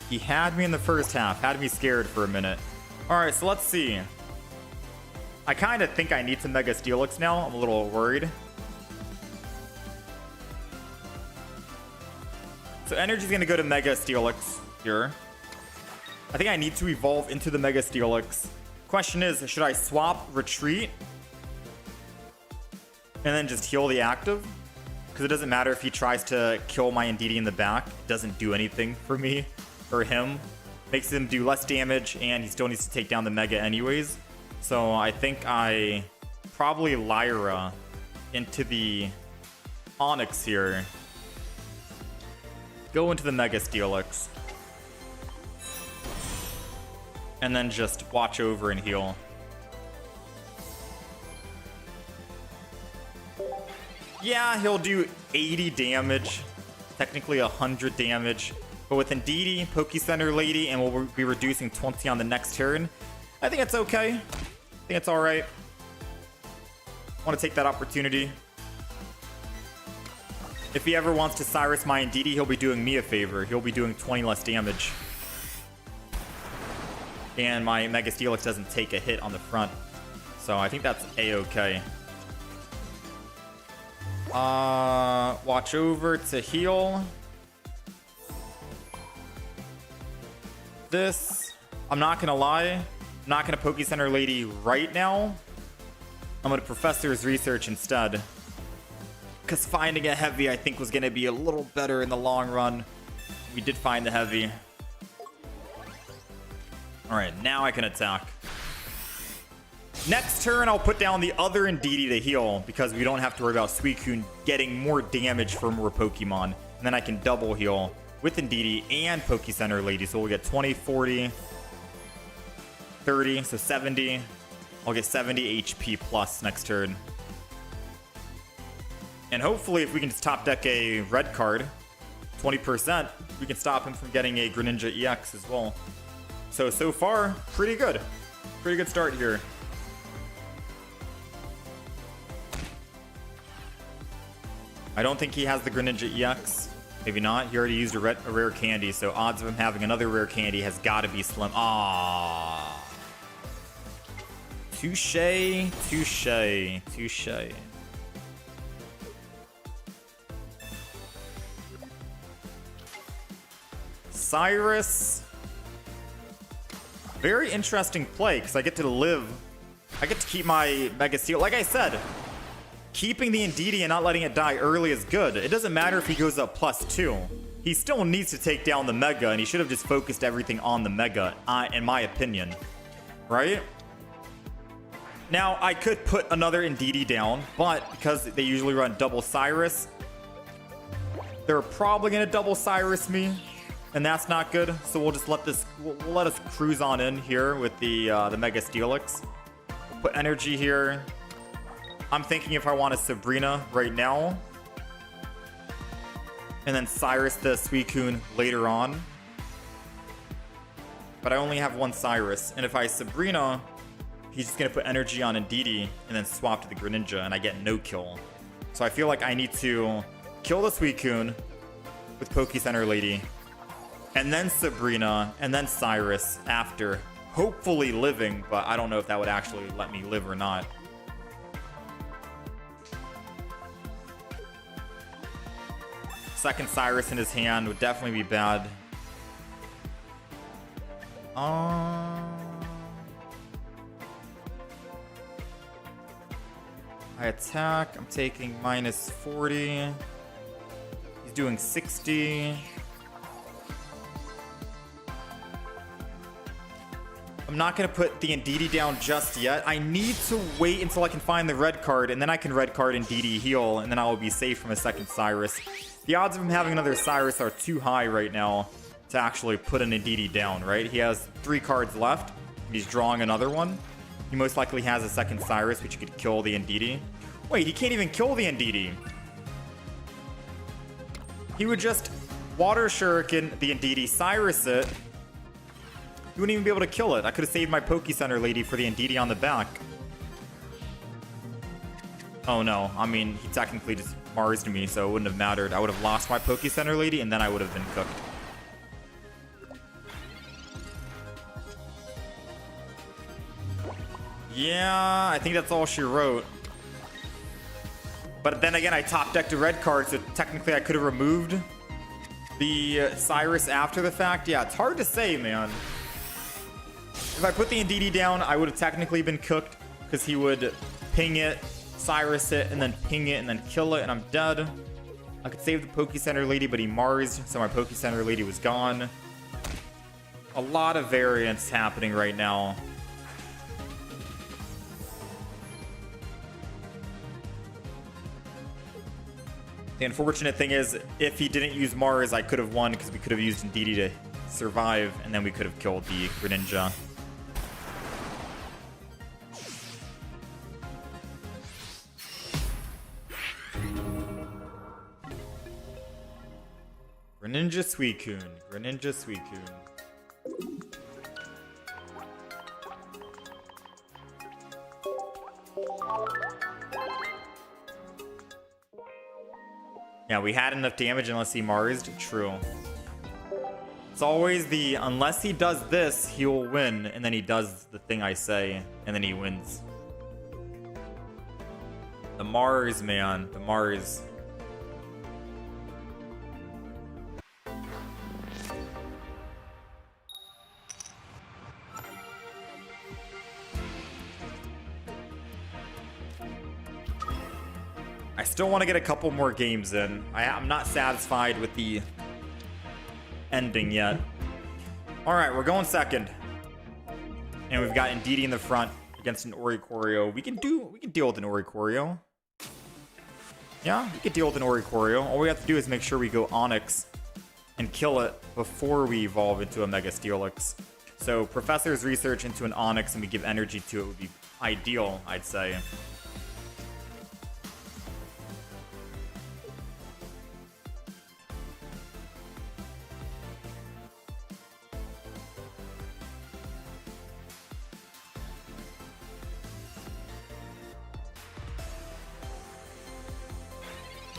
He had me in the first half. Had me scared for a minute. Alright, so let's see. I kind of think I need some Mega Steelix now. I'm a little worried. So energy's going to go to Mega Steelix here. I think I need to evolve into the Mega Steelix. Question is, should I swap Retreat and then just heal the active? Because it doesn't matter if he tries to kill my Indeedee in the back. It doesn't do anything for me or him. Makes him do less damage, and he still needs to take down the Mega anyways. So I think I probably Lyra into the Onyx here. Go into the Mega Steelix. And then just watch over and heal. Yeah, he'll do 80 damage. Technically 100 damage. But with Indeedee, Poke-Center Lady, and we'll be reducing 20 on the next turn. I think it's okay. I think it's alright. Want to take that opportunity. If he ever wants to Cyrus my Indeedee, he'll be doing me a favor. He'll be doing 20 less damage. And my Mega Steelix doesn't take a hit on the front. So I think that's a-okay. Watch over to heal. This, I'm not gonna lie, I'm not gonna Poke-Center Lady right now. I'm gonna Professor's Research instead. Because finding a heavy, I think, was gonna be a little better in the long run. We did find the heavy. Alright, now I can attack. Next turn, I'll put down the other Indeedee to heal, because we don't have to worry about Suicune getting more damage from more Pokemon. And then I can double heal with Indeedee and Poke-Center Lady. So we'll get 20, 40, 30, so 70. I'll get 70 HP plus next turn. And hopefully, if we can just top deck a red card, 20%, we can stop him from getting a Greninja EX as well. So far, pretty good. Pretty good start here. I don't think he has the Greninja EX. Maybe not. He already used a rare candy, so odds of him having another rare candy has got to be slim. Ah, touche, touche, touche. Cyrus. Very interesting play, because I get to live. I get to keep my Mega Steel. Like I said, keeping the Indeedee and not letting it die early is good. It doesn't matter if he goes up +2. He still needs to take down the Mega, and he should have just focused everything on the Mega, in my opinion. Right? Now, I could put another Indeedee down, but because they usually run double Cyrus, they're probably going to double Cyrus me, and that's not good. So we'll just let this, we'll let us cruise on in here with the Mega Steelix. We'll put energy here. I'm thinking if I want a Sabrina right now, and then Cyrus the Suicune later on. But I only have one Cyrus, and if I Sabrina, he's just gonna put energy on Indeedee and then swap to the Greninja, and I get no kill. So I feel like I need to kill the Suicune with Poke-Center Lady, and then Sabrina, and then Cyrus after. Hopefully living, but I don't know if that would actually let me live or not. Second Cyrus in his hand would definitely be bad. I attack. I'm taking minus 40. He's doing 60. I'm not going to put the Indeedee down just yet. I need to wait until I can find the red card, and then I can red card Indeedee heal, and then I will be safe from a second Cyrus. The odds of him having another Cyrus are too high right now to actually put an Indeedee down, right? He has 3 cards left. He's drawing another one. He most likely has a second Cyrus, which could kill the Indeedee. Wait, he can't even kill the Indeedee. He would just Water Shuriken the Indeedee, Cyrus it. He wouldn't even be able to kill it. I could have saved my Poke Center lady for the Indeedee on the back. Oh no, I mean, he technically just Mars'd me, so it wouldn't have mattered. I would have lost my Poke Center lady, and then I would have been cooked. Yeah, I think that's all she wrote. But then again, I top decked a red card, so technically I could have removed the Cyrus after the fact. Yeah, it's hard to say, man. If I put the Indeedee down, I would have technically been cooked because he would ping it, Cyrus it, and then ping it, and then kill it, and I'm dead. I could save the Poke Center lady, but he Mars'd, so my Poke Center lady was gone. A lot of variance happening right now. The unfortunate thing is, if he didn't use Mars, I could have won because we could have used Indeedee to survive, and then we could have killed the Greninja. Greninja Suicune. Greninja Suicune. Yeah, we had enough damage unless he Mars'd. True. It's always the, unless he does this, he will win, and then he does the thing I say, and then he wins. The Mars, man. The Mars. I still want to get a couple more games in. I'm not satisfied with the ending yet. All right, we're going second, and we've got Indeedee in the front against an Oricorio. We can deal with an Oricorio. Yeah, we can deal with an Oricorio. All we have to do is make sure we go Onyx and kill it before we evolve into a Mega Steelix. So Professor's research into an Onyx and we give energy to it would be ideal, I'd say.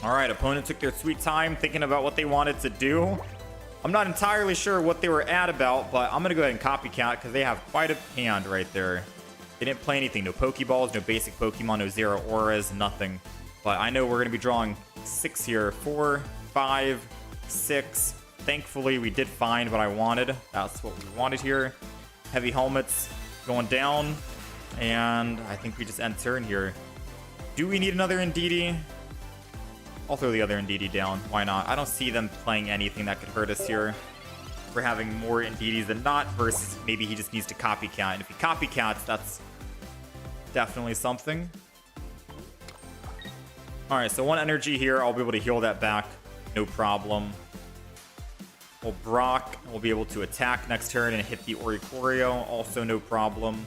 All right, opponent took their sweet time thinking about what they wanted to do. I'm not entirely sure what they were at about, but I'm going to go ahead and copycat because they have quite a hand right there. They didn't play anything. No Pokeballs, no basic Pokemon, no Zero Auras, nothing. But I know we're going to be drawing 6 here. 4, 5, 6. Thankfully, we did find what I wanted. That's what we wanted here. Heavy Helmets going down. And I think we just end turn here. Do we need another Indeedee? I'll throw the other Indeedee down. Why not? I don't see them playing anything that could hurt us here. We're having more Indeedees than not, versus maybe he just needs to copycat. And if he copycats, that's definitely something. All right, so 1 energy here. I'll be able to heal that back. No problem. We'll Brock. We'll be able to attack next turn and hit the Oricorio. Also no problem.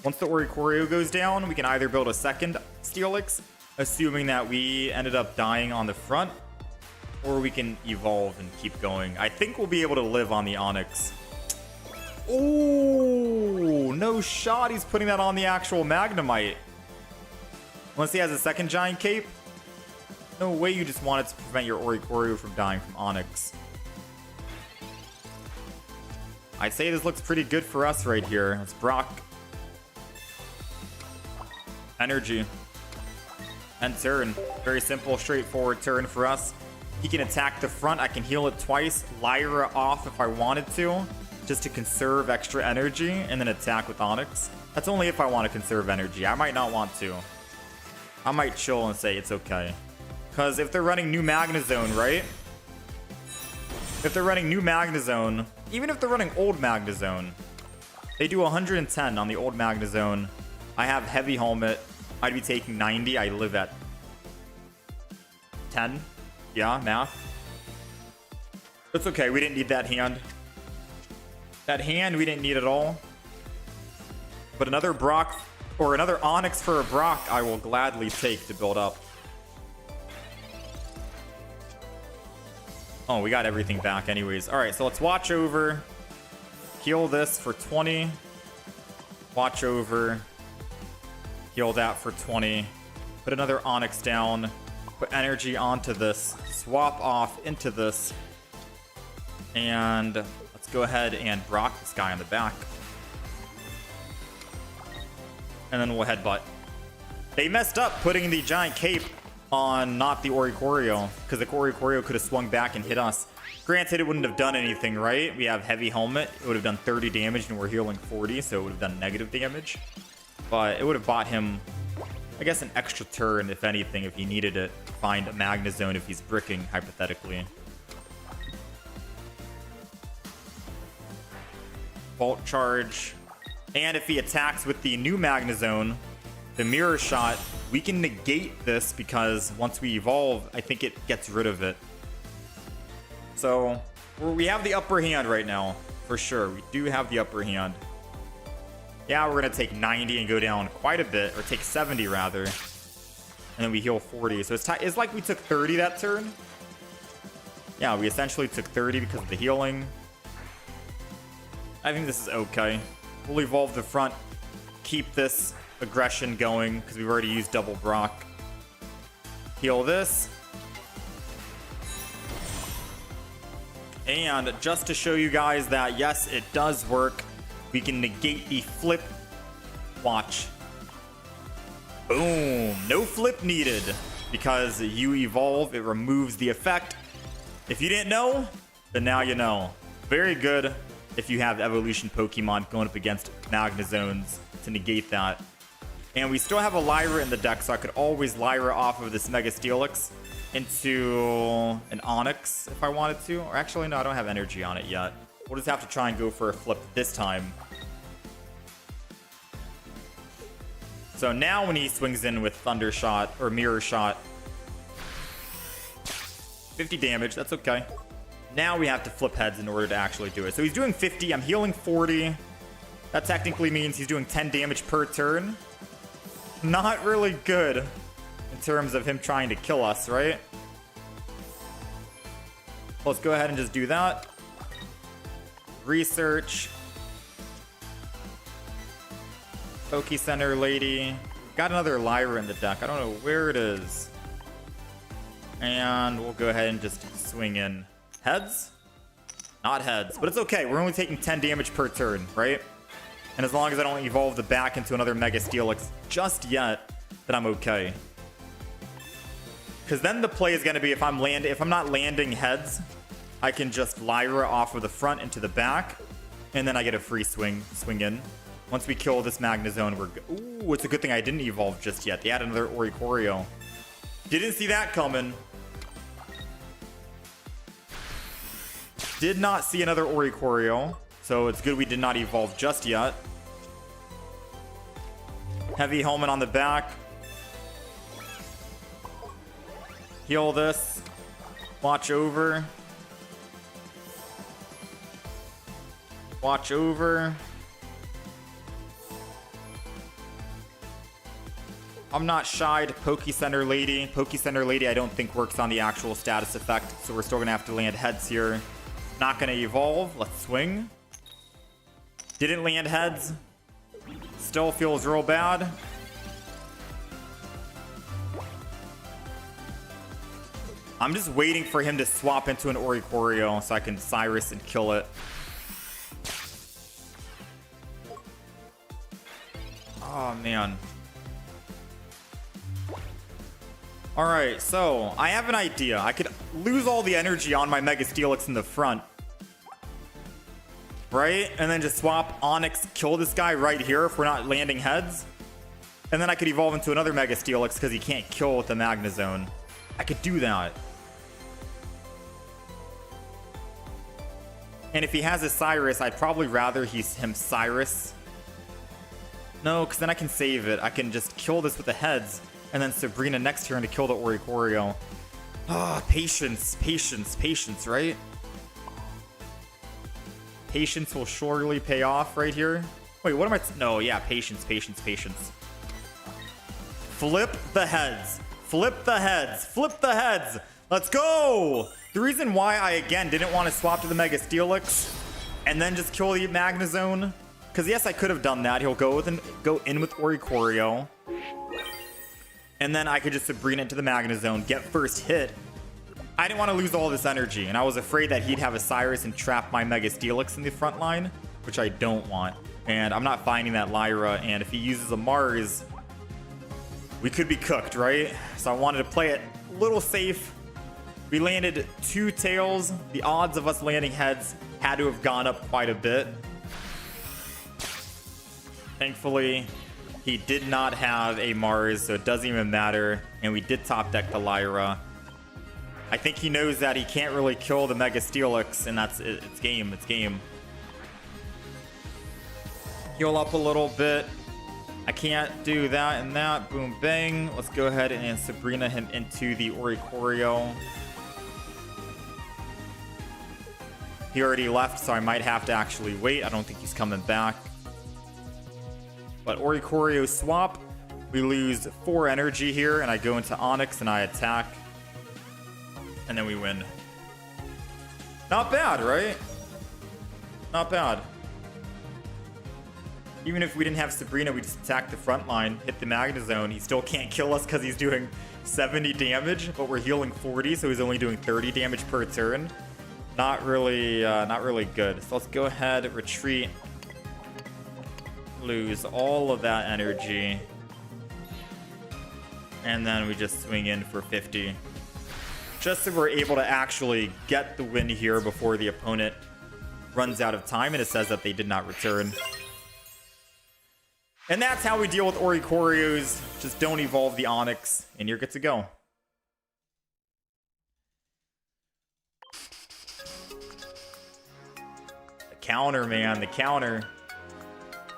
Once the Oricorio goes down, we can either build a second Steelix, assuming that we ended up dying on the front, or we can evolve and keep going. I think we'll be able to live on the Onyx. Oh, no shot. He's putting that on the actual Magnemite. Unless he has a second Giant Cape. No way you just wanted to prevent your Oricorio from dying from Onyx. I'd say this looks pretty good for us right here. Let's Brock. Energy. End turn. Very simple, straightforward turn for us. He can attack the front. I can heal it twice, Lyra off if I wanted to, just to conserve extra energy, and then attack with Onyx. That's only if I want to conserve energy. I might not want to. I might chill and say it's okay. Because if they're running new Magnezone, right? If they're running new Magnezone, even if they're running old Magnezone, they do 110 on the old Magnezone. I have Heavy Helmet. I'd be taking 90. I live at 10. Yeah, math. It's okay. We didn't need that hand. That hand we didn't need at all. But another Brock or another Onyx for a Brock I will gladly take to build up. Oh, we got everything back anyways. All right, so let's watch over. Heal this for 20. Watch over. Heal that for 20. Put another Onyx down. Put energy onto this. Swap off into this. And let's go ahead and Brock this guy on the back. And then we'll headbutt. They messed up putting the giant cape on not the Oricorio, because the Oricorio could have swung back and hit us. Granted, it wouldn't have done anything, right? We have Heavy Helmet. It would have done 30 damage, and we're healing 40, so it would have done negative damage. But it would have bought him, I guess, an extra turn, if anything, if he needed it. Find a Magnezone if he's bricking, hypothetically. Volt Charge. And if he attacks with the new Magnezone, the Mirror Shot, we can negate this because once we evolve, I think it gets rid of it. So we have the upper hand right now, for sure. We do have the upper hand. Yeah, we're going to take 90 and go down quite a bit, or take 70 rather. And then we heal 40. So it's like we took 30 that turn. Yeah, we essentially took 30 because of the healing. I think this is okay. We'll evolve the front, keep this aggression going because we've already used double Brock. Heal this. And just to show you guys that yes, it does work, we can negate the flip. Watch. Boom. No flip needed because you evolve. It removes the effect. If you didn't know, then now you know. Very good if you have evolution Pokemon going up against Magnezones to negate that. And we still have a Lyra in the deck, so I could always Lyra off of this Mega Steelix into an Onyx if I wanted to. Or actually, no, I don't have energy on it yet. We'll just have to try and go for a flip this time. So now when he swings in with Thunder Shot or Mirror Shot, 50 damage, that's okay. Now we have to flip heads in order to actually do it. So he's doing 50, I'm healing 40. That technically means he's doing 10 damage per turn. Not really good in terms of him trying to kill us, right? Let's go ahead and just do that. Research. Poke Center Lady. Got another Lyra in the deck. I don't know where it is. And we'll go ahead and just swing in. Heads? Not heads, but it's okay. We're only taking 10 damage per turn, right? And as long as I don't evolve the back into another Mega Steelix just yet, then I'm okay. Because then the play is going to be if I'm not landing heads, I can just Lyra off of the front into the back, and then I get a free swing in. Once we kill this Magnezone, we're good. Ooh, it's a good thing I didn't evolve just yet. They had another Oricorio. Didn't see that coming. Did not see another Oricorio, so it's good we did not evolve just yet. Heavy Helmet on the back. Heal this. Watch over. Watch over. I'm not shy to Poke Center Lady. Poke Center Lady I don't think works on the actual status effect, so we're still going to have to land heads here. Not going to evolve. Let's swing. Didn't land heads. Still feels real bad. I'm just waiting for him to swap into an Oricorio so I can Cyrus and kill it. Oh, man. All right, so I have an idea. I could lose all the energy on my Mega Steelix in the front, right? And then just swap Onyx, kill this guy right here if we're not landing heads. And then I could evolve into another Mega Steelix because he can't kill with the Magnezone. I could do that. And if he has a Cyrus, I'd probably rather him Cyrus. No, because then I can save it. I can just kill this with the heads. And then Sabrina next turn to kill the Oricorio. Ah, patience, patience, patience, right? Patience will surely pay off right here. Wait, what am I... No, yeah, patience, patience, patience. Flip the heads. Flip the heads. Flip the heads. Let's go! The reason why I, again, didn't want to swap to the Mega Steelix and then just kill the Magnezone... Because, yes, I could have done that. He'll go in with Oricorio. And then I could just Sabrina into the Magnezone, get first hit. I didn't want to lose all this energy, and I was afraid that he'd have a Cyrus and trap my Mega Steelix in the front line, which I don't want. And I'm not finding that Lyra, and if he uses a Mars, we could be cooked, right? So I wanted to play it a little safe. We landed 2 tails. The odds of us landing heads had to have gone up quite a bit. Thankfully, he did not have a Mars, so it doesn't even matter. And we did top deck the Lyra. I think he knows that he can't really kill the Mega Steelix, and that's it. It's game. It's game. Heal up a little bit. I can't do that and that. Boom, bang. Let's go ahead and Sabrina him into the Oricorio. He already left, so I might have to actually wait. I don't think he's coming back. But Oricorio swap, we lose 4 energy here, and I go into Onyx and I attack. And then we win. Not bad, right? Not bad. Even if we didn't have Sabrina, we just attack the front line, hit the Magnezone. He still can't kill us because he's doing 70 damage, but we're healing 40, so he's only doing 30 damage per turn. Not really good. So let's go ahead, retreat. Lose all of that energy, and then we just swing in for 50, just so we're able to actually get the win here before the opponent runs out of time and it says that they did not return. And that's how we deal with Oricorios. Just don't evolve the Onyx and you're good to go. The counter, man, the counter.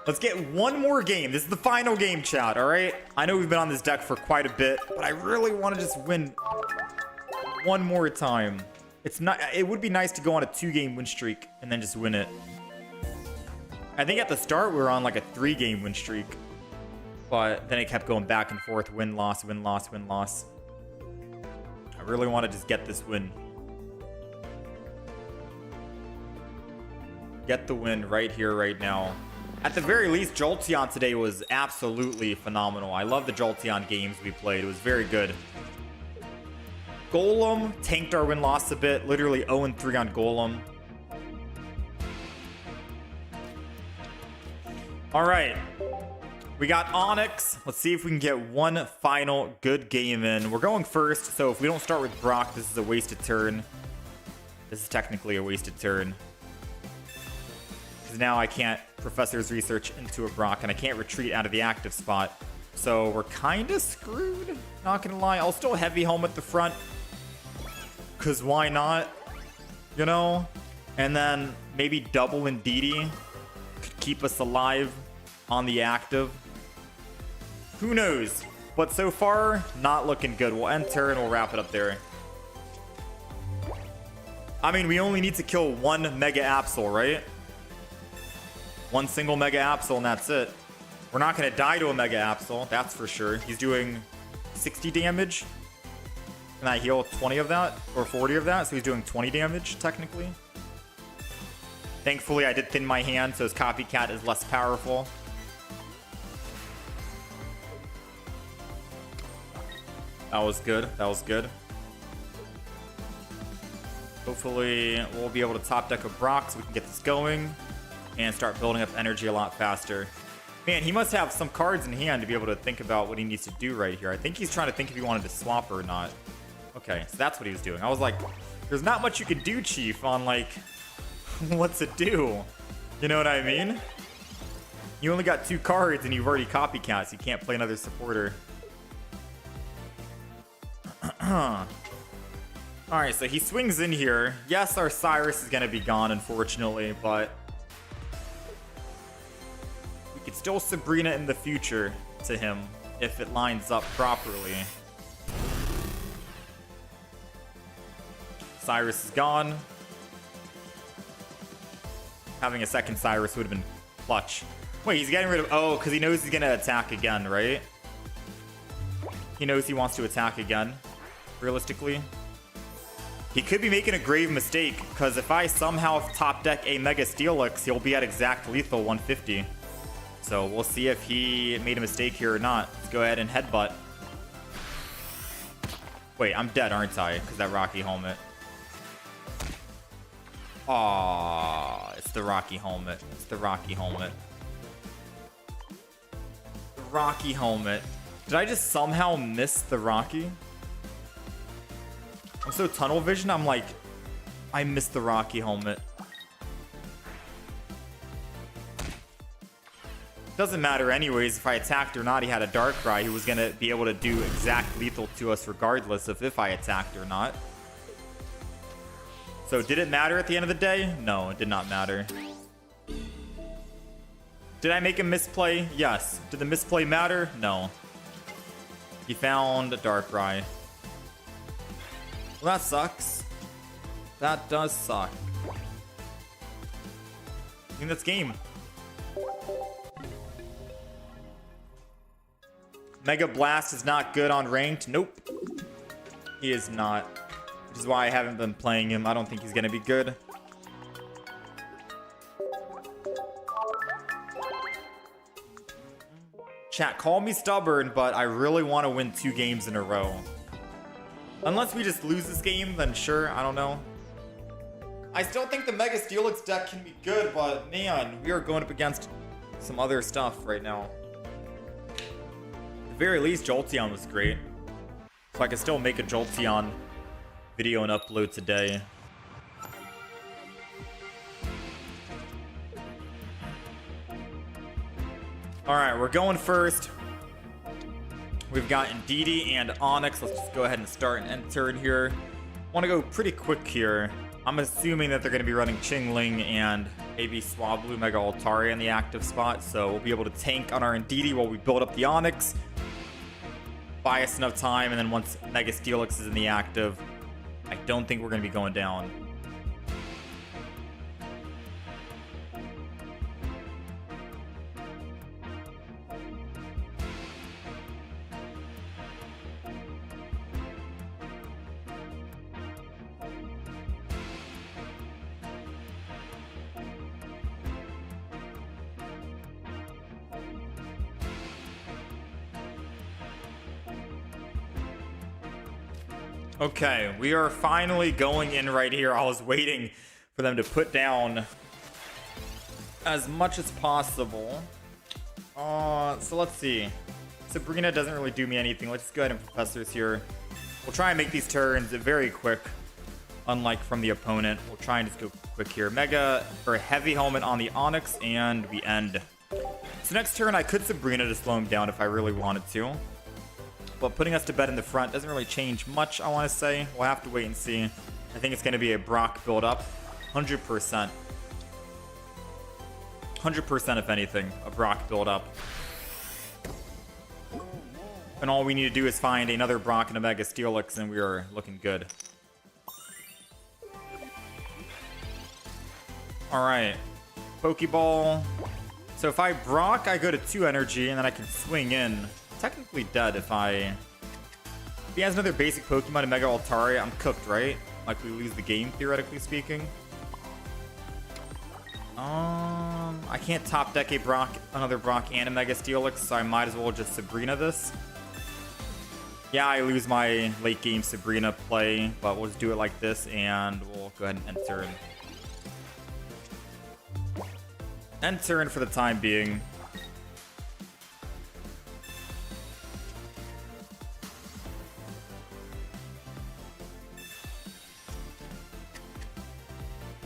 Let's get one more game. This is the final game, chat, all right? I know we've been on this deck for quite a bit, but I really want to just win one more time. It would be nice to go on a 2-game win streak and then just win it. I think at the start we were on like a 3-game win streak, but then it kept going back and forth, win, loss, win, loss, win, loss. I really want to just get this win. Get the win right here, right now. At the very least, Jolteon today was absolutely phenomenal. I love the Jolteon games we played. It was very good. Golem tanked our win-loss a bit. Literally 0-3 on Golem. All right. We got Onyx. Let's see if we can get one final good game in. We're going first, so if we don't start with Brock, this is a wasted turn. This is technically a wasted turn. Because now I can't Professor's Research into a Brock, and I can't retreat out of the active spot. So we're kind of screwed, not gonna lie. I'll still heavy home at the front, because why not? You know? And then maybe double in DD could keep us alive on the active. Who knows? But so far, not looking good. We'll end turn, we'll wrap it up there. I mean, we only need to kill one Mega Absol, right? One single Mega Absol, and that's it. We're not going to die to a Mega Absol, that's for sure. He's doing 60 damage. Can I heal 20 of that? Or 40 of that? So he's doing 20 damage, technically. Thankfully, I did thin my hand, so his Copycat is less powerful. That was good. That was good. Hopefully, we'll be able to top deck a Brock so we can get this going and start building up energy a lot faster. Man, he must have some cards in hand to be able to think about what he needs to do right here. I think he's trying to think if he wanted to swap or not. Okay, so that's what he was doing. I was like, there's not much you can do, Chief, on, like, what's it do? You know what I mean? You only got 2 cards and you've already copycat, so you can't play another supporter. Alright, so he swings in here. Yes, our Cyrus is going to be gone, unfortunately, but we could still Sabrina in the future to him if it lines up properly. Cyrus is gone. Having a second Cyrus would have been clutch. Wait, he's getting rid of... Oh, because he knows he's going to attack again, right? He knows he wants to attack again, realistically. He could be making a grave mistake, because if I somehow top deck a Mega Steelix, he'll be at exact lethal 150. So we'll see if he made a mistake here or not. Let's go ahead and headbutt. Wait, I'm dead, aren't I? Because that Rocky helmet. Aww, it's the Rocky helmet. It's the Rocky helmet. The Rocky helmet. Did I just somehow miss the Rocky? I'm so tunnel vision, I'm like, I missed the Rocky helmet. Doesn't matter anyways, if I attacked or not, he had a Darkrai. He was going to be able to do exact lethal to us regardless of if I attacked or not. So did it matter at the end of the day? No, it did not matter. Did I make a misplay? Yes. Did the misplay matter? No. He found a Darkrai. Well, that sucks. That does suck. I think that's game. Mega Blast is not good on ranked. Nope. He is not. Which is why I haven't been playing him. I don't think he's going to be good. Chat, call me stubborn, but I really want to win 2 games in a row. Unless we just lose this game, then sure, I don't know. I still think the Mega Steelix deck can be good, but man, we are going up against some other stuff right now. At the very least, Jolteon was great. So I can still make a Jolteon video and upload today. Alright, we're going first. We've got Indeedee and Onyx. Let's just go ahead and start and end turn here. Want to go pretty quick here. I'm assuming that they're going to be running Chingling and maybe Swablu, Mega Altaria in the active spot. So we'll be able to tank on our Indeedee while we build up the Onyx. Buy us enough time, and then once Mega Steelix is in the active, I don't think we're going to be going down. Okay, we are finally going in right here. I was waiting for them to put down as much as possible. So let's see. Sabrina doesn't really do me anything. Let's go ahead and Professors here. We'll try and make these turns very quick, unlike from the opponent. We'll try and just go quick here. Mega or Heavy Helmet on the Onyx, and we end. So next turn, I could Sabrina to slow him down if I really wanted to. But putting us to bed in the front doesn't really change much, I want to say. We'll have to wait and see. I think it's going to be a Brock build up. 100%. 100% if anything, a Brock build up. And all we need to do is find another Brock and a Mega Steelix, and we are looking good. Alright. Pokeball. So if I Brock, I go to 2 energy, and then I can swing in. Technically dead if he has another basic Pokemon in Mega Altaria, I'm cooked, right? Like we lose the game, theoretically speaking. I can't top deck a Brock, another Brock and a Mega Steelix, so I might as well just Sabrina this. Yeah, I lose my late game Sabrina play, but we'll just do it like this, and we'll go ahead and end turn. End turn for the time being.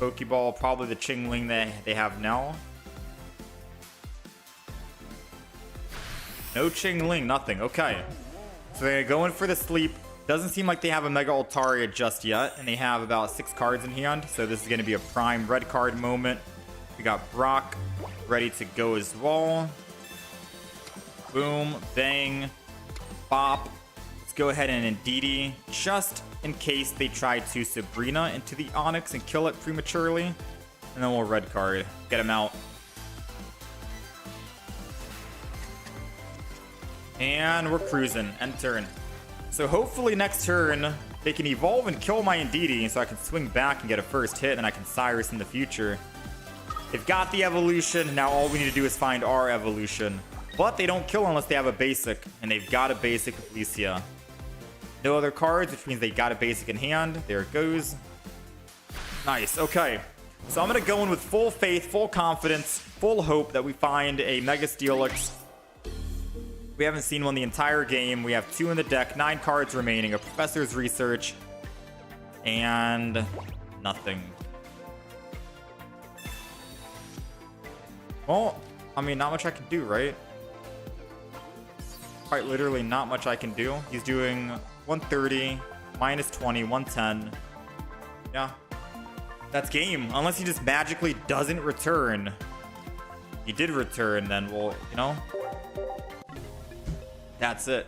Pokeball, probably the Chingling they have now. No Chingling, nothing. Okay. So they're going for the sleep. Doesn't seem like they have a Mega Altaria just yet, and they have about 6 cards in hand, so this is going to be a prime red card moment. We got Brock ready to go as well. Boom, bang, bop. Let's go ahead and Indeedee, just in case they try to Sabrina into the Onyx and kill it prematurely. And then we'll red card, get him out. And we're cruising, end turn. So hopefully next turn, they can evolve and kill my Indeedee so I can swing back and get a first hit, and I can Cyrus in the future. They've got the evolution, now all we need to do is find our evolution. But they don't kill unless they have a basic, and they've got a basic of Alicia. No other cards, which means they got a basic in hand. There it goes. Nice, okay. So I'm gonna go in with full faith, full confidence, full hope that we find a Mega Steelix. We haven't seen one the entire game. We have 2 in the deck, 9 cards remaining, a Professor's Research, and nothing. Well, I mean, not much I can do, right? Quite literally not much I can do. He's doing 130, minus 20, 110. Yeah. That's game. Unless he just magically doesn't return. He did return, then we'll, you know. That's it.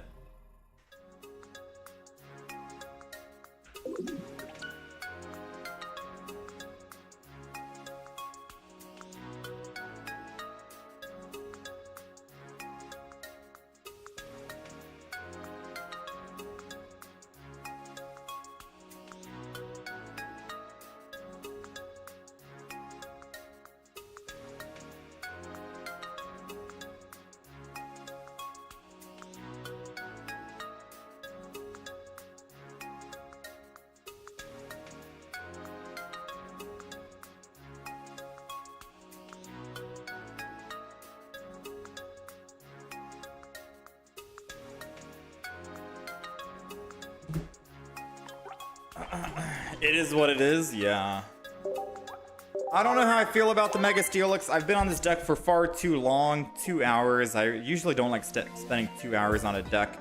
It is what it is, yeah. I don't know how I feel about the Mega Steelix. I've been on this deck for far too long, 2 hours. I usually don't like spending 2 hours on a deck.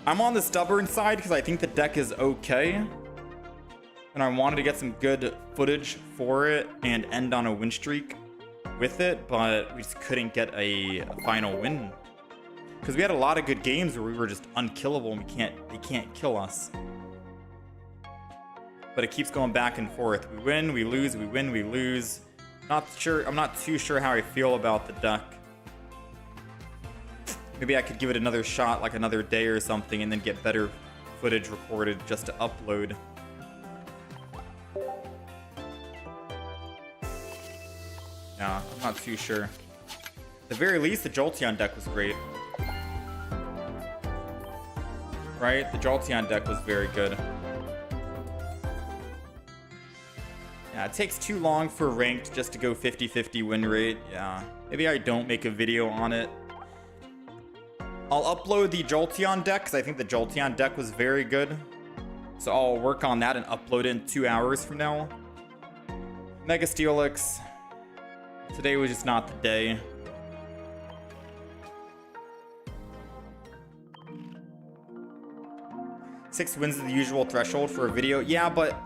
I'm on the stubborn side because I think the deck is okay. And I wanted to get some good footage for it and end on a win streak with it, but we just couldn't get a final win. Because we had a lot of good games where we were just unkillable and they can't kill us. But it keeps going back and forth. We win, we lose, we win, we lose. I'm not too sure how I feel about the deck. Maybe I could give it another shot, like another day or something, and then get better footage recorded just to upload. Yeah, I'm not too sure. At the very least, the Jolteon deck was great. Right? The Jolteon deck was very good. Yeah, it takes too long for ranked just to go 50-50 win rate. Yeah, maybe I don't make a video on it. I'll upload the Jolteon deck because I think the Jolteon deck was very good. So I'll work on that and upload it in 2 hours from now. Mega Steelix. Today was just not the day. Six wins is the usual threshold for a video. Yeah, but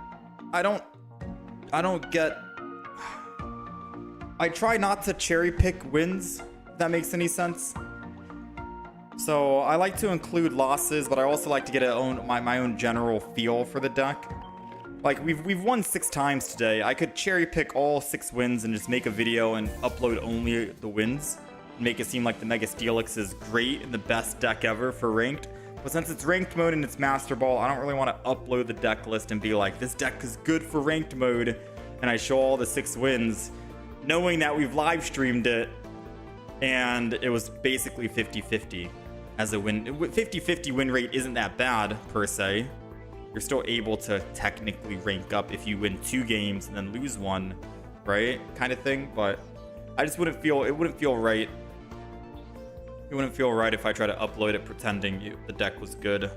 I don't get... I try not to cherry pick wins, if that makes any sense. So I like to include losses, but I also like to get my own general feel for the deck. Like, we've won 6 times today. I could cherry pick all 6 wins and just make a video and upload only the wins. And make it seem like the Mega Steelix is great and the best deck ever for ranked. But since it's ranked mode and it's Master Ball, I don't really want to upload the deck list and be like, this deck is good for ranked mode. And I show all the 6 wins, knowing that we've live streamed it and it was basically 50-50 as a win. 50-50 win rate isn't that bad per se. You're still able to technically rank up if you win 2 games and then lose 1, right? Kind of thing. But I just wouldn't feel, it wouldn't feel right. It wouldn't feel right if I try to upload it pretending the deck was good.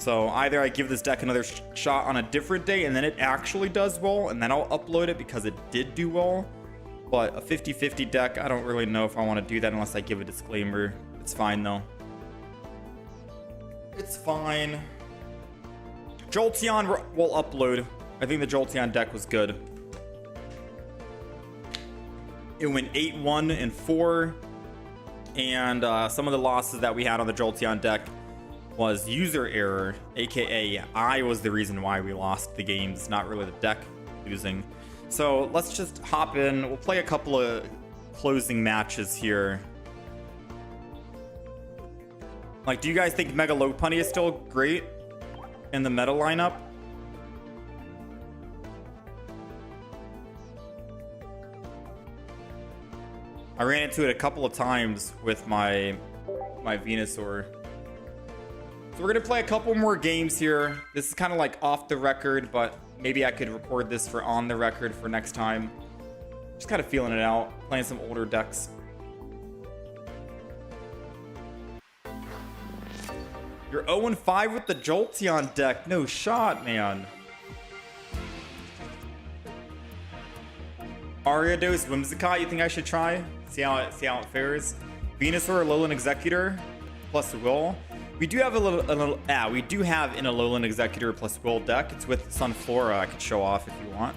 So either I give this deck another shot on a different day and then it actually does well, and then I'll upload it because it did do well. But a 50-50 deck, I don't really know if I want to do that unless I give a disclaimer. It's fine though. It's fine. Jolteon will upload. I think the Jolteon deck was good. It went 8-1 and 4. And some of the losses that we had on the Jolteon deck was user error, aka I was the reason why we lost the games, not really the deck losing. So let's just hop in. We'll play a couple of closing matches here. Like, do you guys think Mega Lopunny is still great in the meta lineup? I ran into it a couple of times with my Venusaur. So we're gonna play a couple more games here. This is kind of like off the record, but maybe I could record this for on the record for next time. Just kind of feeling it out, playing some older decks. You're 0-5 with the Jolteon deck. No shot, man. Ariados Whimsicott, you think I should try? See how it fares. Venusaur, Alolan Executor plus Will. We do have we do have an Alolan Executor plus Will deck. It's with Sunflora. I could show off if you want.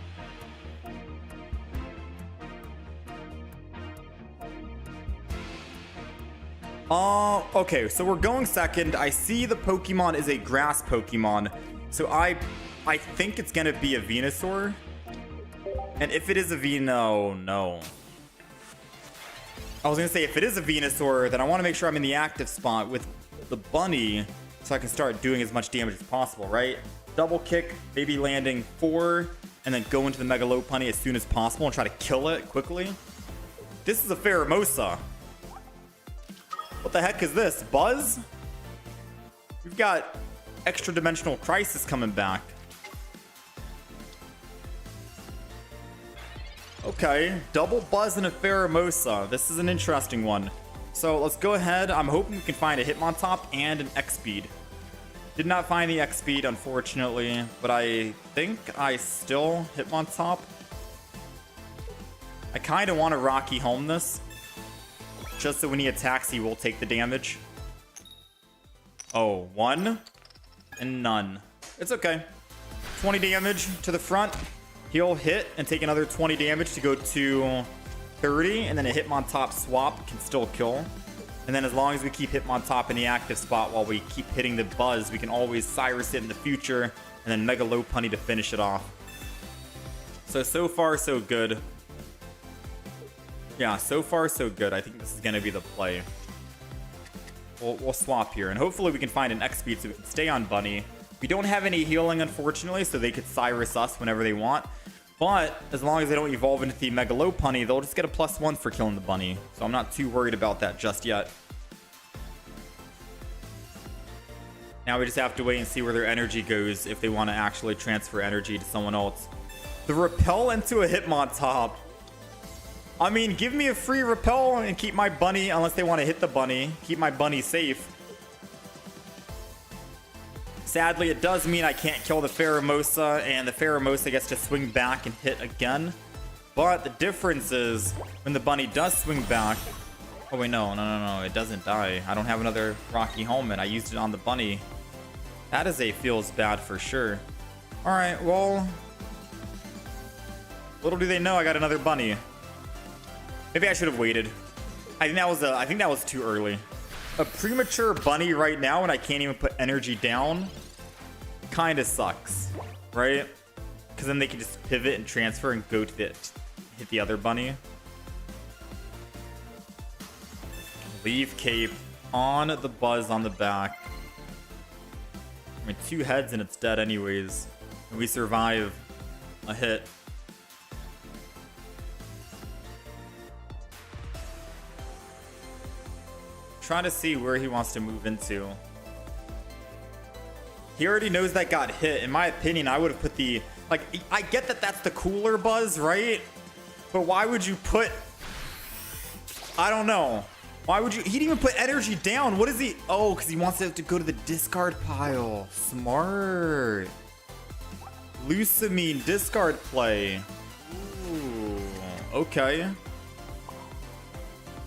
Okay, so we're going second. I see the Pokemon is a grass Pokemon. So I think it's gonna be a Venusaur. And if it is a no. I was gonna say, if it is a Venusaur, then I want to make sure I'm in the active spot with the bunny so I can start doing as much damage as possible, right? Double kick, maybe landing 4, and then go into the Mega Lopunny as soon as possible and try to kill it quickly. This is a Pheromosa. What the heck is this? Buzz? We've got Extra Dimensional Crisis coming back. Okay, double Buzz and a Pheromosa. This is an interesting one. So let's go ahead. I'm hoping we can find a Hitmontop and an X-Speed. Did not find the X-Speed, unfortunately, but I think I still Hitmontop. I kind of want to Rocky Home this, just so when he attacks, he will take the damage. Oh, 1 and none. It's okay. 20 damage to the front. He'll hit and take another 20 damage to go to 30, and then a Hitmontop swap can still kill. And then as long as we keep Hitmontop in the active spot while we keep hitting the Buzz, we can always Cyrus it in the future, and then Mega Lopunny to finish it off. So far, so good. Yeah, so far, so good. I think this is going to be the play. We'll swap here, and hopefully we can find an X-Speed so we can stay on Bunny. We don't have any healing, unfortunately, so they could Cyrus us whenever they want. But as long as they don't evolve into the Mega Lopunny, they'll just get a +1 for killing the bunny. So I'm not too worried about that just yet. Now we just have to wait and see where their energy goes if they want to actually transfer energy to someone else. The Repel into a Hitmontop. I mean, give me a free Repel and keep my bunny, unless they want to hit the bunny. Keep my bunny safe. Sadly, it does mean I can't kill the Pheromosa, and the Pheromosa gets to swing back and hit again. But the difference is, when the bunny does swing back... Oh, wait, no, it doesn't die. I don't have another Rocky Helmet. I used it on the bunny. That is a feels bad for sure. Alright, well... Little do they know I got another bunny. Maybe I should have waited. I think that was too early. A premature bunny right now and I can't even put energy down kind of sucks, right? Because then they can just pivot and transfer and go to hit the other bunny. Leave Cape on the Buzz on the back. I mean, 2 heads and it's dead anyways. And we survive a hit. Trying to see where he wants to move into. He already knows that got hit. In my opinion, I would have put the... Like, I get that that's the cooler Buzz, right? But why would you put... I don't know. Why would you? He didn't even put energy down. What is he? Oh, because he wants it to go to the discard pile. Smart. Lusamine discard play. Ooh, okay.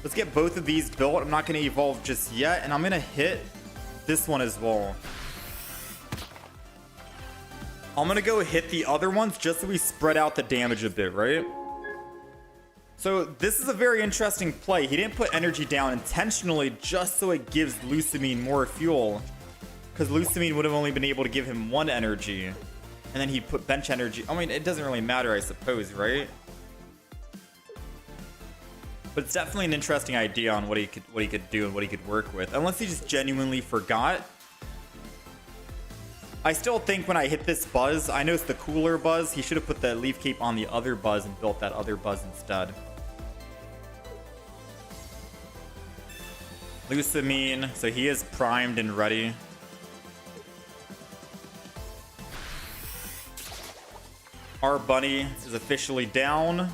Let's get both of these built. I'm not going to evolve just yet. And I'm going to hit this one as well. I'm going to go hit the other ones just so we spread out the damage a bit, right? So this is a very interesting play. He didn't put energy down intentionally just so it gives Lusamine more fuel. Because Lusamine would have only been able to give him 1 energy. And then he'd put bench energy. I mean, it doesn't really matter, I suppose, right? But it's definitely an interesting idea on what he could do and what he could work with. Unless he just genuinely forgot. I still think when I hit this Buzz, I know it's the cooler Buzz. He should have put the Leaf Cape on the other Buzz and built that other Buzz instead. Lusamine, so he is primed and ready. Our bunny is officially down.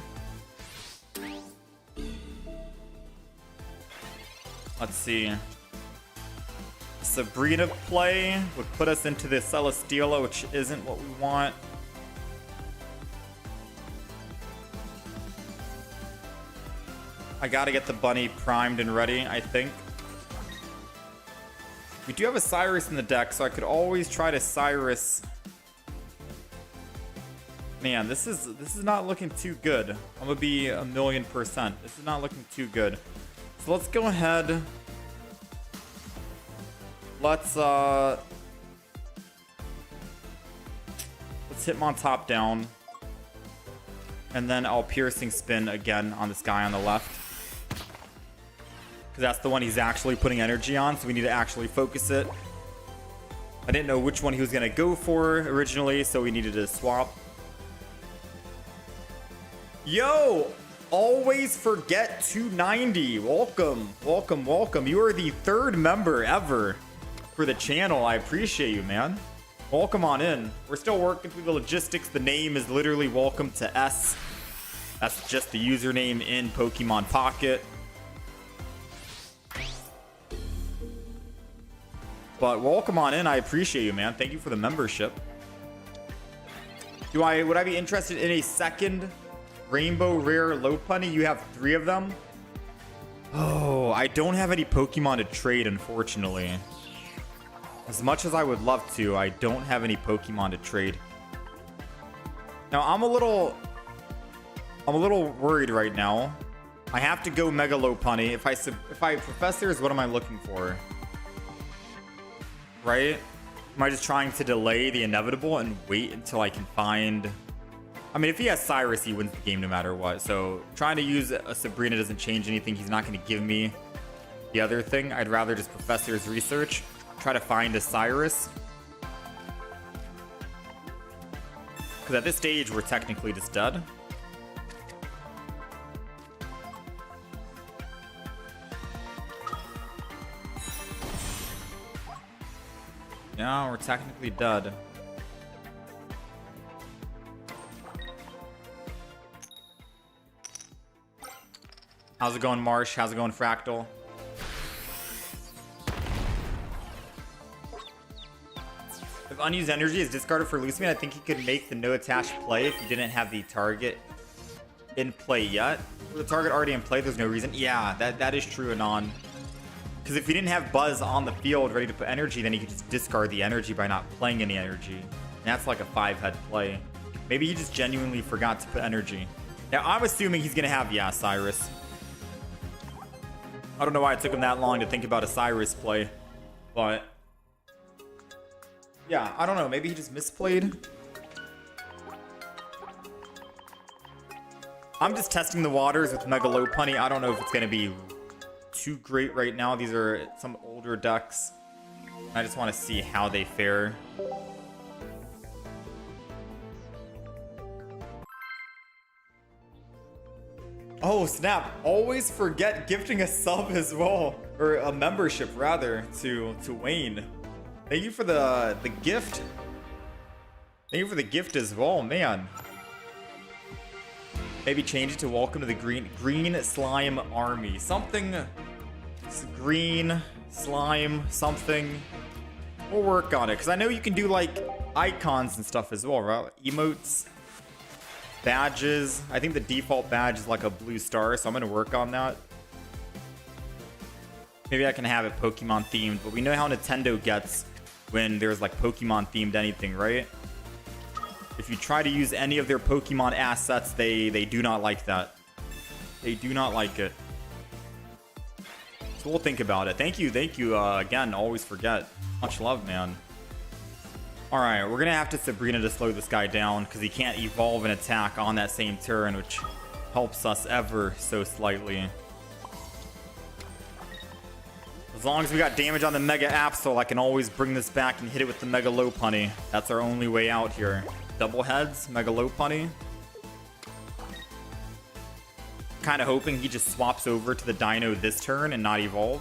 Let's see. Sabrina play would put us into the Celesteela, which isn't what we want. I gotta get the bunny primed and ready, I think. We do have a Cyrus in the deck, so I could always try to Cyrus. Man, this is not looking too good. I'm gonna be 1,000,000%. This is not looking too good. So let's go ahead. Let's hit him on top down. And then I'll piercing spin again on this guy on the left. Because that's the one he's actually putting energy on, so we need to actually focus it. I didn't know which one he was going to go for originally, so we needed to swap. Yo! Always forget 290. Welcome, welcome, welcome. You are the 3rd member ever for the channel. I appreciate you, man. Welcome on in. We're still working through the logistics. The name is literally welcome to S. That's just the username in Pokemon Pocket. But welcome on in. I appreciate you, man. Thank you for the membership. Would I be interested in a second Rainbow Rare Lopunny? You have 3 of them. Oh, I don't have any Pokemon to trade, unfortunately. As much as I would love to, I don't have any Pokemon to trade. Now, I'm a little worried right now. I have to go Mega Lopunny. If I Professors, what am I looking for? Right? Am I just trying to delay the inevitable and wait until I can find... I mean, if he has Cyrus, he wins the game no matter what. So trying to use a Sabrina doesn't change anything. He's not going to give me the other thing. I'd rather just Professor's Research. Try to find a Cyrus. Because at this stage, we're technically just dead. Yeah, we're technically dead. How's it going, Marsh? How's it going, Fractal? If unused energy is discarded for Lusamine, I think he could make the no attach play if he didn't have the target in play yet. With the target already in play, there's no reason. Yeah, that is true, Anon. Because if he didn't have Buzz on the field ready to put energy, then he could just discard the energy by not playing any energy. And that's like a 5-head play. Maybe he just genuinely forgot to put energy. Now, I'm assuming he's going to have, yeah, Cyrus. I don't know why it took him that long to think about a Cyrus play. But... yeah, I don't know. Maybe he just misplayed. I'm just testing the waters with Mega Lopunny. I don't know if it's going to be too great right now. These are some older decks. I just want to see how they fare. Oh, snap. Always forget gifting a sub as well. Or a membership, rather, to Wayne. Thank you for the gift. Thank you for the gift as well, man. Maybe change it to welcome to the green slime army. Something It's green, slime, something. We'll work on it, because I know you can do, like, icons and stuff as well, right? Emotes, badges. I think the default badge is like a blue star, so I'm going to work on that. Maybe I can have it Pokemon themed, but we know how Nintendo gets when there's like Pokemon themed anything, right? If you try to use any of their Pokemon assets, they do not like that. They do not like it. So we'll think about it. Thank you, again, always forget. Much love, man. Alright, we're gonna have to Sabrina to slow this guy down, because he can't evolve and attack on that same turn, which helps us ever so slightly. As long as we got damage on the Mega Absol, I can always bring this back and hit it with the Mega Lopunny. That's our only way out here. Double heads, Mega Lopunny. Kind of hoping he just swaps over to the Dino this turn and not evolve.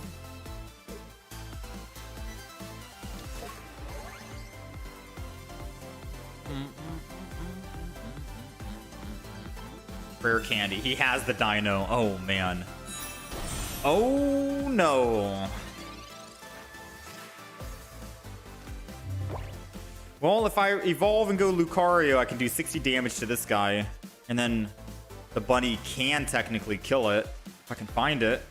Rare candy. He has the Dino. Oh, man. Oh, no. Well, if I evolve and go Lucario, I can do 60 damage to this guy. And then the bunny can technically kill it, if I can find it.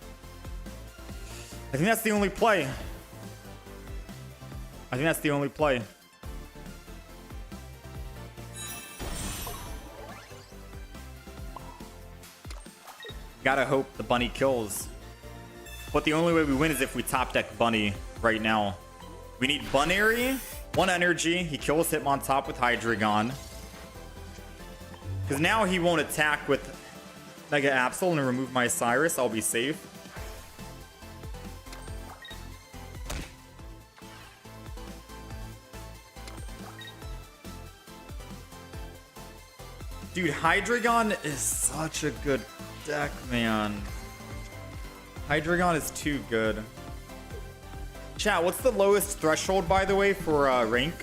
I think that's the only play. I think that's the only play. Gotta hope the bunny kills. But the only way we win is if we top deck bunny right now. We need Bunary, 1 energy. He kills Hitmontop with Hydreigon. Because now he won't attack with Mega Absol and remove my Cyrus. I'll be safe. Dude, Hydreigon is such a good deck, man. Hydreigon is too good. Chat, what's the lowest threshold, by the way, for rank?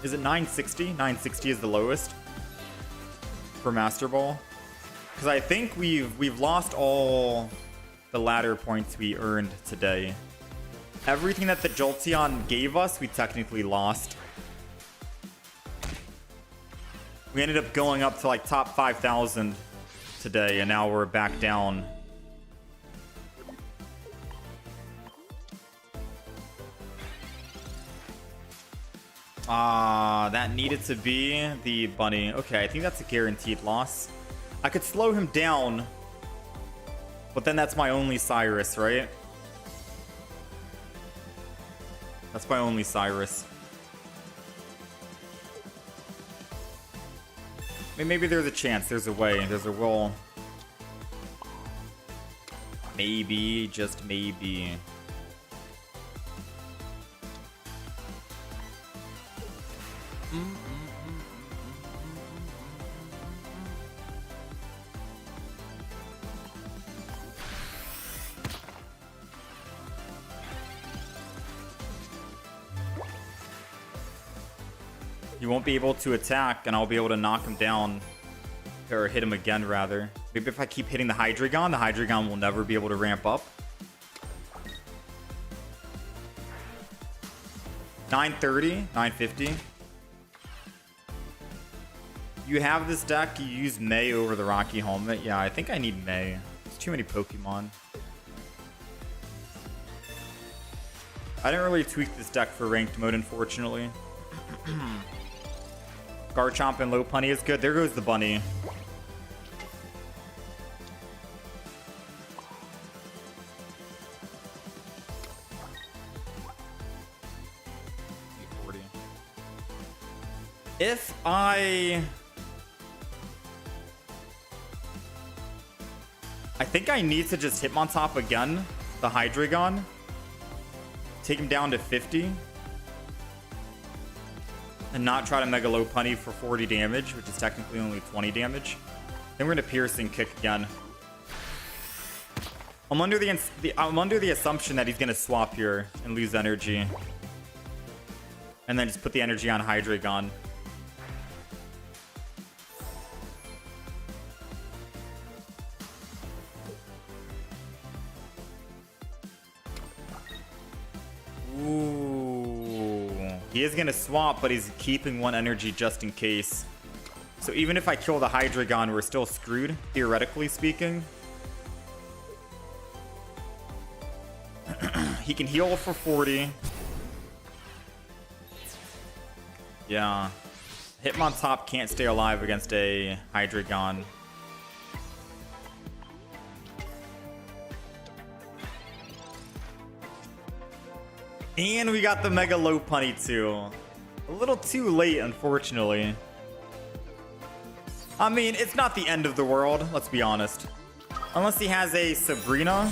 Is it 960? 960 is the lowest for Master Ball. Because I think we've lost all the ladder points we earned today. Everything that the Jolteon gave us, we technically lost. We ended up going up to like top 5,000 today, and now we're back down. That needed to be the bunny. Okay, I think that's a guaranteed loss. I could slow him down, but then that's my only Cyrus, right? That's my only Cyrus. I mean, maybe there's a chance, there's a way, there's a will. Maybe, just maybe. He won't be able to attack, and I'll be able to knock him down. Or hit him again, rather. Maybe if I keep hitting the Hydreigon will never be able to ramp up. 930, 950. You have this deck, you use May over the Rocky Helmet. Yeah, I think I need May. There's too many Pokemon. I didn't really tweak this deck for ranked mode, unfortunately. Garchomp and Lopunny is good. There goes the bunny. If I think I need to just Hitmontop again, the Hydreigon. Take him down to 50. And not try to Mega Lopunny for 40 damage, which is technically only 20 damage. Then we're gonna Piercing Kick again. I'm under the assumption that he's gonna swap here and lose energy. And then just put the energy on Hydreigon. He is going to swap, but he's keeping one energy just in case. So even if I kill the Hydreigon, we're still screwed, theoretically speaking. He can heal for 40. Yeah. Hitmontop can't stay alive against a Hydreigon. And we got the Mega Lopunny too. A little too late, unfortunately. I mean, it's not the end of the world, let's be honest. Unless he has a Sabrina.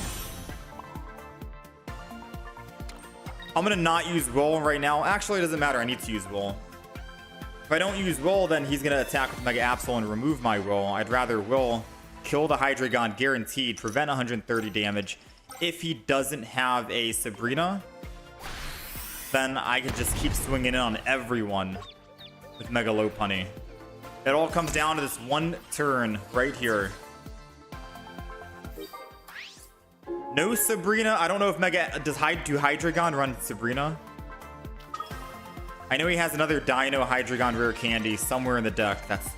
I'm gonna not use Will right now. Actually, it doesn't matter, I need to use Will. If I don't use Will, then he's gonna attack with Mega Absol and remove my Will. I'd rather Will kill the Hydreigon guaranteed, prevent 130 damage. If he doesn't have a Sabrina, then I can just keep swinging in on everyone with Mega Lopunny. It all comes down to this one turn right here. No Sabrina. I don't know if do Hydreigon run Sabrina? I know he has another Dino Hydreigon Rare Candy somewhere in the deck. That's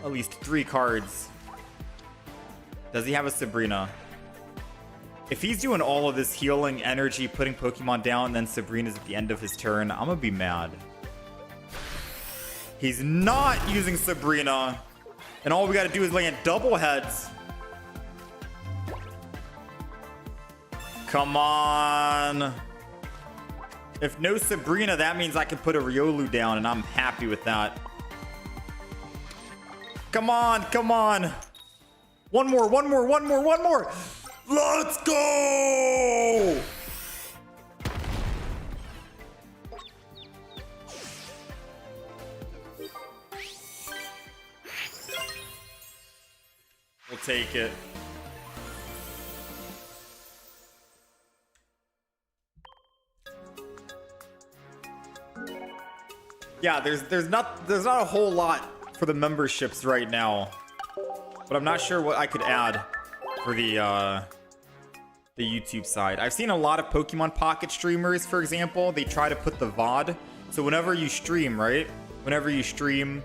at least 3 cards. Does he have a Sabrina? If he's doing all of this healing energy, putting Pokemon down, and then Sabrina's at the end of his turn, I'm gonna be mad. He's not using Sabrina, and all we gotta do is land double heads. Come on. If no Sabrina, that means I can put a Riolu down, and I'm happy with that. Come on, come on. One more, one more, one more, one more. Let's go! We'll take it. Yeah, there's not a whole lot for the memberships right now, but I'm not sure what I could add for the YouTube side. I've seen a lot of Pokemon Pocket streamers, for example. They try to put the VOD. So whenever you stream, right? Whenever you stream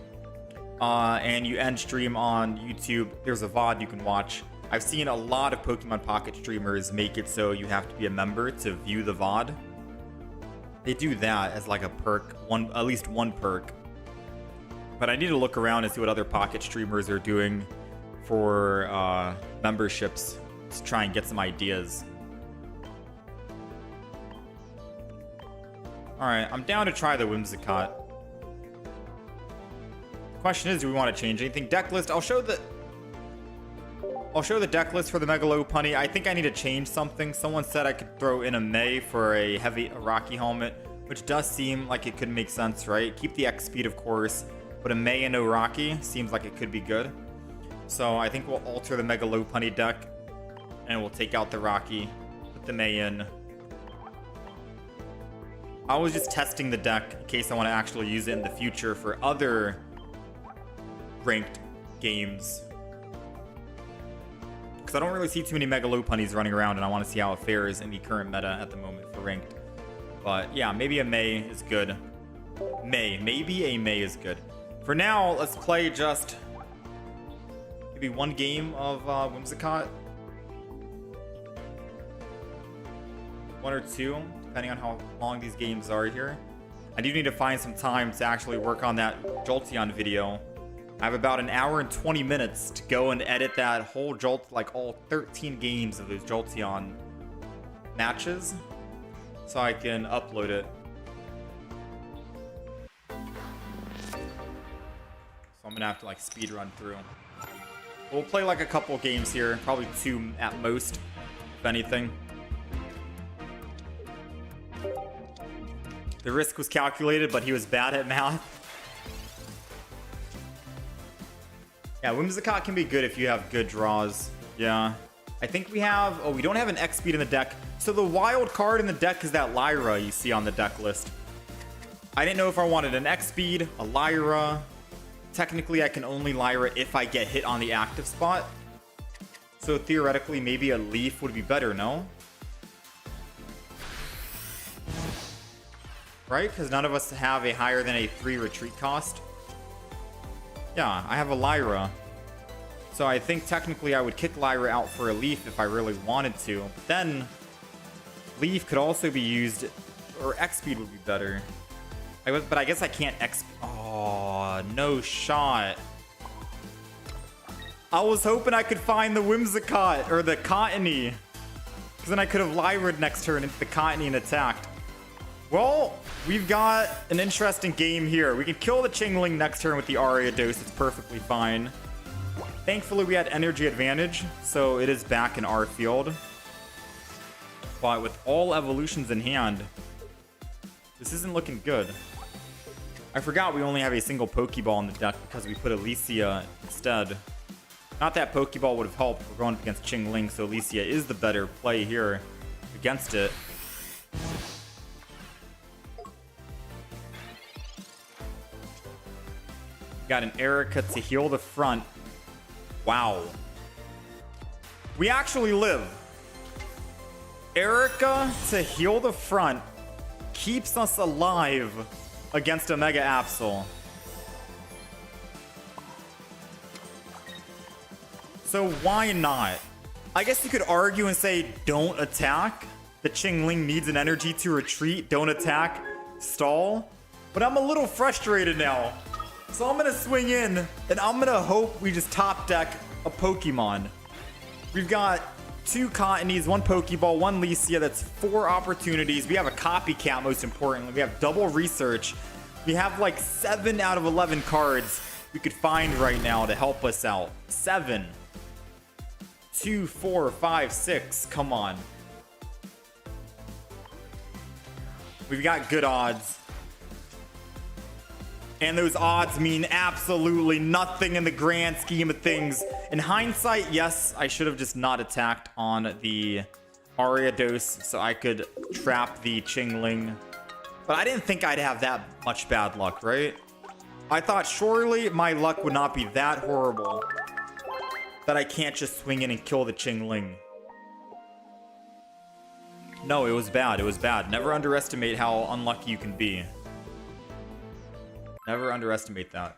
and you end stream on YouTube, there's a VOD you can watch. I've seen a lot of Pokemon Pocket streamers make it so you have to be a member to view the VOD. They do that as like a perk, at least one perk. But I need to look around and see what other Pocket streamers are doing for memberships to try and get some ideas. Alright, I'm down to try the Whimsicott. Question is, do we want to change anything? Deck list, I'll show the deck list for the Mega Lopunny. I think I need to change something. Someone said I could throw in a May for a Rocky helmet, which does seem like it could make sense, right? Keep the X speed, of course, but a May and no Rocky seems like it could be good. So I think we'll alter the Mega Lopunny deck, and we'll take out the Rocky, put the May in. I was just testing the deck in case I want to actually use it in the future for other ranked games. Because I don't really see too many Mega Lopunnies running around, and I want to see how it fares in the current meta at the moment for ranked. But yeah, maybe a May is good. Maybe a May is good. For now, let's play just maybe one game of Whimsicott. 1 or 2, depending on how long these games are here. I do need to find some time to actually work on that Jolteon video. I have about an hour and 20 minutes to go and edit that whole like all 13 games of those Jolteon matches, so I can upload it. So I'm gonna have to like speed run through. We'll play like a couple games here, probably 2 at most, if anything. The risk was calculated, but he was bad at math. Yeah, Whimsicott can be good if you have good draws. Yeah. I think we have... Oh, we don't have an X speed in the deck. So the wild card in the deck is that Lyra you see on the deck list. I didn't know if I wanted an X speed, a Lyra. Technically, I can only Lyra if I get hit on the active spot. So theoretically, maybe a Leaf would be better, no? right? Because none of us have a higher than a 3 retreat cost. Yeah, I have a Lyra. So I think technically I would kick Lyra out for a Leaf if I really wanted to. But then Leaf could also be used, or X-Speed would be better. But I guess I can't X... Oh, no shot. I was hoping I could find the Whimsicott, or the Cottony. Because then I could have Lyra next turn into the Cottony and attacked. Well, we've got an interesting game here. We can kill the Chingling next turn with the Ariados. It's perfectly fine. Thankfully, we had energy advantage, so it is back in our field. But with all evolutions in hand, this isn't looking good. I forgot we only have a single Pokeball in the deck because we put Alicia instead. Not that Pokeball would have helped. We're going up against Chingling, so Alicia is the better play here against it. Got an Erica to heal the front. Wow. We actually live. Erica to heal the front keeps us alive against a Mega Absol. So why not? I guess you could argue and say don't attack. The Chingling needs an energy to retreat. Don't attack. Stall. But I'm a little frustrated now. So I'm going to swing in, and I'm going to hope we just top deck a Pokemon. We've got 2 Cottonies, 1 Pokeball, 1 Licia. That's 4 opportunities. We have a Copycat, most importantly. We have double research. We have like 7 out of 11 cards we could find right now to help us out. 7. 2, 4, 5, 6. Come on. We've got good odds. And those odds mean absolutely nothing in the grand scheme of things. In hindsight, yes, I should have just not attacked on the Ariados so I could trap the Chingling. But I didn't think I'd have that much bad luck, right? I thought surely my luck would not be that horrible that I can't just swing in and kill the Chingling. No, it was bad. It was bad. Never underestimate how unlucky you can be. Never underestimate that.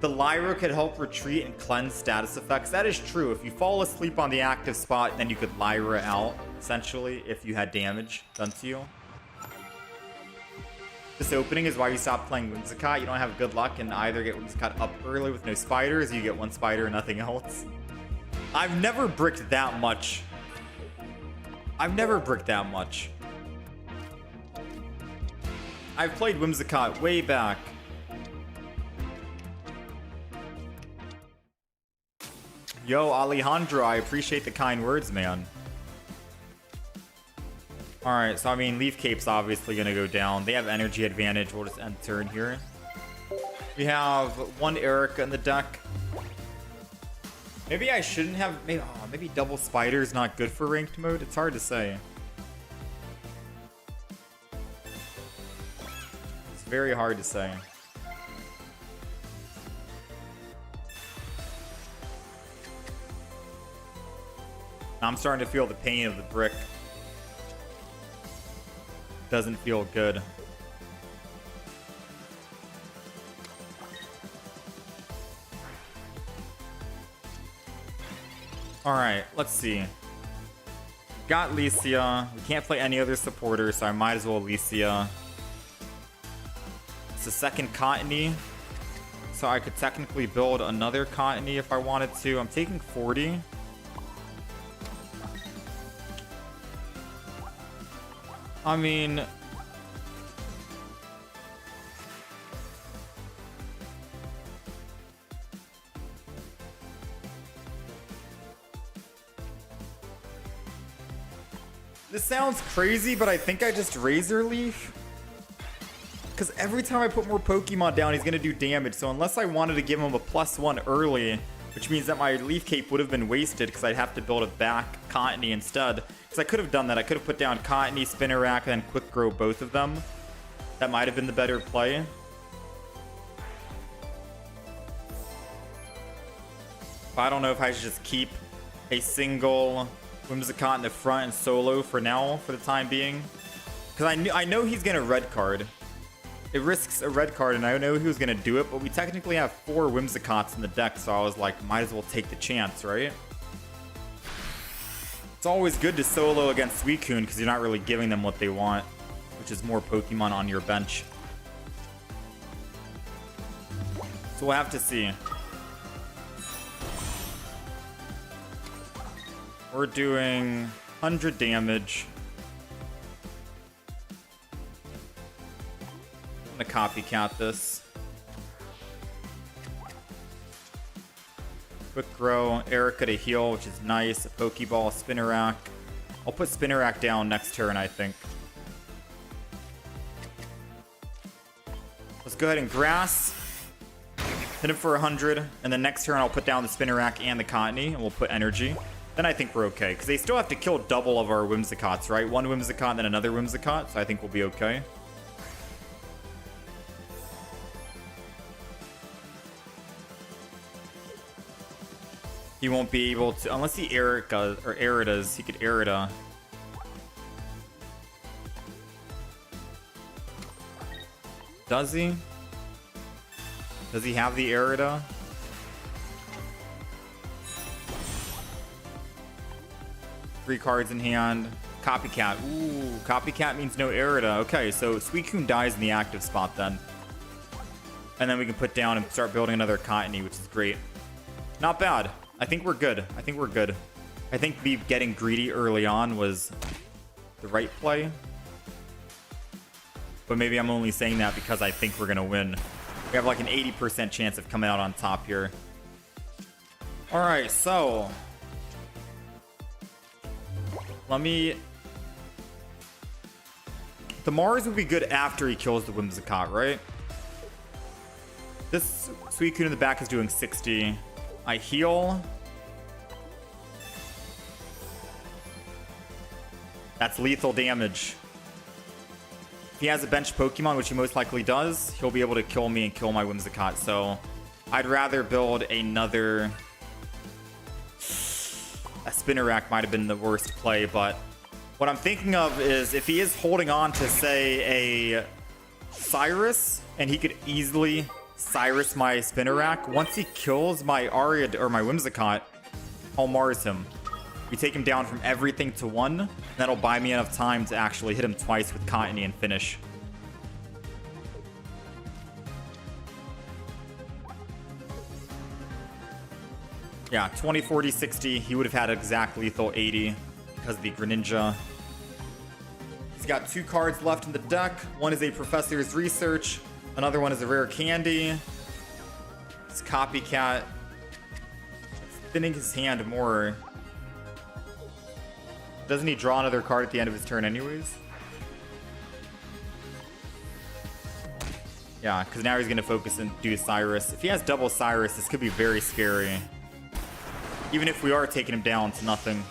The Lyra could help retreat and cleanse status effects. That is true. If you fall asleep on the active spot, then you could Lyra out, essentially, if you had damage done to you. This opening is why you stop playing Whimsicott. You don't have good luck and either get Whimsicott up early with no spiders, you get 1 spider and nothing else. I've never bricked that much. I've never bricked that much. I've played Whimsicott way back. Yo, Alejandro, I appreciate the kind words, man. Alright, so I mean, Leaf Cape's obviously going to go down. They have energy advantage. We'll just end turn here. We have 1 Erica in the deck. Maybe I shouldn't have... Maybe double spider is not good for ranked mode. It's hard to say. Very hard to say. I'm starting to feel the pain of the brick. Doesn't feel good. Alright, let's see. Got Licia. We can't play any other supporter, so I might as well Licia. It's the second Cottony, so I could technically build another Cottony if I wanted to. I'm taking 40. I mean... This sounds crazy, but I think I just Razor Leaf. Because every time I put more Pokemon down, he's going to do damage. So unless I wanted to give him a +1 early, which means that my Leaf Cape would have been wasted because I'd have to build a back Cottony instead. Because I could have done that. I could have put down Cottony, Spinnerack, and then Quick Grow both of them. That might have been the better play. But I don't know if I should just keep a single Whimsicott in the front and solo for now, for the time being. Because I know he's going to red card. It risks a red card, and I know he was going to do it, but we technically have 4 Whimsicotts in the deck, so I was like, might as well take the chance, right? It's always good to solo against Suicune because you're not really giving them what they want, which is more Pokemon on your bench. So we'll have to see. We're doing 100 damage. I'm gonna copycat this. Quick grow, Erica to heal, which is nice. A Pokeball, Spinnerack. I'll put Spinnerack down next turn, I think. Let's go ahead and grass. Hit him for 100, and then next turn I'll put down the Spinnerack and the Cottony, and we'll put energy. Then I think we're okay, because they still have to kill double of our Whimsicotts, right? One Whimsicott and then another Whimsicott, so I think we'll be okay. He won't be able to, unless he Erica, or Eridas, he could Erida. Does he? Does he have the Erida? Three cards in hand. Copycat. Ooh, Copycat means no Erida. Okay, so Suicune dies in the active spot then. And then we can put down and start building another Cottony, which is great. Not bad. I think we're good. I think we're good. I think me getting greedy early on was the right play. But maybe I'm only saying that because I think we're going to win. We have like an 80% chance of coming out on top here. Alright, so... let me... the Mars would be good after he kills the Whimsicott, right? This Suicune in the back is doing 60. I heal. That's lethal damage. If he has a bench Pokemon, which he most likely does, he'll be able to kill me and kill my Whimsicott. So I'd rather build another... a Spinnerack might have been the worst play, but what I'm thinking of is if he is holding on to, say, a Cyrus, and he could easily Cyrus my Spinnerack, once he kills my Aria or my Whimsicott, I'll Mars him. We take him down from everything to 1, and that'll buy me enough time to actually hit him twice with Cottony and finish. Yeah, 20, 40, 60. He would have had exact lethal 80 because of the Greninja. He's got 2 cards left in the deck. One is a Professor's Research. Another one is a Rare Candy. It's Copycat. Thinning his hand more. Doesn't he draw another card at the end of his turn anyways? Yeah, because now he's going to focus and do Cyrus. If he has double Cyrus, this could be very scary. Even if we are taking him down to nothing.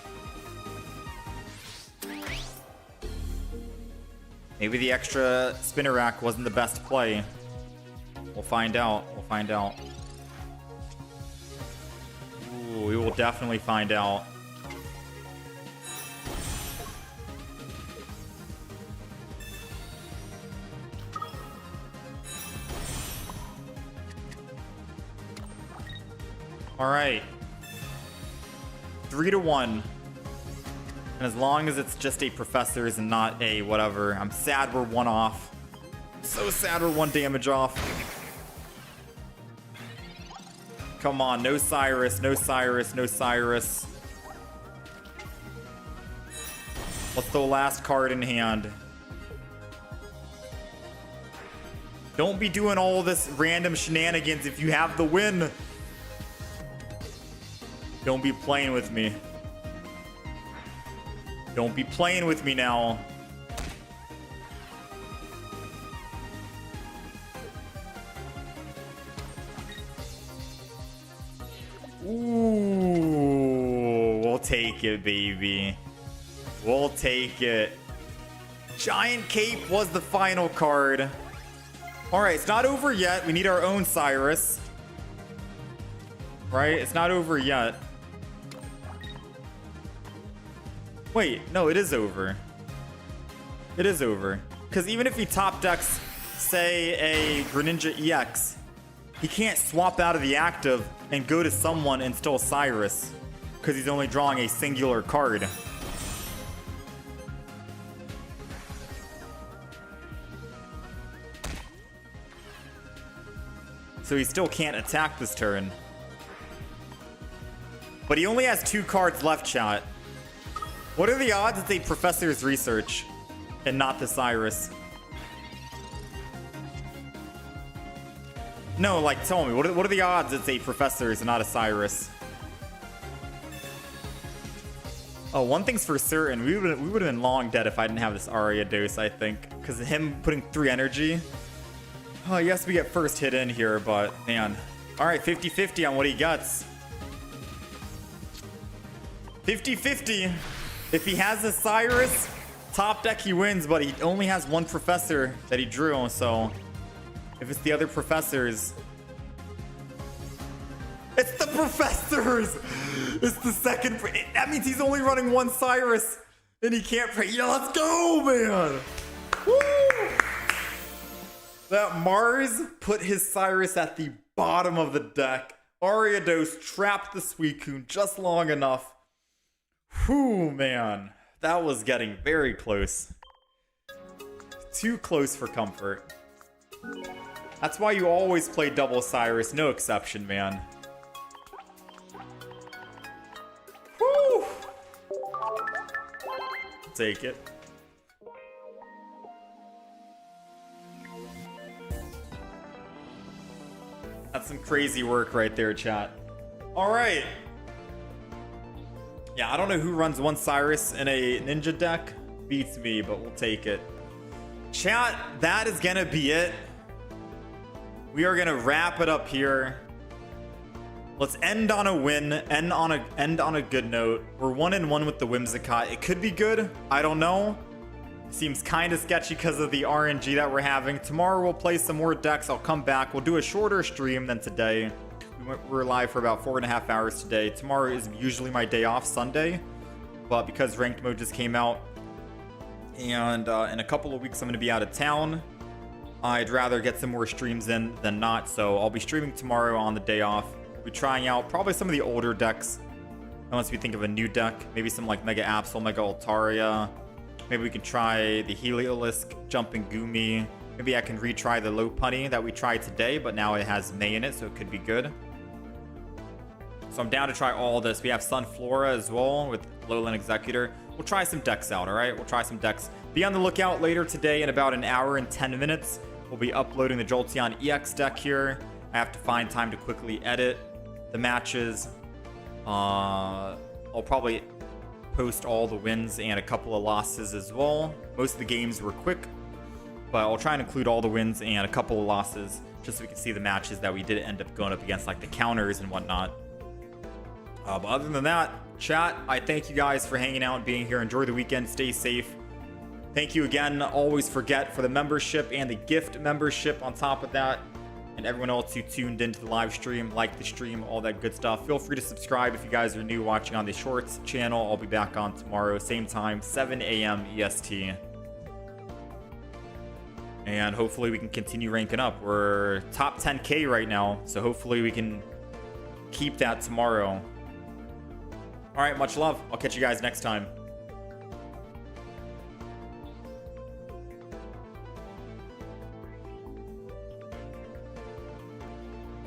Maybe the extra Spinnerack wasn't the best play. We'll find out. We'll find out. Ooh, we will definitely find out. All right. 3-1. And as long as it's just a Professor's and not a whatever, I'm sad we're 1 off. So sad we're 1 damage off. Come on, no Cyrus, no Cyrus, no Cyrus. What's the last card in hand? Don't be doing all this random shenanigans if you have the win. Don't be playing with me. Don't be playing with me now. Ooh, we'll take it, baby. We'll take it. Giant Cape was the final card. All right, it's not over yet. We need our own Cyrus. Right? It's not over yet. Wait, no, it is over. It is over. Because even if he top decks, say, a Greninja EX, he can't swap out of the active and go to someone and still Cyrus. Because he's only drawing a singular card. So he still can't attack this turn. But he only has 2 cards left, chat. What are the odds it's a Professor's Research and not the Cyrus? No, like, tell me, what are the odds it's a Professor's and not a Cyrus? Oh, one thing's for certain, we would have been long dead if I didn't have this Aria dose, I think. Because of him putting 3 energy. Oh, yes, we get first hit in here, but, man. Alright, 50-50 on what he gets. 50-50. If he has a Cyrus, top deck he wins, but he only has 1 Professor that he drew, so... If it's the other Professors... It's the Professors! It's the second... That means he's only running 1 Cyrus, and he can't... Yeah, let's go, man! Woo! That Mars put his Cyrus at the bottom of the deck. Ariados trapped the Suicune just long enough. Whew, man. That was getting very close. Too close for comfort. That's why you always play double Cyrus. No exception, man. Whew. Take it. That's some crazy work right there, chat. All right. Yeah, I don't know who runs 1 Cyrus in a ninja deck. Beats me, but we'll take it. Chat, that is gonna be it. We are gonna wrap it up here. Let's end on a win, end on a good note. We're 1-1 with the Whimsicott. It could be good. I don't know. Seems kind of sketchy because of the RNG that we're having. Tomorrow we'll play some more decks. I'll come back. We'll do a shorter stream than today. We're live for about 4.5 hours today. Tomorrow is usually my day off, Sunday. But because ranked mode just came out, and in a couple of weeks I'm going to be out of town, I'd rather get some more streams in than not. So I'll be streaming tomorrow on the day off. We'll be trying out probably some of the older decks. Unless we think of a new deck. Maybe some like Mega Absol, Mega Altaria. Maybe we can try the Heliolisk, Jumping Goomy. Maybe I can retry the Lopunny that we tried today, but now it has May in it, so it could be good. So I'm down to try all this. We have Sunflora as well with Lowland Executor. We'll try some decks out, all right? We'll try some decks. Be on the lookout later today in about 1 hour and 10 minutes. We'll be uploading the Jolteon EX deck here. I have to find time to quickly edit the matches. I'll probably post all the wins and a couple of losses as well. Most of the games were quick, but I'll try and include all the wins and a couple of losses just so we can see the matches that we did end up going up against, like the counters and whatnot. But other than that, chat, I thank you guys for hanging out and being here. Enjoy the weekend. Stay safe. Thank you again. Always forget for the membership and the gift membership on top of that. And everyone else who tuned into the live stream, like the stream, all that good stuff. Feel free to subscribe if you guys are new watching on the Shorts channel. I'll be back on tomorrow, same time, 7 a.m. EST. And hopefully we can continue ranking up. We're top 10K right now, so hopefully we can keep that tomorrow. All right, much love. I'll catch you guys next time.